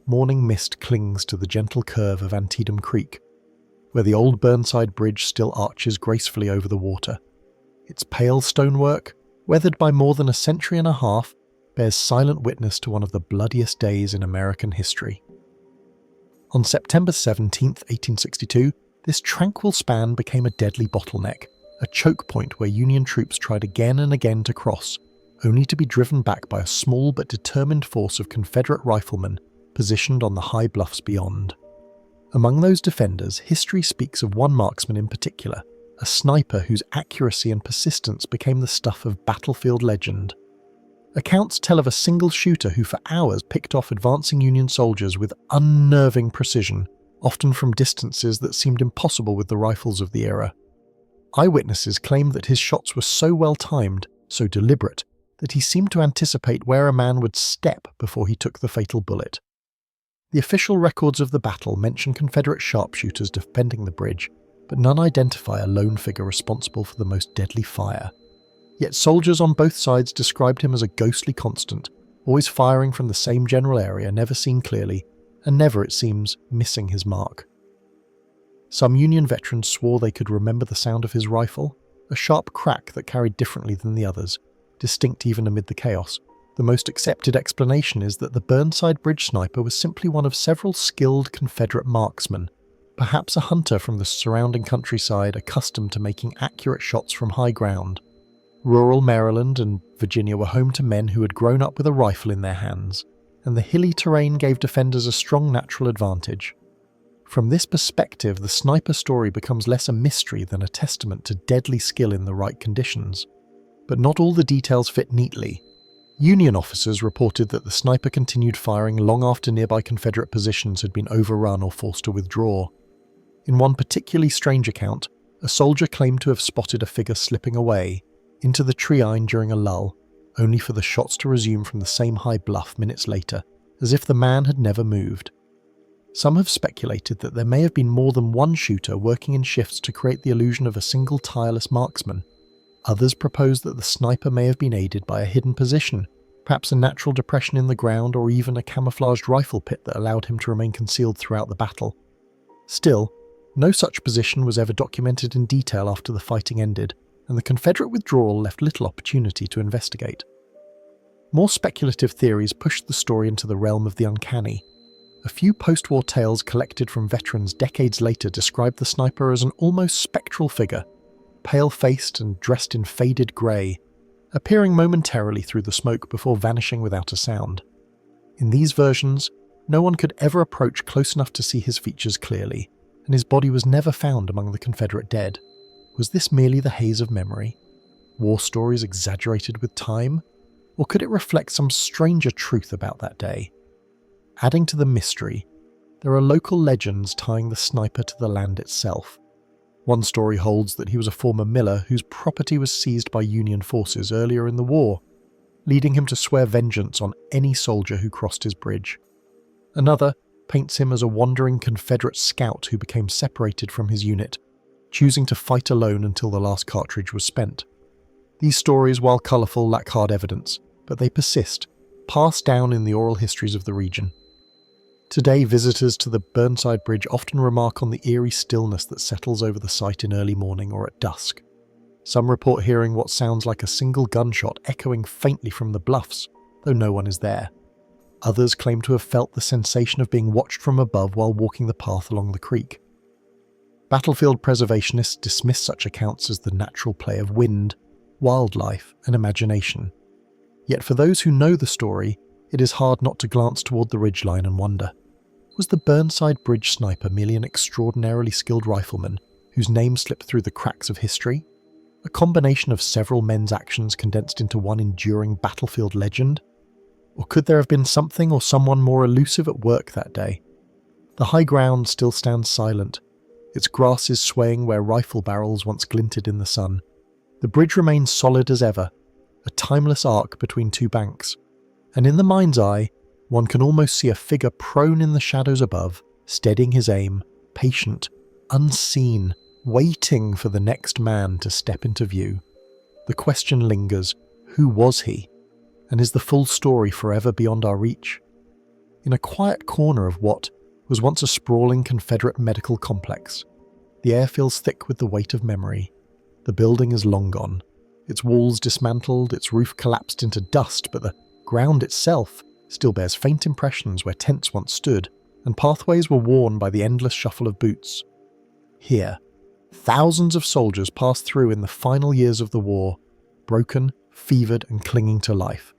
Morning mist clings to the gentle curve of Antietam Creek, where the old Burnside Bridge still arches gracefully over the water. Its pale stonework, weathered by more than a century and a half, bears silent witness to one of the bloodiest days in American history. On September 17, 1862, this tranquil span became a deadly bottleneck, a choke point where Union troops tried again and again to cross, only to be driven back by a small but determined force of Confederate riflemen positioned on the high bluffs beyond. Among those defenders, history speaks of one marksman in particular, a sniper whose accuracy and persistence became the stuff of battlefield legend. Accounts tell of a single shooter who for hours picked off advancing Union soldiers with unnerving precision, often from distances that seemed impossible with the rifles of the era. Eyewitnesses claim that his shots were so well timed, so deliberate, that he seemed to anticipate where a man would step before he took the fatal bullet. The official records of the battle mention Confederate sharpshooters defending the bridge, but none identify a lone figure responsible for the most deadly fire. Yet soldiers on both sides described him as a ghostly constant, always firing from the same general area, never seen clearly, and never, it seems, missing his mark. Some Union veterans swore they could remember the sound of his rifle, a sharp crack that carried differently than the others, distinct even amid the chaos. The most accepted explanation is that the Burnside Bridge sniper was simply one of several skilled Confederate marksmen, perhaps a hunter from the surrounding countryside accustomed to making accurate shots from high ground. Rural Maryland and Virginia were home to men who had grown up with a rifle in their hands, and the hilly terrain gave defenders a strong natural advantage. From this perspective, the sniper story becomes less a mystery than a testament to deadly skill in the right conditions. But not all the details fit neatly. Union officers reported that the sniper continued firing long after nearby Confederate positions had been overrun or forced to withdraw. In one particularly strange account, a soldier claimed to have spotted a figure slipping away into the treine during a lull, only for the shots to resume from the same high bluff minutes later, as if the man had never moved. Some have speculated that there may have been more than one shooter working in shifts to create the illusion of a single tireless marksman. Others propose that the sniper may have been aided by a hidden position, perhaps a natural depression in the ground or even a camouflaged rifle pit that allowed him to remain concealed throughout the battle. Still, no such position was ever documented in detail after the fighting ended, and the Confederate withdrawal left little opportunity to investigate. More speculative theories pushed the story into the realm of the uncanny. A few post-war tales collected from veterans decades later described the sniper as an almost spectral figure, pale-faced and dressed in faded grey, appearing momentarily through the smoke before vanishing without a sound. In these versions, no one could ever approach close enough to see his features clearly, and his body was never found among the Confederate dead. Was this merely the haze of memory? War stories exaggerated with time? Or could it reflect some stranger truth about that day? Adding to the mystery, there are local legends tying the sniper to the land itself. One story holds that he was a former miller whose property was seized by Union forces earlier in the war, leading him to swear vengeance on any soldier who crossed his bridge. Another paints him as a wandering Confederate scout who became separated from his unit, choosing to fight alone until the last cartridge was spent. These stories, while colourful, lack hard evidence, but they persist, passed down in the oral histories of the region. Today, visitors to the Burnside Bridge often remark on the eerie stillness that settles over the site in early morning or at dusk. Some report hearing what sounds like a single gunshot echoing faintly from the bluffs, though no one is there. Others claim to have felt the sensation of being watched from above while walking the path along the creek. Battlefield preservationists dismiss such accounts as the natural play of wind, wildlife, and imagination. Yet for those who know the story, it is hard not to glance toward the ridgeline and wonder, was the Burnside Bridge sniper merely an extraordinarily skilled rifleman whose name slipped through the cracks of history? A combination of several men's actions condensed into one enduring battlefield legend? Or could there have been something or someone more elusive at work that day? The high ground still stands silent, its grasses swaying where rifle barrels once glinted in the sun. The bridge remains solid as ever, a timeless arc between two banks, and in the mind's eye, one can almost see a figure prone in the shadows above, steadying his aim, patient, unseen, waiting for the next man to step into view. The question lingers, who was he? And is the full story forever beyond our reach? In a quiet corner of what was once a sprawling Confederate medical complex, the air feels thick with the weight of memory. The building is long gone, its walls dismantled, its roof collapsed into dust, but the ground itself still bears faint impressions where tents once stood, and pathways were worn by the endless shuffle of boots. Here, thousands of soldiers passed through in the final years of the war, broken, fevered, and clinging to life.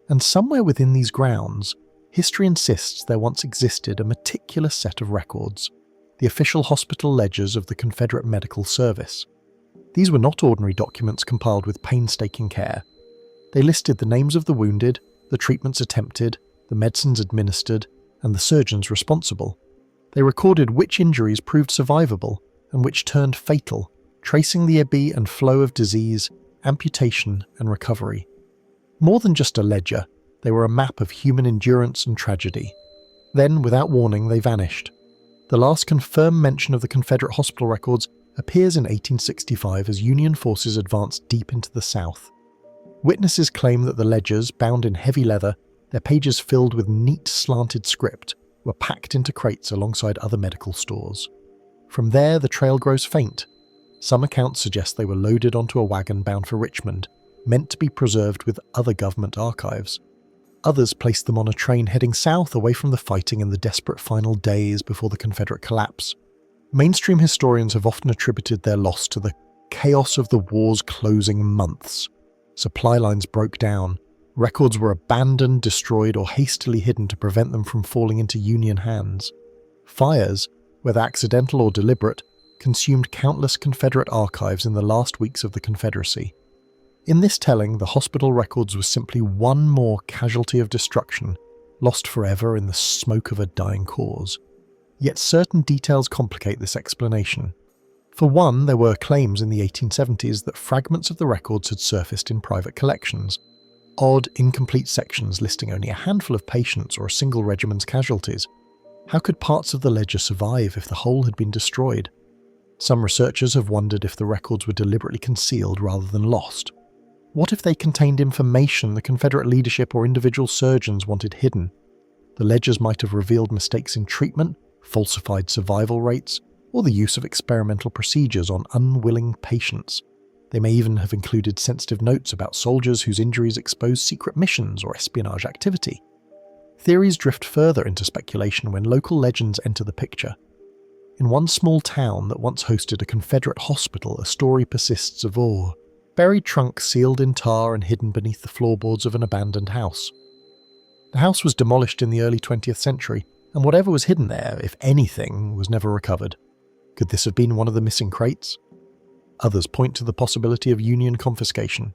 And somewhere within these grounds, history insists there once existed a meticulous set of records, the official hospital ledgers of the Confederate Medical Service. These were not ordinary documents compiled with painstaking care. They listed the names of the wounded, the treatments attempted, the medicines administered, and the surgeons responsible. They recorded which injuries proved survivable and which turned fatal, tracing the ebb and flow of disease, amputation, and recovery. More than just a ledger, they were a map of human endurance and tragedy. Then, without warning, they vanished. The last confirmed mention of the Confederate hospital records appears in 1865 as Union forces advanced deep into the South. Witnesses claim that the ledgers, bound in heavy leather, their pages filled with neat slanted script, were packed into crates alongside other medical stores. From there, the trail grows faint. Some accounts suggest they were loaded onto a wagon bound for Richmond, meant to be preserved with other government archives. Others placed them on a train heading south away from the fighting in the desperate final days before the Confederate collapse. Mainstream historians have often attributed their loss to the chaos of the war's closing months. Supply lines broke down, records were abandoned, destroyed, or hastily hidden to prevent them from falling into Union hands. Fires, whether accidental or deliberate, consumed countless Confederate archives in the last weeks of the Confederacy. In this telling, the hospital records were simply one more casualty of destruction, lost forever in the smoke of a dying cause. Yet certain details complicate this explanation. For one, there were claims in the 1870s that fragments of the records had surfaced in private collections. Odd, incomplete sections listing only a handful of patients or a single regiment's casualties. How could parts of the ledger survive if the whole had been destroyed? Some researchers have wondered if the records were deliberately concealed rather than lost. What if they contained information the Confederate leadership or individual surgeons wanted hidden? The ledgers might have revealed mistakes in treatment, falsified survival rates, or the use of experimental procedures on unwilling patients. They may even have included sensitive notes about soldiers whose injuries exposed secret missions or espionage activity. Theories drift further into speculation when local legends enter the picture. In one small town that once hosted a Confederate hospital, a story persists of awe. Buried trunks sealed in tar and hidden beneath the floorboards of an abandoned house. The house was demolished in the early 20th century, and whatever was hidden there, if anything, was never recovered. Could this have been one of the missing crates? Others point to the possibility of Union confiscation.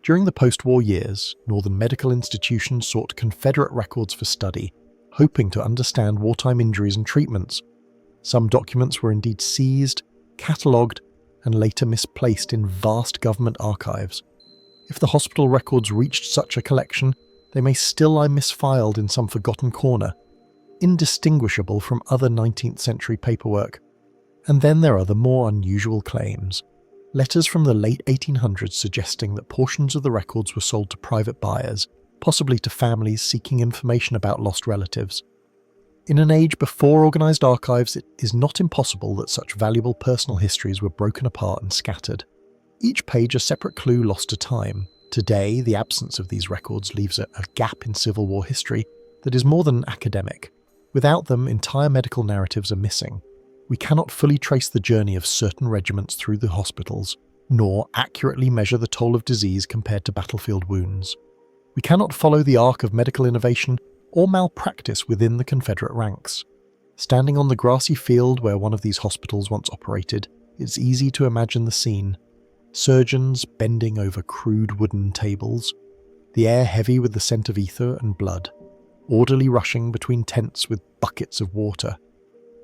During the post-war years, Northern medical institutions sought Confederate records for study, hoping to understand wartime injuries and treatments. Some documents were indeed seized, catalogued, and later misplaced in vast government archives. If the hospital records reached such a collection, they may still lie misfiled in some forgotten corner, indistinguishable from other 19th century paperwork. And then there are the more unusual claims. Letters from the late 1800s suggesting that portions of the records were sold to private buyers, possibly to families seeking information about lost relatives. In an age before organised archives, it is not impossible that such valuable personal histories were broken apart and scattered. Each page a separate clue lost to time. Today, the absence of these records leaves a gap in Civil War history that is more than academic. Without them, entire medical narratives are missing. We cannot fully trace the journey of certain regiments through the hospitals, nor accurately measure the toll of disease compared to battlefield wounds. We cannot follow the arc of medical innovation or malpractice within the Confederate ranks. Standing on the grassy field where one of these hospitals once operated, it's easy to imagine the scene. Surgeons bending over crude wooden tables, the air heavy with the scent of ether and blood, orderly rushing between tents with buckets of water,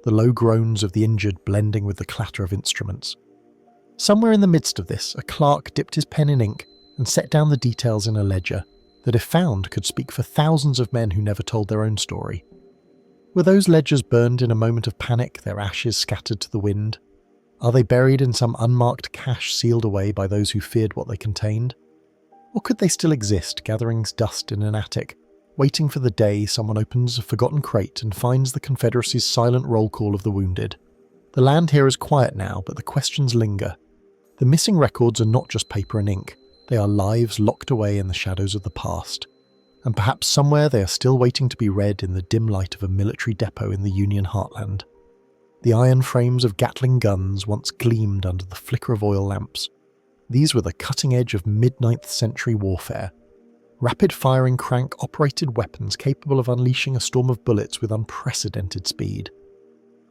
the low groans of the injured blending with the clatter of instruments. Somewhere in the midst of this, a clerk dipped his pen in ink and set down the details in a ledger that, if found, could speak for thousands of men who never told their own story. Were those ledgers burned in a moment of panic, their ashes scattered to the wind? Are they buried in some unmarked cache sealed away by those who feared what they contained? Or could they still exist, gathering dust in an attic, waiting for the day someone opens a forgotten crate and finds the Confederacy's silent roll call of the wounded? The land here is quiet now, but the questions linger. The missing records are not just paper and ink. They are lives locked away in the shadows of the past. And perhaps somewhere they are still waiting to be read in the dim light of a military depot in the Union heartland. The iron frames of Gatling guns once gleamed under the flicker of oil lamps. These were the cutting edge of mid-9th century warfare. Rapid-firing crank-operated weapons capable of unleashing a storm of bullets with unprecedented speed.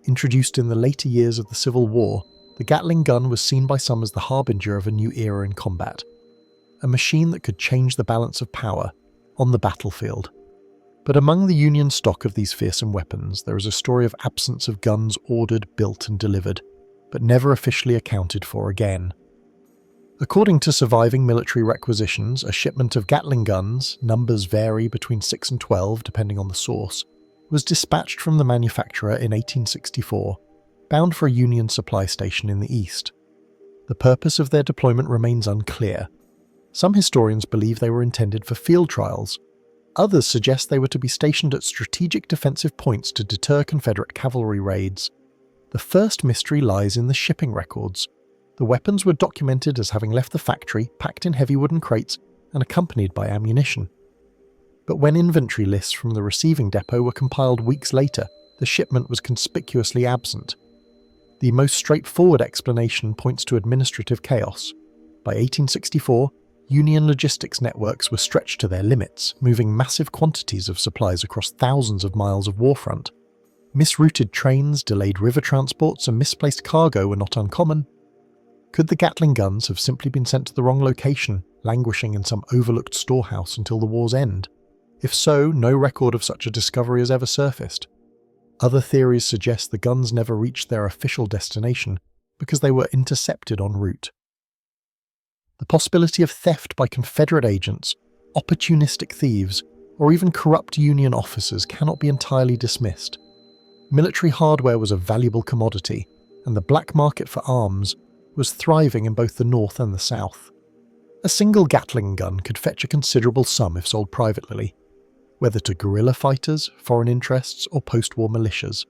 Introduced in the later years of the Civil War, the Gatling gun was seen by some as the harbinger of a new era in combat. A machine that could change the balance of power on the battlefield. But among the Union stock of these fearsome weapons, there is a story of absence of guns ordered, built and delivered, but never officially accounted for again. According to surviving military requisitions, a shipment of Gatling guns, numbers vary between 6 and 12 depending on the source, was dispatched from the manufacturer in 1864, bound for a Union supply station in the east. The purpose of their deployment remains unclear. Some historians believe they were intended for field trials. Others suggest they were to be stationed at strategic defensive points to deter Confederate cavalry raids. The first mystery lies in the shipping records. The weapons were documented as having left the factory, packed in heavy wooden crates, and accompanied by ammunition. But when inventory lists from the receiving depot were compiled weeks later, the shipment was conspicuously absent. The most straightforward explanation points to administrative chaos. By 1864, Union logistics networks were stretched to their limits, moving massive quantities of supplies across thousands of miles of warfront. Misrouted trains, delayed river transports, and misplaced cargo were not uncommon. Could the Gatling guns have simply been sent to the wrong location, languishing in some overlooked storehouse until the war's end? If so, no record of such a discovery has ever surfaced. Other theories suggest the guns never reached their official destination because they were intercepted en route. The possibility of theft by Confederate agents, opportunistic thieves, or even corrupt Union officers cannot be entirely dismissed. Military hardware was a valuable commodity, and the black market for arms was thriving in both the North and the South. A single Gatling gun could fetch a considerable sum if sold privately, whether to guerrilla fighters, foreign interests, or post-war militias.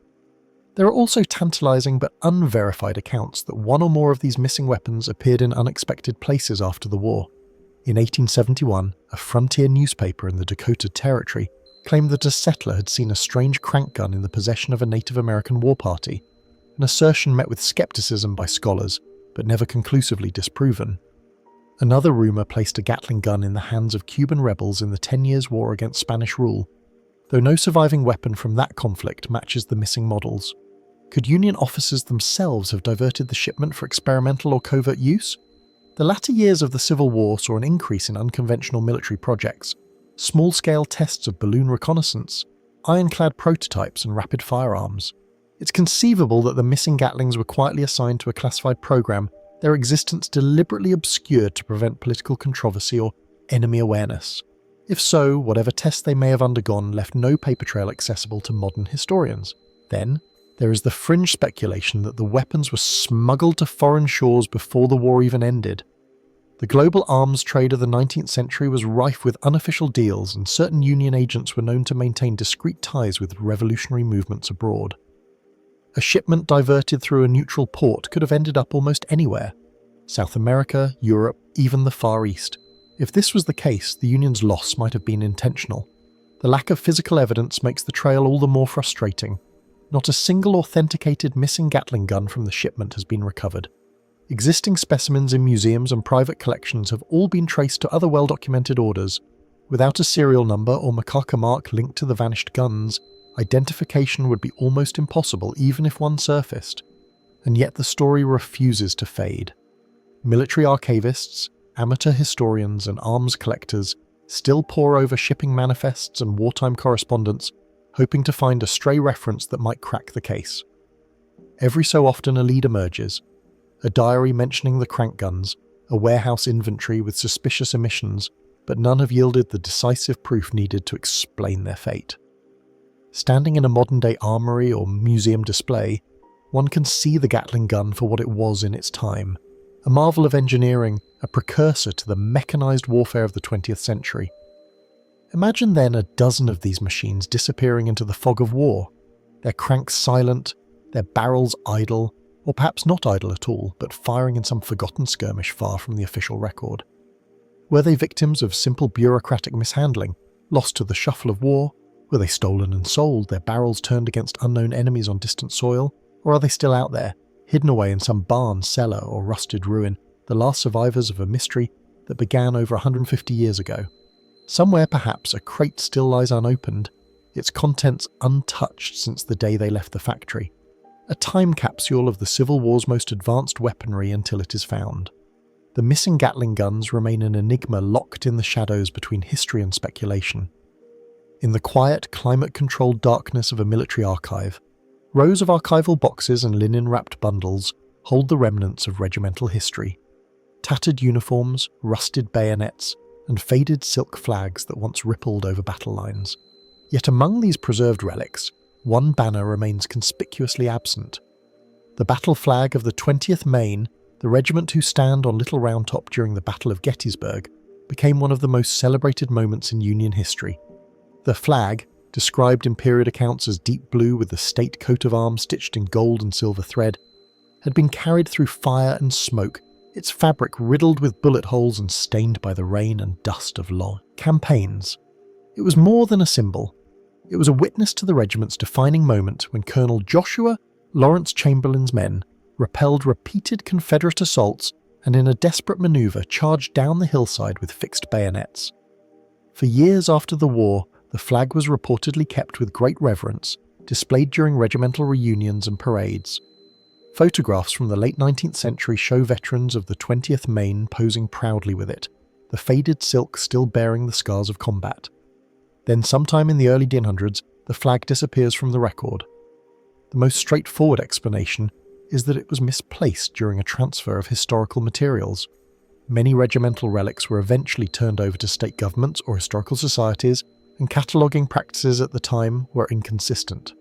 There are also tantalizing but unverified accounts that one or more of these missing weapons appeared in unexpected places after the war. In 1871, a frontier newspaper in the Dakota Territory claimed that a settler had seen a strange crank gun in the possession of a Native American war party, an assertion met with skepticism by scholars, but never conclusively disproven. Another rumour placed a Gatling gun in the hands of Cuban rebels in the 10 Years' War against Spanish rule, though no surviving weapon from that conflict matches the missing models. Could Union officers themselves have diverted the shipment for experimental or covert use? The latter years of the Civil War saw an increase in unconventional military projects, small-scale tests of balloon reconnaissance, ironclad prototypes and rapid firearms. It's conceivable that the missing Gatlings were quietly assigned to a classified program, their existence deliberately obscured to prevent political controversy or enemy awareness. If so, whatever tests they may have undergone left no paper trail accessible to modern historians. Then, there is the fringe speculation that the weapons were smuggled to foreign shores before the war even ended. The global arms trade of the 19th century was rife with unofficial deals, and certain Union agents were known to maintain discreet ties with revolutionary movements abroad. A shipment diverted through a neutral port could have ended up almost anywhere: South America, Europe, even the Far East. If this was the case, the Union's loss might have been intentional. The lack of physical evidence makes the trail all the more frustrating. Not a single authenticated missing Gatling gun from the shipment has been recovered. Existing specimens in museums and private collections have all been traced to other well-documented orders. Without a serial number or macaque mark linked to the vanished guns, identification would be almost impossible even if one surfaced. And yet the story refuses to fade. Military archivists, amateur historians and arms collectors still pore over shipping manifests and wartime correspondence, hoping to find a stray reference that might crack the case. Every so often a lead emerges: a diary mentioning the crank guns, a warehouse inventory with suspicious emissions, but none have yielded the decisive proof needed to explain their fate. Standing in a modern-day armory or museum display, one can see the Gatling gun for what it was in its time: a marvel of engineering, a precursor to the mechanized warfare of the 20th century. Imagine then a dozen of these machines disappearing into the fog of war, their cranks silent, their barrels idle, or perhaps not idle at all, but firing in some forgotten skirmish far from the official record. Were they victims of simple bureaucratic mishandling, lost to the shuffle of war? Were they stolen and sold, their barrels turned against unknown enemies on distant soil? Or are they still out there, hidden away in some barn, cellar, or rusted ruin, the last survivors of a mystery that began over 150 years ago? Somewhere perhaps a crate still lies unopened, its contents untouched since the day they left the factory. A time capsule of the Civil War's most advanced weaponry until it is found. The missing Gatling guns remain an enigma locked in the shadows between history and speculation. In the quiet, climate-controlled darkness of a military archive, rows of archival boxes and linen-wrapped bundles hold the remnants of regimental history. Tattered uniforms, rusted bayonets, and faded silk flags that once rippled over battle lines. Yet among these preserved relics, one banner remains conspicuously absent. The battle flag of the 20th Maine, the regiment who stand on Little Round Top during the Battle of Gettysburg, became one of the most celebrated moments in Union history. The flag, described in period accounts as deep blue with the state coat of arms stitched in gold and silver thread, had been carried through fire and smoke, its fabric riddled with bullet holes and stained by the rain and dust of long campaigns. It was more than a symbol. It was a witness to the regiment's defining moment when Colonel Joshua Lawrence Chamberlain's men repelled repeated Confederate assaults and in a desperate maneuver charged down the hillside with fixed bayonets. For years after the war, the flag was reportedly kept with great reverence, displayed during regimental reunions and parades. Photographs from the late 19th century show veterans of the 20th Maine posing proudly with it, the faded silk still bearing the scars of combat. Then sometime in the early 1900s, the flag disappears from the record. The most straightforward explanation is that it was misplaced during a transfer of historical materials. Many regimental relics were eventually turned over to state governments or historical societies, and cataloguing practices at the time were inconsistent.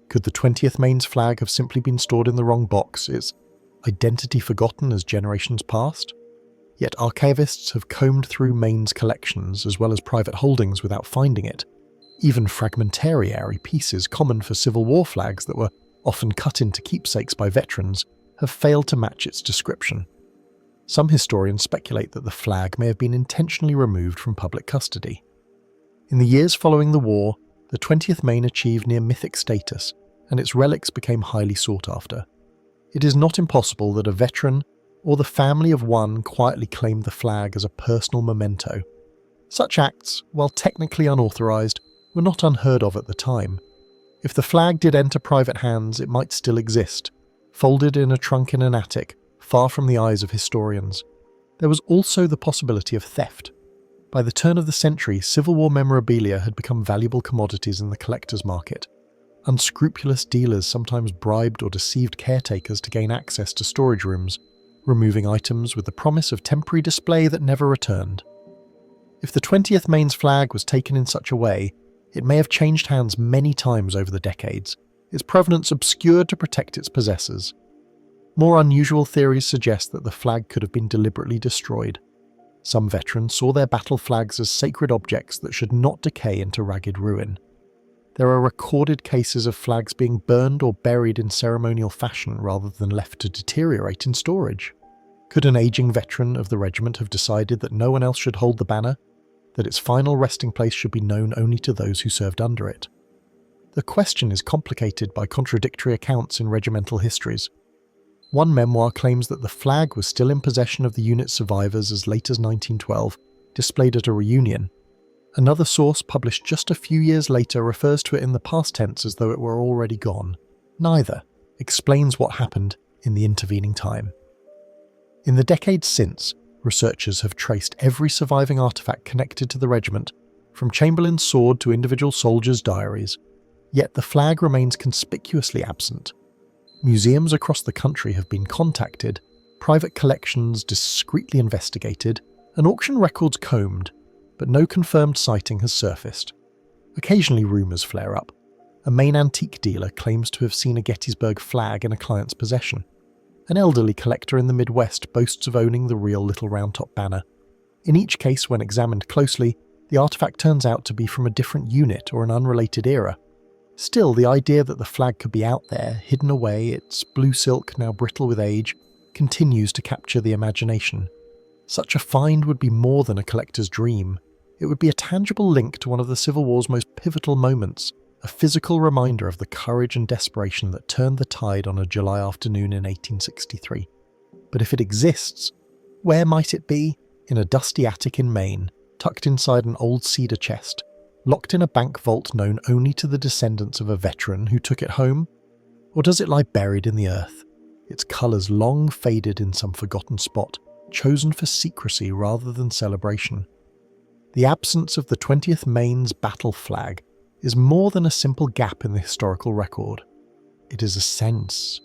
Could the 20th Maine's flag have simply been stored in the wrong box, its identity forgotten as generations passed? Yet archivists have combed through Maine's collections as well as private holdings without finding it. Even fragmentariary pieces common for Civil War flags that were often cut into keepsakes by veterans have failed to match its description. Some historians speculate that the flag may have been intentionally removed from public custody. In the years following the war, the 20th Maine achieved near mythic status, and its relics became highly sought after. It is not impossible that a veteran or the family of one quietly claimed the flag as a personal memento. Such acts, while technically unauthorized, were not unheard of at the time. If the flag did enter private hands, it might still exist, folded in a trunk in an attic, far from the eyes of historians. There was also the possibility of theft. By the turn of the century, Civil War memorabilia had become valuable commodities in the collector's market. Unscrupulous dealers sometimes bribed or deceived caretakers to gain access to storage rooms, removing items with the promise of temporary display that never returned. If the 20th Maine's flag was taken in such a way, it may have changed hands many times over the decades, its provenance obscured to protect its possessors. More unusual theories suggest that the flag could have been deliberately destroyed. Some veterans saw their battle flags as sacred objects that should not decay into ragged ruin. There are recorded cases of flags being burned or buried in ceremonial fashion rather than left to deteriorate in storage. Could an aging veteran of the regiment have decided that no one else should hold the banner, that its final resting place should be known only to those who served under it? The question is complicated by contradictory accounts in regimental histories. One memoir claims that the flag was still in possession of the unit's survivors as late as 1912, displayed at a reunion. Another source, published just a few years later, refers to it in the past tense as though it were already gone. Neither explains what happened in the intervening time. In the decades since, researchers have traced every surviving artifact connected to the regiment, from Chamberlain's sword to individual soldiers' diaries, yet the flag remains conspicuously absent. Museums across the country have been contacted, private collections discreetly investigated, and auction records combed, but no confirmed sighting has surfaced. Occasionally rumours flare up. A Maine antique dealer claims to have seen a Gettysburg flag in a client's possession. An elderly collector in the Midwest boasts of owning the real Little Round Top banner. In each case, when examined closely, the artifact turns out to be from a different unit or an unrelated era. Still, the idea that the flag could be out there, hidden away, its blue silk now brittle with age, continues to capture the imagination. Such a find would be more than a collector's dream. It would be a tangible link to one of the Civil War's most pivotal moments, a physical reminder of the courage and desperation that turned the tide on a July afternoon in 1863. But if it exists, where might it be? In a dusty attic in Maine, tucked inside an old cedar chest, locked in a bank vault known only to the descendants of a veteran who took it home? Or does it lie buried in the earth, its colours long faded in some forgotten spot, chosen for secrecy rather than celebration? The absence of the 20th Maine's battle flag is more than a simple gap in the historical record. It is a sense,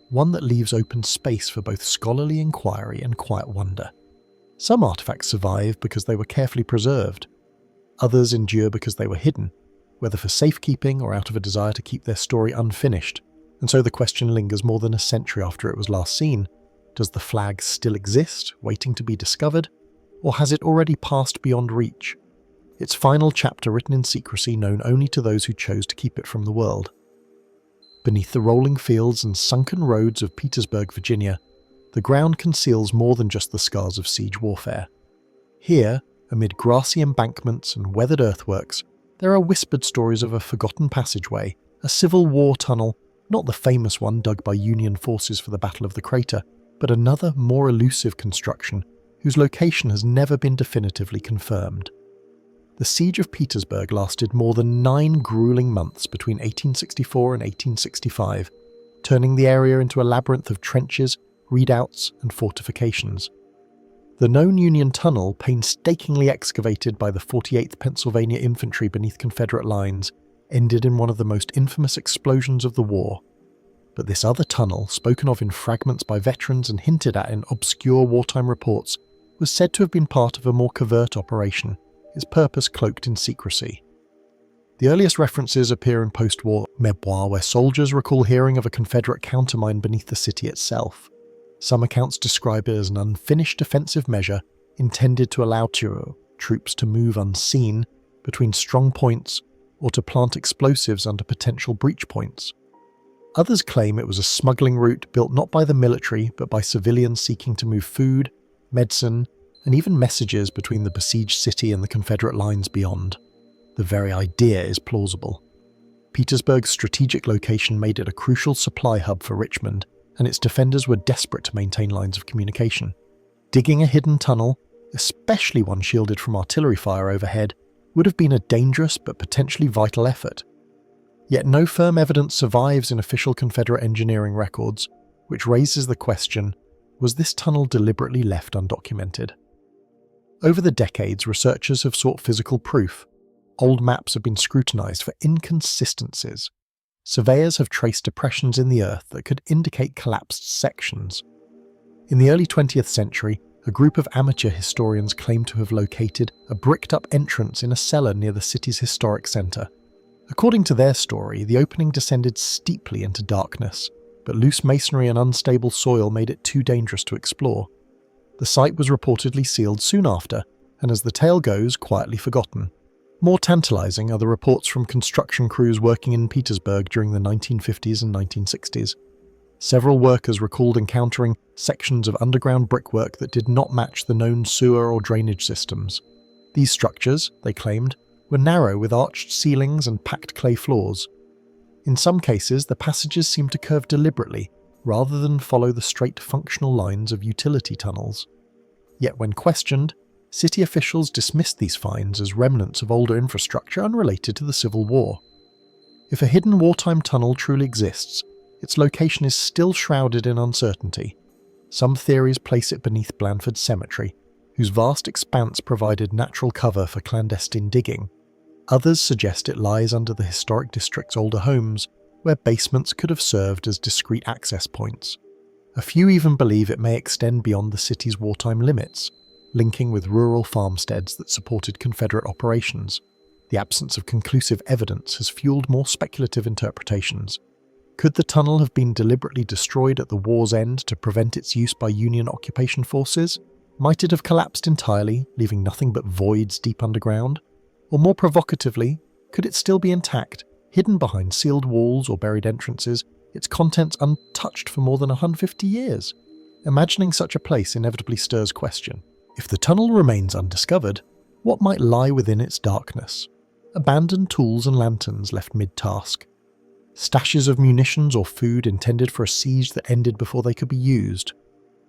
one that leaves open space for both scholarly inquiry and quiet wonder. Some artefacts survive because they were carefully preserved. Others endure because they were hidden, whether for safekeeping or out of a desire to keep their story unfinished, and so the question lingers more than a century after it was last seen. Does the flag still exist, waiting to be discovered, or has it already passed beyond reach? Its final chapter written in secrecy, known only to those who chose to keep it from the world. Beneath the rolling fields and sunken roads of Petersburg, Virginia, the ground conceals more than just the scars of siege warfare. Here, amid grassy embankments and weathered earthworks, there are whispered stories of a forgotten passageway, a Civil War tunnel, not the famous one dug by Union forces for the Battle of the Crater, but another, more elusive construction, whose location has never been definitively confirmed. The Siege of Petersburg lasted more than 9 grueling months between 1864 and 1865, turning the area into a labyrinth of trenches, redoubts, and fortifications. The known Union tunnel, painstakingly excavated by the 48th Pennsylvania Infantry beneath Confederate lines, ended in one of the most infamous explosions of the war. But this other tunnel, spoken of in fragments by veterans and hinted at in obscure wartime reports, was said to have been part of a more covert operation, its purpose cloaked in secrecy. The earliest references appear in post-war memoir where soldiers recall hearing of a Confederate countermine beneath the city itself. Some accounts describe it as an unfinished defensive measure intended to allow troops to move unseen between strong points or to plant explosives under potential breach points. Others claim it was a smuggling route built not by the military but by civilians seeking to move food, medicine, and even messages between the besieged city and the Confederate lines beyond. The very idea is plausible. Petersburg's strategic location made it a crucial supply hub for Richmond, and its defenders were desperate to maintain lines of communication. Digging a hidden tunnel, especially one shielded from artillery fire overhead, would have been a dangerous but potentially vital effort. Yet no firm evidence survives in official Confederate engineering records, which raises the question, was this tunnel deliberately left undocumented? Over the decades, researchers have sought physical proof. Old maps have been scrutinized for inconsistencies. Surveyors have traced depressions in the earth that could indicate collapsed sections. In the early 20th century, a group of amateur historians claimed to have located a bricked-up entrance in a cellar near the city's historic centre. According to their story, the opening descended steeply into darkness, but loose masonry and unstable soil made it too dangerous to explore. The site was reportedly sealed soon after, and as the tale goes, quietly forgotten. More tantalizing are the reports from construction crews working in Petersburg during the 1950s and 1960s. Several workers recalled encountering sections of underground brickwork that did not match the known sewer or drainage systems. These structures, they claimed, were narrow with arched ceilings and packed clay floors. In some cases, the passages seemed to curve deliberately, rather than follow the straight functional lines of utility tunnels. Yet when questioned, city officials dismissed these finds as remnants of older infrastructure unrelated to the Civil War. If a hidden wartime tunnel truly exists, its location is still shrouded in uncertainty. Some theories place it beneath Blandford Cemetery, whose vast expanse provided natural cover for clandestine digging. Others suggest it lies under the historic district's older homes, where basements could have served as discreet access points. A few even believe it may extend beyond the city's wartime limits, linking with rural farmsteads that supported Confederate operations. The absence of conclusive evidence has fueled more speculative interpretations. Could the tunnel have been deliberately destroyed at the war's end to prevent its use by Union occupation forces? Might it have collapsed entirely, leaving nothing but voids deep underground? Or more provocatively, could it still be intact, hidden behind sealed walls or buried entrances, its contents untouched for more than 150 years? Imagining such a place inevitably stirs question. If the tunnel remains undiscovered, what might lie within its darkness? Abandoned tools and lanterns left mid-task. Stashes of munitions or food intended for a siege that ended before they could be used.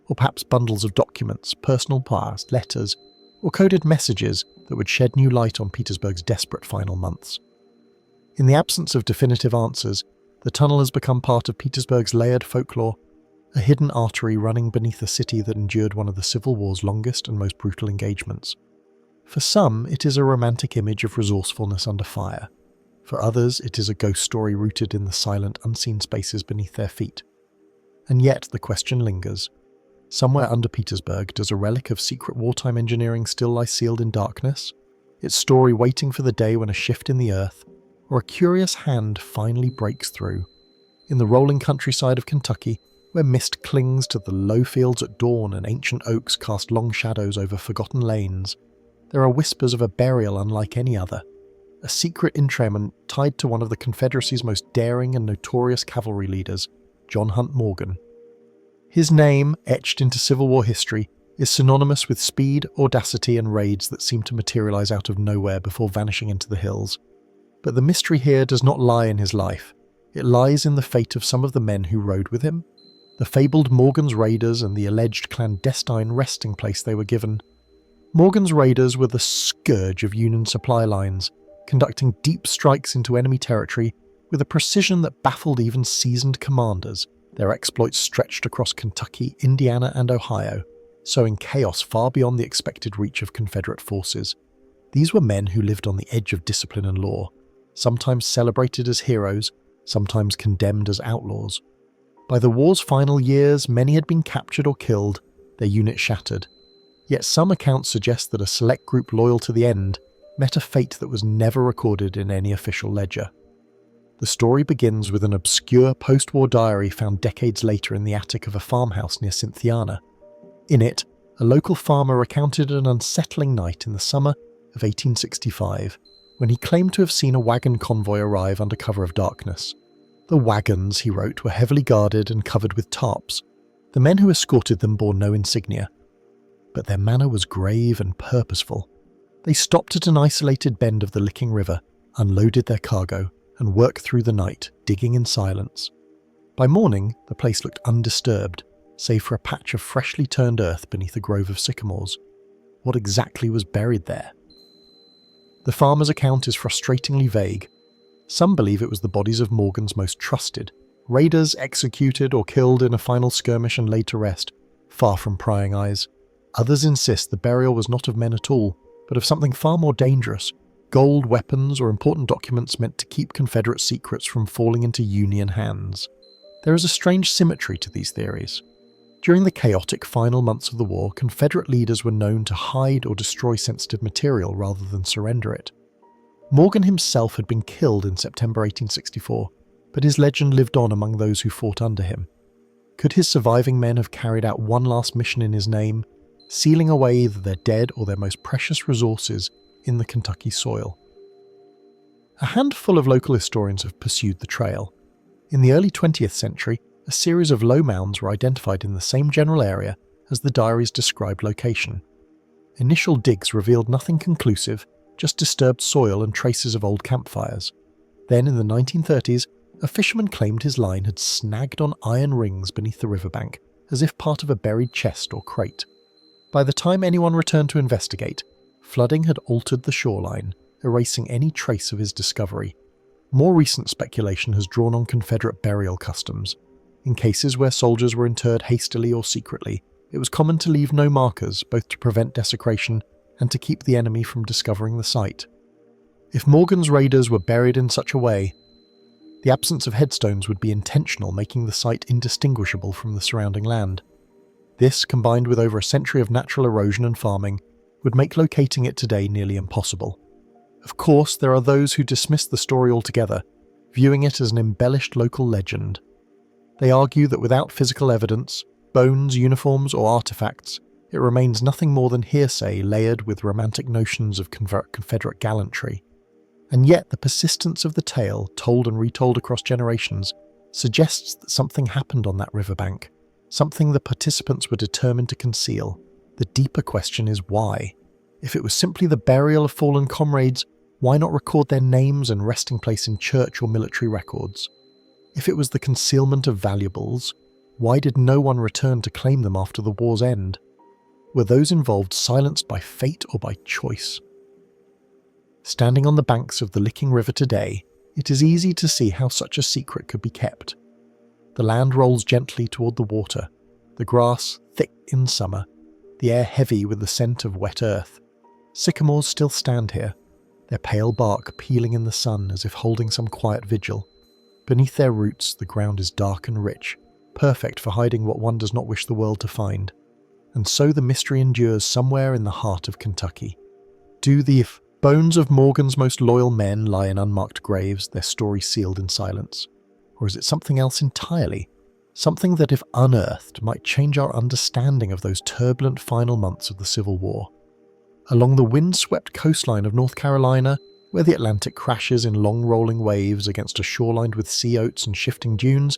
Or perhaps bundles of documents, personal files, letters, or coded messages that would shed new light on Petersburg's desperate final months. In the absence of definitive answers, the tunnel has become part of Petersburg's layered folklore, a hidden artery running beneath a city that endured one of the Civil War's longest and most brutal engagements. For some, it is a romantic image of resourcefulness under fire. For others, it is a ghost story rooted in the silent, unseen spaces beneath their feet. And yet the question lingers. Somewhere under Petersburg, does a relic of secret wartime engineering still lie sealed in darkness? Its story waiting for the day when a shift in the earth, or a curious hand finally breaks through. In the rolling countryside of Kentucky, where mist clings to the low fields at dawn and ancient oaks cast long shadows over forgotten lanes, there are whispers of a burial unlike any other, a secret interment tied to one of the Confederacy's most daring and notorious cavalry leaders, John Hunt Morgan. His name, etched into Civil War history, is synonymous with speed, audacity and raids that seem to materialize out of nowhere before vanishing into the hills. But the mystery here does not lie in his life. It lies in the fate of some of the men who rode with him, the fabled Morgan's Raiders and the alleged clandestine resting place they were given. Morgan's Raiders were the scourge of Union supply lines, conducting deep strikes into enemy territory with a precision that baffled even seasoned commanders. Their exploits stretched across Kentucky, Indiana, and Ohio, sowing chaos far beyond the expected reach of Confederate forces. These were men who lived on the edge of discipline and law, sometimes celebrated as heroes, sometimes condemned as outlaws. By the war's final years, many had been captured or killed, their units shattered. Yet some accounts suggest that a select group loyal to the end met a fate that was never recorded in any official ledger. The story begins with an obscure post-war diary found decades later in the attic of a farmhouse near Cynthiana. In it, a local farmer recounted an unsettling night in the summer of 1865, when he claimed to have seen a wagon convoy arrive under cover of darkness. The wagons, he wrote, were heavily guarded and covered with tarps. The men who escorted them bore no insignia. But their manner was grave and purposeful. They stopped at an isolated bend of the Licking River, unloaded their cargo, and worked through the night, digging in silence. By morning, the place looked undisturbed, save for a patch of freshly turned earth beneath a grove of sycamores. What exactly was buried there? The farmer's account is frustratingly vague. Some believe it was the bodies of Morgan's most trusted, raiders executed or killed in a final skirmish and laid to rest, far from prying eyes. Others insist the burial was not of men at all, but of something far more dangerous, gold, weapons, or important documents meant to keep Confederate secrets from falling into Union hands. There is a strange symmetry to these theories. During the chaotic final months of the war, Confederate leaders were known to hide or destroy sensitive material rather than surrender it. Morgan himself had been killed in September 1864, but his legend lived on among those who fought under him. Could his surviving men have carried out one last mission in his name, sealing away either their dead or their most precious resources in the Kentucky soil? A handful of local historians have pursued the trail. In the early 20th century, a series of low mounds were identified in the same general area as the diary's described location. Initial digs revealed nothing conclusive, just disturbed soil and traces of old campfires. Then, in the 1930s, a fisherman claimed his line had snagged on iron rings beneath the riverbank, as if part of a buried chest or crate. By the time anyone returned to investigate, flooding had altered the shoreline, erasing any trace of his discovery. More recent speculation has drawn on Confederate burial customs. In cases where soldiers were interred hastily or secretly, it was common to leave no markers, both to prevent desecration and to keep the enemy from discovering the site. If Morgan's raiders were buried in such a way, the absence of headstones would be intentional, making the site indistinguishable from the surrounding land. This, combined with over a century of natural erosion and farming, would make locating it today nearly impossible. Of course, there are those who dismiss the story altogether, viewing it as an embellished local legend. They argue that without physical evidence, bones, uniforms, or artifacts, it remains nothing more than hearsay layered with romantic notions of Confederate gallantry. And yet the persistence of the tale, told and retold across generations, suggests that something happened on that riverbank, something the participants were determined to conceal. The deeper question is why? If it was simply the burial of fallen comrades, why not record their names and resting place in church or military records? If it was the concealment of valuables, why did no one return to claim them after the war's end? Were those involved silenced by fate or by choice? Standing on the banks of the Licking River today, it is easy to see how such a secret could be kept. The land rolls gently toward the water, the grass thick in summer, the air heavy with the scent of wet earth. Sycamores still stand here, their pale bark peeling in the sun as if holding some quiet vigil. Beneath their roots, the ground is dark and rich, perfect for hiding what one does not wish the world to find. And so the mystery endures somewhere in the heart of Kentucky. Do the bones of Morgan's most loyal men lie in unmarked graves, their story sealed in silence? Or is it something else entirely? Something that, if unearthed, might change our understanding of those turbulent final months of the Civil War. Along the wind-swept coastline of North Carolina, where the Atlantic crashes in long rolling waves against a shore lined with sea oats and shifting dunes,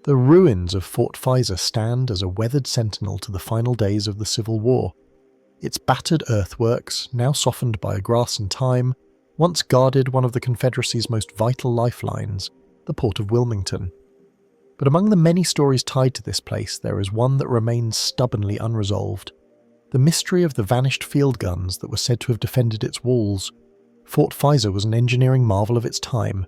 the ruins of Fort Pfizer stand as a weathered sentinel to the final days of the Civil War. Its battered earthworks, now softened by grass and time, once guarded one of the Confederacy's most vital lifelines, the port of Wilmington. But among the many stories tied to this place, there is one that remains stubbornly unresolved. The mystery of the vanished field guns that were said to have defended its walls. Fort Pfizer was an engineering marvel of its time.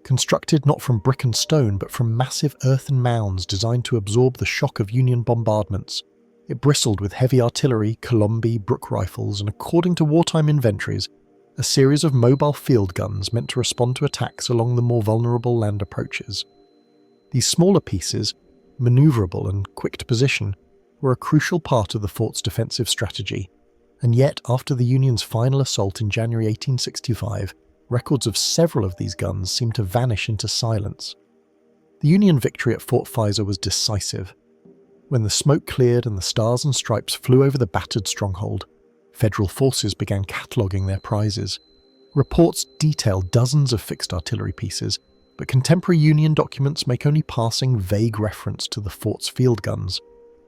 Constructed not from brick and stone, but from massive earthen mounds designed to absorb the shock of Union bombardments. It bristled with heavy artillery, Colombi, Brooke rifles, and according to wartime inventories, a series of mobile field guns meant to respond to attacks along the more vulnerable land approaches. These smaller pieces, maneuverable and quick to position, were a crucial part of the fort's defensive strategy, and yet after the Union's final assault in January 1865, records of several of these guns seemed to vanish into silence. The Union victory at Fort Pfizer was decisive. When the smoke cleared and the stars and stripes flew over the battered stronghold, Federal forces began cataloguing their prizes. Reports detail dozens of fixed artillery pieces, but contemporary Union documents make only passing vague reference to the fort's field guns.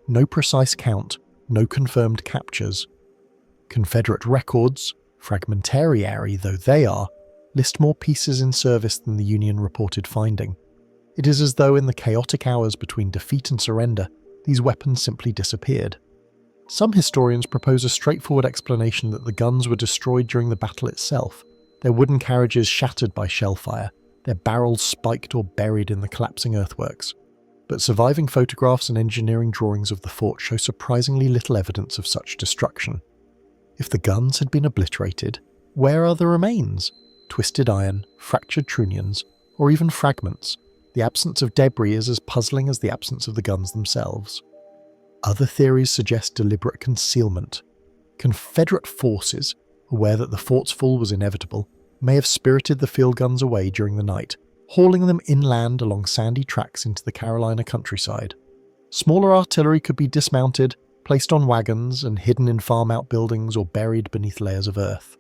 No precise count, no confirmed captures. Confederate records, fragmentary though they are, list more pieces in service than the Union reported finding. It is as though in the chaotic hours between defeat and surrender, these weapons simply disappeared. Some historians propose a straightforward explanation that the guns were destroyed during the battle itself, their wooden carriages shattered by shell fire, their barrels spiked or buried in the collapsing earthworks. But surviving photographs and engineering drawings of the fort show surprisingly little evidence of such destruction. If the guns had been obliterated, where are the remains? Twisted iron, fractured trunnions, or even fragments. The absence of debris is as puzzling as the absence of the guns themselves. Other theories suggest deliberate concealment. Confederate forces, aware that the fort's fall was inevitable, may have spirited the field guns away during the night, hauling them inland along sandy tracks into the Carolina countryside. Smaller artillery could be dismounted, placed on wagons, and hidden in farm outbuildings or buried beneath layers of earth.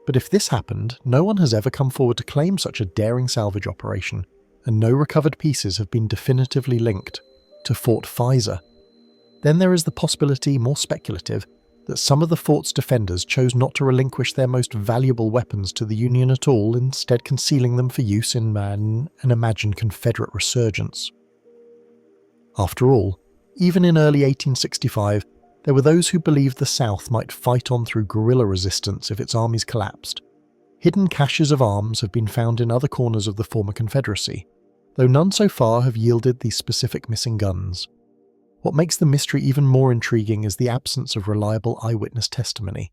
But if this happened, no one has ever come forward to claim such a daring salvage operation, and no recovered pieces have been definitively linked to Fort Pfizer. Then there is the possibility, more speculative, that some of the fort's defenders chose not to relinquish their most valuable weapons to the Union at all, instead concealing them for use in an imagined Confederate resurgence. After all, even in early 1865, there were those who believed the South might fight on through guerrilla resistance if its armies collapsed. Hidden caches of arms have been found in other corners of the former Confederacy, though none so far have yielded these specific missing guns. What makes the mystery even more intriguing is the absence of reliable eyewitness testimony.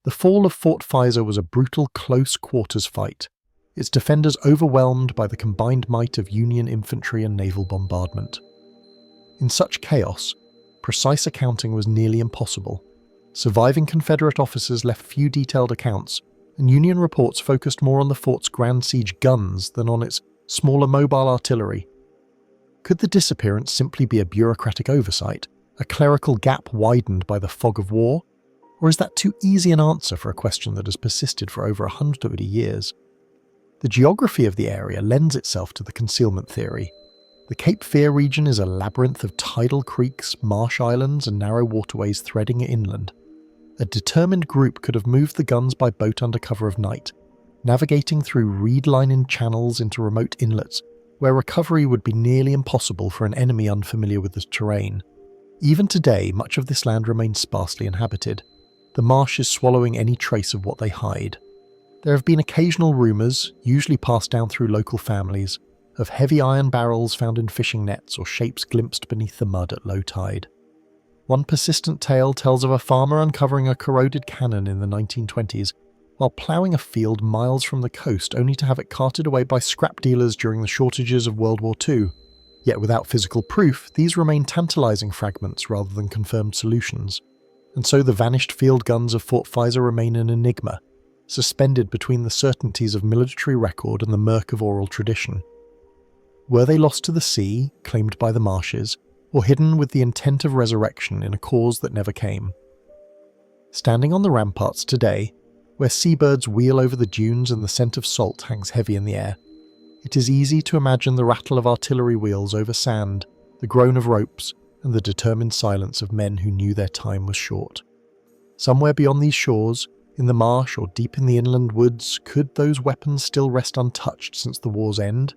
The fall of Fort Pfizer was a brutal close-quarters fight, its defenders overwhelmed by the combined might of Union infantry and naval bombardment. In such chaos, precise accounting was nearly impossible. Surviving Confederate officers left few detailed accounts, and Union reports focused more on the fort's grand siege guns than on its smaller mobile artillery. Could the disappearance simply be a bureaucratic oversight, a clerical gap widened by the fog of war? Or is that too easy an answer for a question that has persisted for over 100 years? The geography of the area lends itself to the concealment theory. The Cape Fear region is a labyrinth of tidal creeks, marsh islands, and narrow waterways threading it inland. A determined group could have moved the guns by boat under cover of night, navigating through reed-lined channels into remote inlets, where recovery would be nearly impossible for an enemy unfamiliar with the terrain. Even today, much of this land remains sparsely inhabited, the marshes swallowing any trace of what they hide. There have been occasional rumours, usually passed down through local families, of heavy iron barrels found in fishing nets or shapes glimpsed beneath the mud at low tide. One persistent tale tells of a farmer uncovering a corroded cannon in the 1920s, while ploughing a field miles from the coast only to have it carted away by scrap dealers during the shortages of World War II. Yet without physical proof, these remain tantalising fragments rather than confirmed solutions. And so the vanished field guns of Fort Pfizer remain an enigma, suspended between the certainties of military record and the murk of oral tradition. Were they lost to the sea, claimed by the marshes, or hidden with the intent of resurrection in a cause that never came? Standing on the ramparts today, where seabirds wheel over the dunes and the scent of salt hangs heavy in the air, it is easy to imagine the rattle of artillery wheels over sand, the groan of ropes, and the determined silence of men who knew their time was short. Somewhere beyond these shores, in the marsh or deep in the inland woods, could those weapons still rest untouched since the war's end?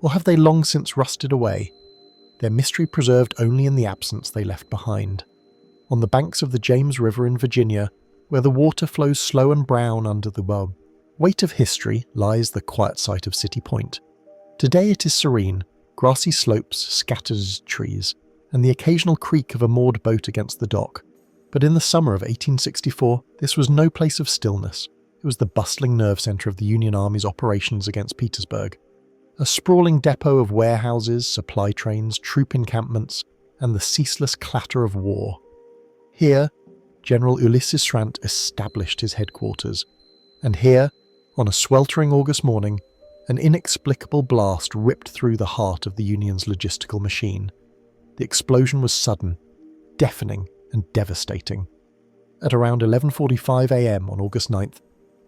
Or have they long since rusted away, their mystery preserved only in the absence they left behind? On the banks of the James River in Virginia, where the water flows slow and brown under the weight of history, lies the quiet site of City Point. Today it is serene, grassy slopes, scattered trees, and the occasional creak of a moored boat against the dock. But in the summer of 1864, this was no place of stillness. It was the bustling nerve centre of the Union Army's operations against Petersburg. A sprawling depot of warehouses, supply trains, troop encampments, and the ceaseless clatter of war. Here, General Ulysses Grant established his headquarters, and here, on a sweltering August morning, an inexplicable blast ripped through the heart of the Union's logistical machine. The explosion was sudden, deafening, and devastating. At around 11:45 a.m. on August 9th,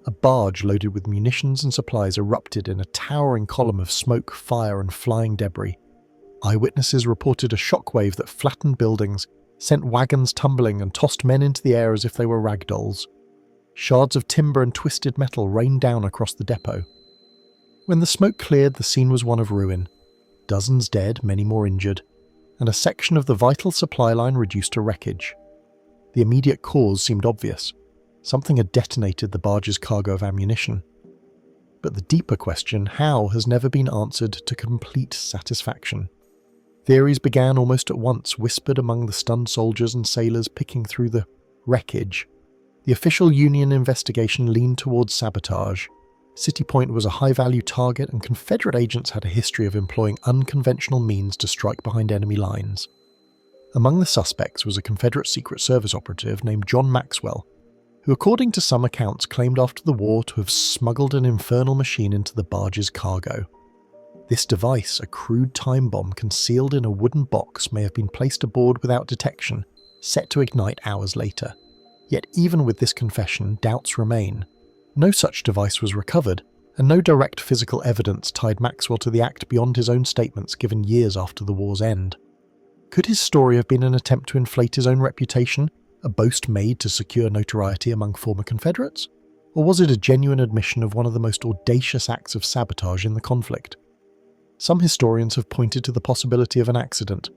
a barge loaded with munitions and supplies erupted in a towering column of smoke, fire, and flying debris. Eyewitnesses reported a shockwave that flattened buildings, sent wagons tumbling, and tossed men into the air as if they were rag dolls. Shards of timber and twisted metal rained down across the depot. When the smoke cleared, the scene was one of ruin. Dozens dead, many more injured, and a section of the vital supply line reduced to wreckage. The immediate cause seemed obvious. Something had detonated the barge's cargo of ammunition. But the deeper question, how, has never been answered to complete satisfaction. Theories began almost at once, whispered among the stunned soldiers and sailors picking through the wreckage. The official Union investigation leaned towards sabotage. City Point was a high-value target, and Confederate agents had a history of employing unconventional means to strike behind enemy lines. Among the suspects was a Confederate Secret Service operative named John Maxwell, who according to some accounts claimed after the war to have smuggled an infernal machine into the barge's cargo. This device, a crude time bomb concealed in a wooden box, may have been placed aboard without detection, set to ignite hours later. Yet even with this confession, doubts remain. No such device was recovered, and no direct physical evidence tied Maxwell to the act beyond his own statements given years after the war's end. Could his story have been an attempt to inflate his own reputation, a boast made to secure notoriety among former Confederates? Or was it a genuine admission of one of the most audacious acts of sabotage in the conflict? Some historians have pointed to the possibility of an accident.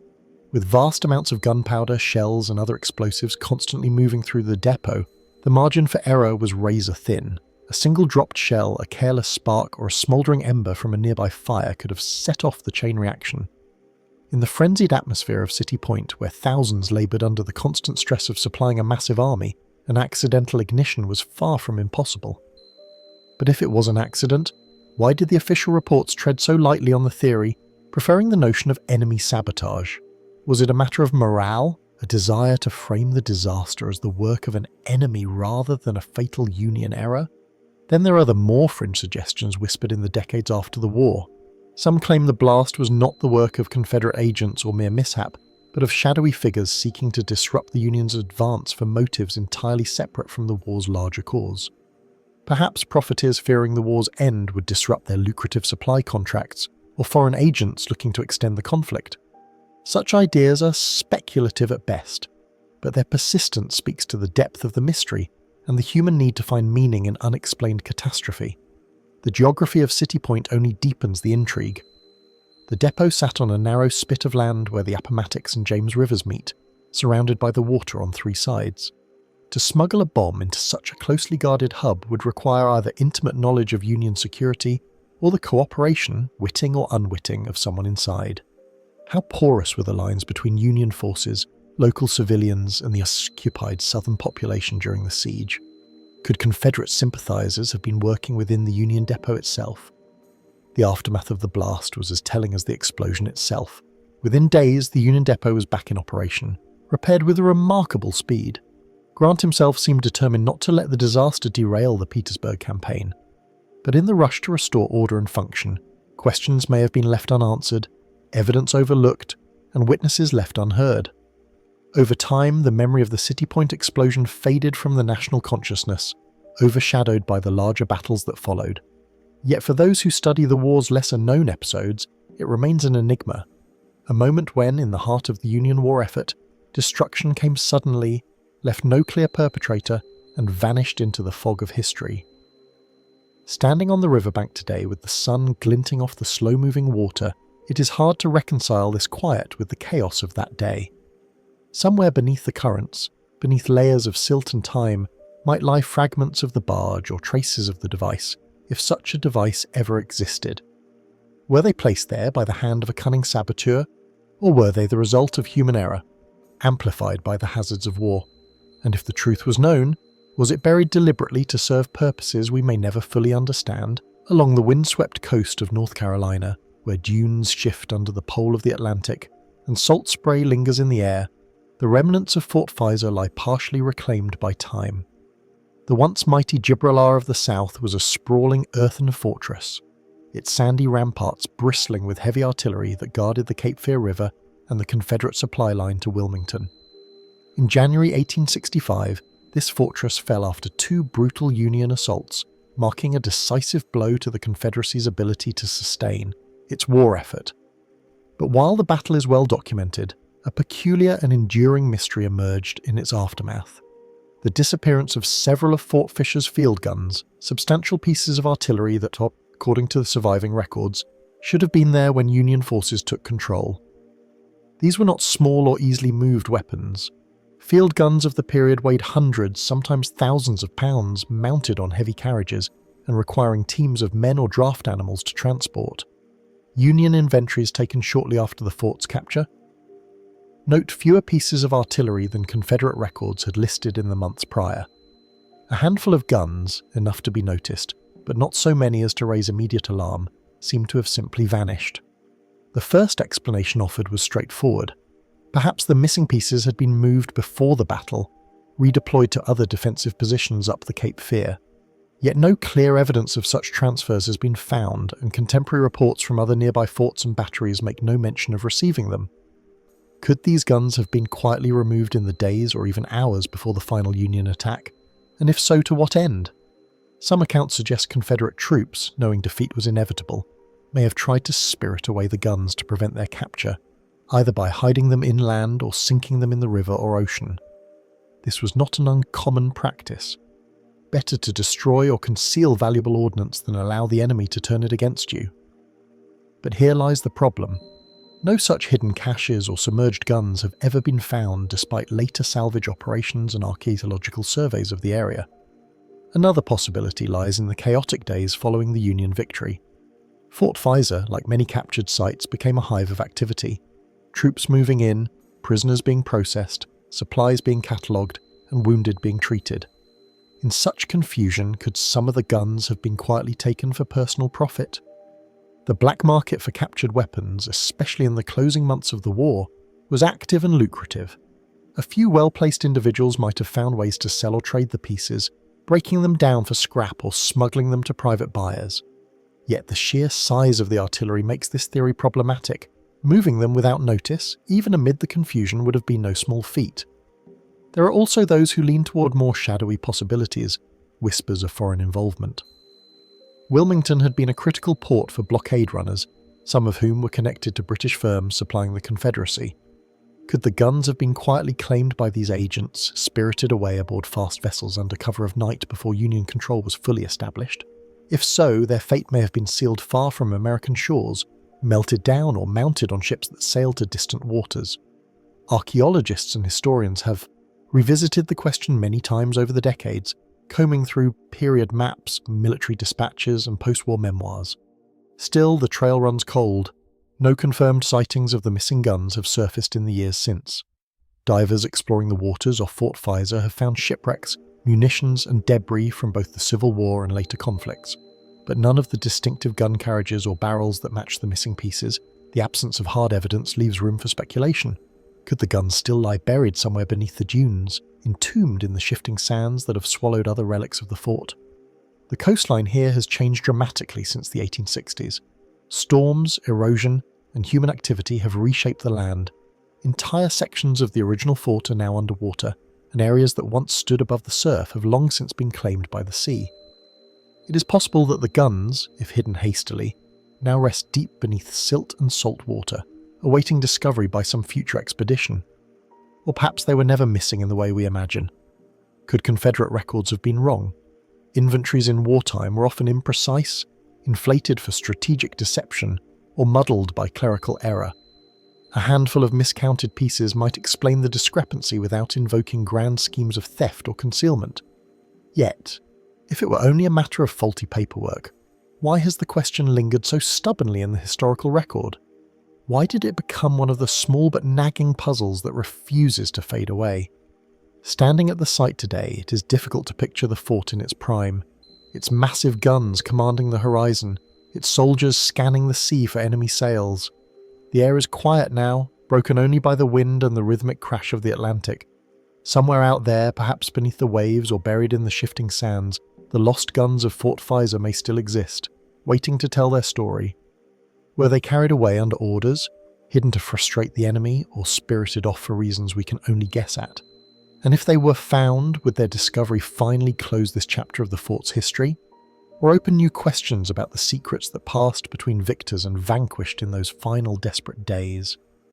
With vast amounts of gunpowder, shells, and other explosives constantly moving through the depot, the margin for error was razor thin. A single dropped shell, a careless spark, or a smouldering ember from a nearby fire could have set off the chain reaction. In the frenzied atmosphere of City Point, where thousands laboured under the constant stress of supplying a massive army, an accidental ignition was far from impossible. But if it was an accident, why did the official reports tread so lightly on the theory, preferring the notion of enemy sabotage? Was it a matter of morale, a desire to frame the disaster as the work of an enemy rather than a fatal Union error? Then there are the more fringe suggestions whispered in the decades after the war. Some claim the blast was not the work of Confederate agents or mere mishap, but of shadowy figures seeking to disrupt the Union's advance for motives entirely separate from the war's larger cause. Perhaps profiteers fearing the war's end would disrupt their lucrative supply contracts, or foreign agents looking to extend the conflict. Such ideas are speculative at best, but their persistence speaks to the depth of the mystery and the human need to find meaning in unexplained catastrophe. The geography of City Point only deepens the intrigue. The depot sat on a narrow spit of land where the Appomattox and James Rivers meet, surrounded by the water on three sides. To smuggle a bomb into such a closely guarded hub would require either intimate knowledge of Union security or the cooperation, witting or unwitting, of someone inside. How porous were the lines between Union forces, local civilians, and the occupied southern population during the siege? Could Confederate sympathizers have been working within the Union depot itself? The aftermath of the blast was as telling as the explosion itself. Within days, the Union depot was back in operation, repaired with a remarkable speed. Grant himself seemed determined not to let the disaster derail the Petersburg campaign. But in the rush to restore order and function, questions may have been left unanswered, evidence overlooked, and witnesses left unheard. Over time, the memory of the City Point explosion faded from the national consciousness, overshadowed by the larger battles that followed. Yet for those who study the war's lesser-known episodes, it remains an enigma. A moment when, in the heart of the Union war effort, destruction came suddenly, left no clear perpetrator, and vanished into the fog of history. Standing on the riverbank today with the sun glinting off the slow-moving water, it is hard to reconcile this quiet with the chaos of that day. Somewhere beneath the currents, beneath layers of silt and time, might lie fragments of the barge or traces of the device, if such a device ever existed. Were they placed there by the hand of a cunning saboteur, or were they the result of human error, amplified by the hazards of war? And if the truth was known, was it buried deliberately to serve purposes we may never fully understand, along the windswept coast of North Carolina, where dunes shift under the pole of the Atlantic, and salt spray lingers in the air? The remnants of Fort Pfizer lie partially reclaimed by time. The once mighty Gibraltar of the South was a sprawling earthen fortress, its sandy ramparts bristling with heavy artillery that guarded the Cape Fear River and the Confederate supply line to Wilmington. In January 1865, this fortress fell after two brutal Union assaults, marking a decisive blow to the Confederacy's ability to sustain its war effort. But while the battle is well documented, a peculiar and enduring mystery emerged in its aftermath. The disappearance of several of Fort Fisher's field guns, substantial pieces of artillery that, according to the surviving records, should have been there when Union forces took control. These were not small or easily moved weapons. Field guns of the period weighed hundreds, sometimes thousands of pounds, mounted on heavy carriages and requiring teams of men or draft animals to transport. Union inventories taken shortly after the fort's capture note fewer pieces of artillery than Confederate records had listed in the months prior. A handful of guns, enough to be noticed, but not so many as to raise immediate alarm, seemed to have simply vanished. The first explanation offered was straightforward. Perhaps the missing pieces had been moved before the battle, redeployed to other defensive positions up the Cape Fear. Yet no clear evidence of such transfers has been found, and contemporary reports from other nearby forts and batteries make no mention of receiving them. Could these guns have been quietly removed in the days or even hours before the final Union attack? And if so, to what end? Some accounts suggest Confederate troops, knowing defeat was inevitable, may have tried to spirit away the guns to prevent their capture, either by hiding them inland or sinking them in the river or ocean. This was not an uncommon practice. Better to destroy or conceal valuable ordnance than allow the enemy to turn it against you. But here lies the problem. No such hidden caches or submerged guns have ever been found despite later salvage operations and archaeological surveys of the area. Another possibility lies in the chaotic days following the Union victory. Fort Pfizer, like many captured sites, became a hive of activity. Troops moving in, prisoners being processed, supplies being catalogued, and wounded being treated. In such confusion, could some of the guns have been quietly taken for personal profit? The black market for captured weapons, especially in the closing months of the war, was active and lucrative. A few well-placed individuals might have found ways to sell or trade the pieces, breaking them down for scrap or smuggling them to private buyers. Yet the sheer size of the artillery makes this theory problematic. Moving them without notice, even amid the confusion, would have been no small feat. There are also those who lean toward more shadowy possibilities, whispers of foreign involvement. Wilmington had been a critical port for blockade runners, some of whom were connected to British firms supplying the Confederacy. Could the guns have been quietly claimed by these agents, spirited away aboard fast vessels under cover of night before Union control was fully established? If so, their fate may have been sealed far from American shores, melted down or mounted on ships that sailed to distant waters. Archaeologists and historians have revisited the question many times over the decades, combing through period maps, military dispatches, and post-war memoirs. Still, the trail runs cold. No confirmed sightings of the missing guns have surfaced in the years since. Divers exploring the waters off Fort Pfizer have found shipwrecks, munitions, and debris from both the Civil War and later conflicts, but none of the distinctive gun carriages or barrels that match the missing pieces. The absence of hard evidence leaves room for speculation. Could the guns still lie buried somewhere beneath the dunes, entombed in the shifting sands that have swallowed other relics of the fort? The coastline here has changed dramatically since the 1860s. Storms, erosion, and human activity have reshaped the land. Entire sections of the original fort are now underwater, and areas that once stood above the surf have long since been claimed by the sea. It is possible that the guns, if hidden hastily, now rest deep beneath silt and salt water, awaiting discovery by some future expedition. Or perhaps they were never missing in the way we imagine. Could Confederate records have been wrong? Inventories in wartime were often imprecise, inflated for strategic deception, or muddled by clerical error. A handful of miscounted pieces might explain the discrepancy without invoking grand schemes of theft or concealment. Yet, if it were only a matter of faulty paperwork, why has the question lingered so stubbornly in the historical record? Why did it become one of the small but nagging puzzles that refuses to fade away? Standing at the site today, it is difficult to picture the fort in its prime, its massive guns commanding the horizon, its soldiers scanning the sea for enemy sails. The air is quiet now, broken only by the wind and the rhythmic crash of the Atlantic. Somewhere out there, perhaps beneath the waves or buried in the shifting sands, the lost guns of Fort Pfizer may still exist, waiting to tell their story. Were they carried away under orders, hidden to frustrate the enemy, or spirited off for reasons we can only guess at? And if they were found, would their discovery finally close this chapter of the fort's history? Or open new questions about the secrets that passed between victors and vanquished in those final desperate days?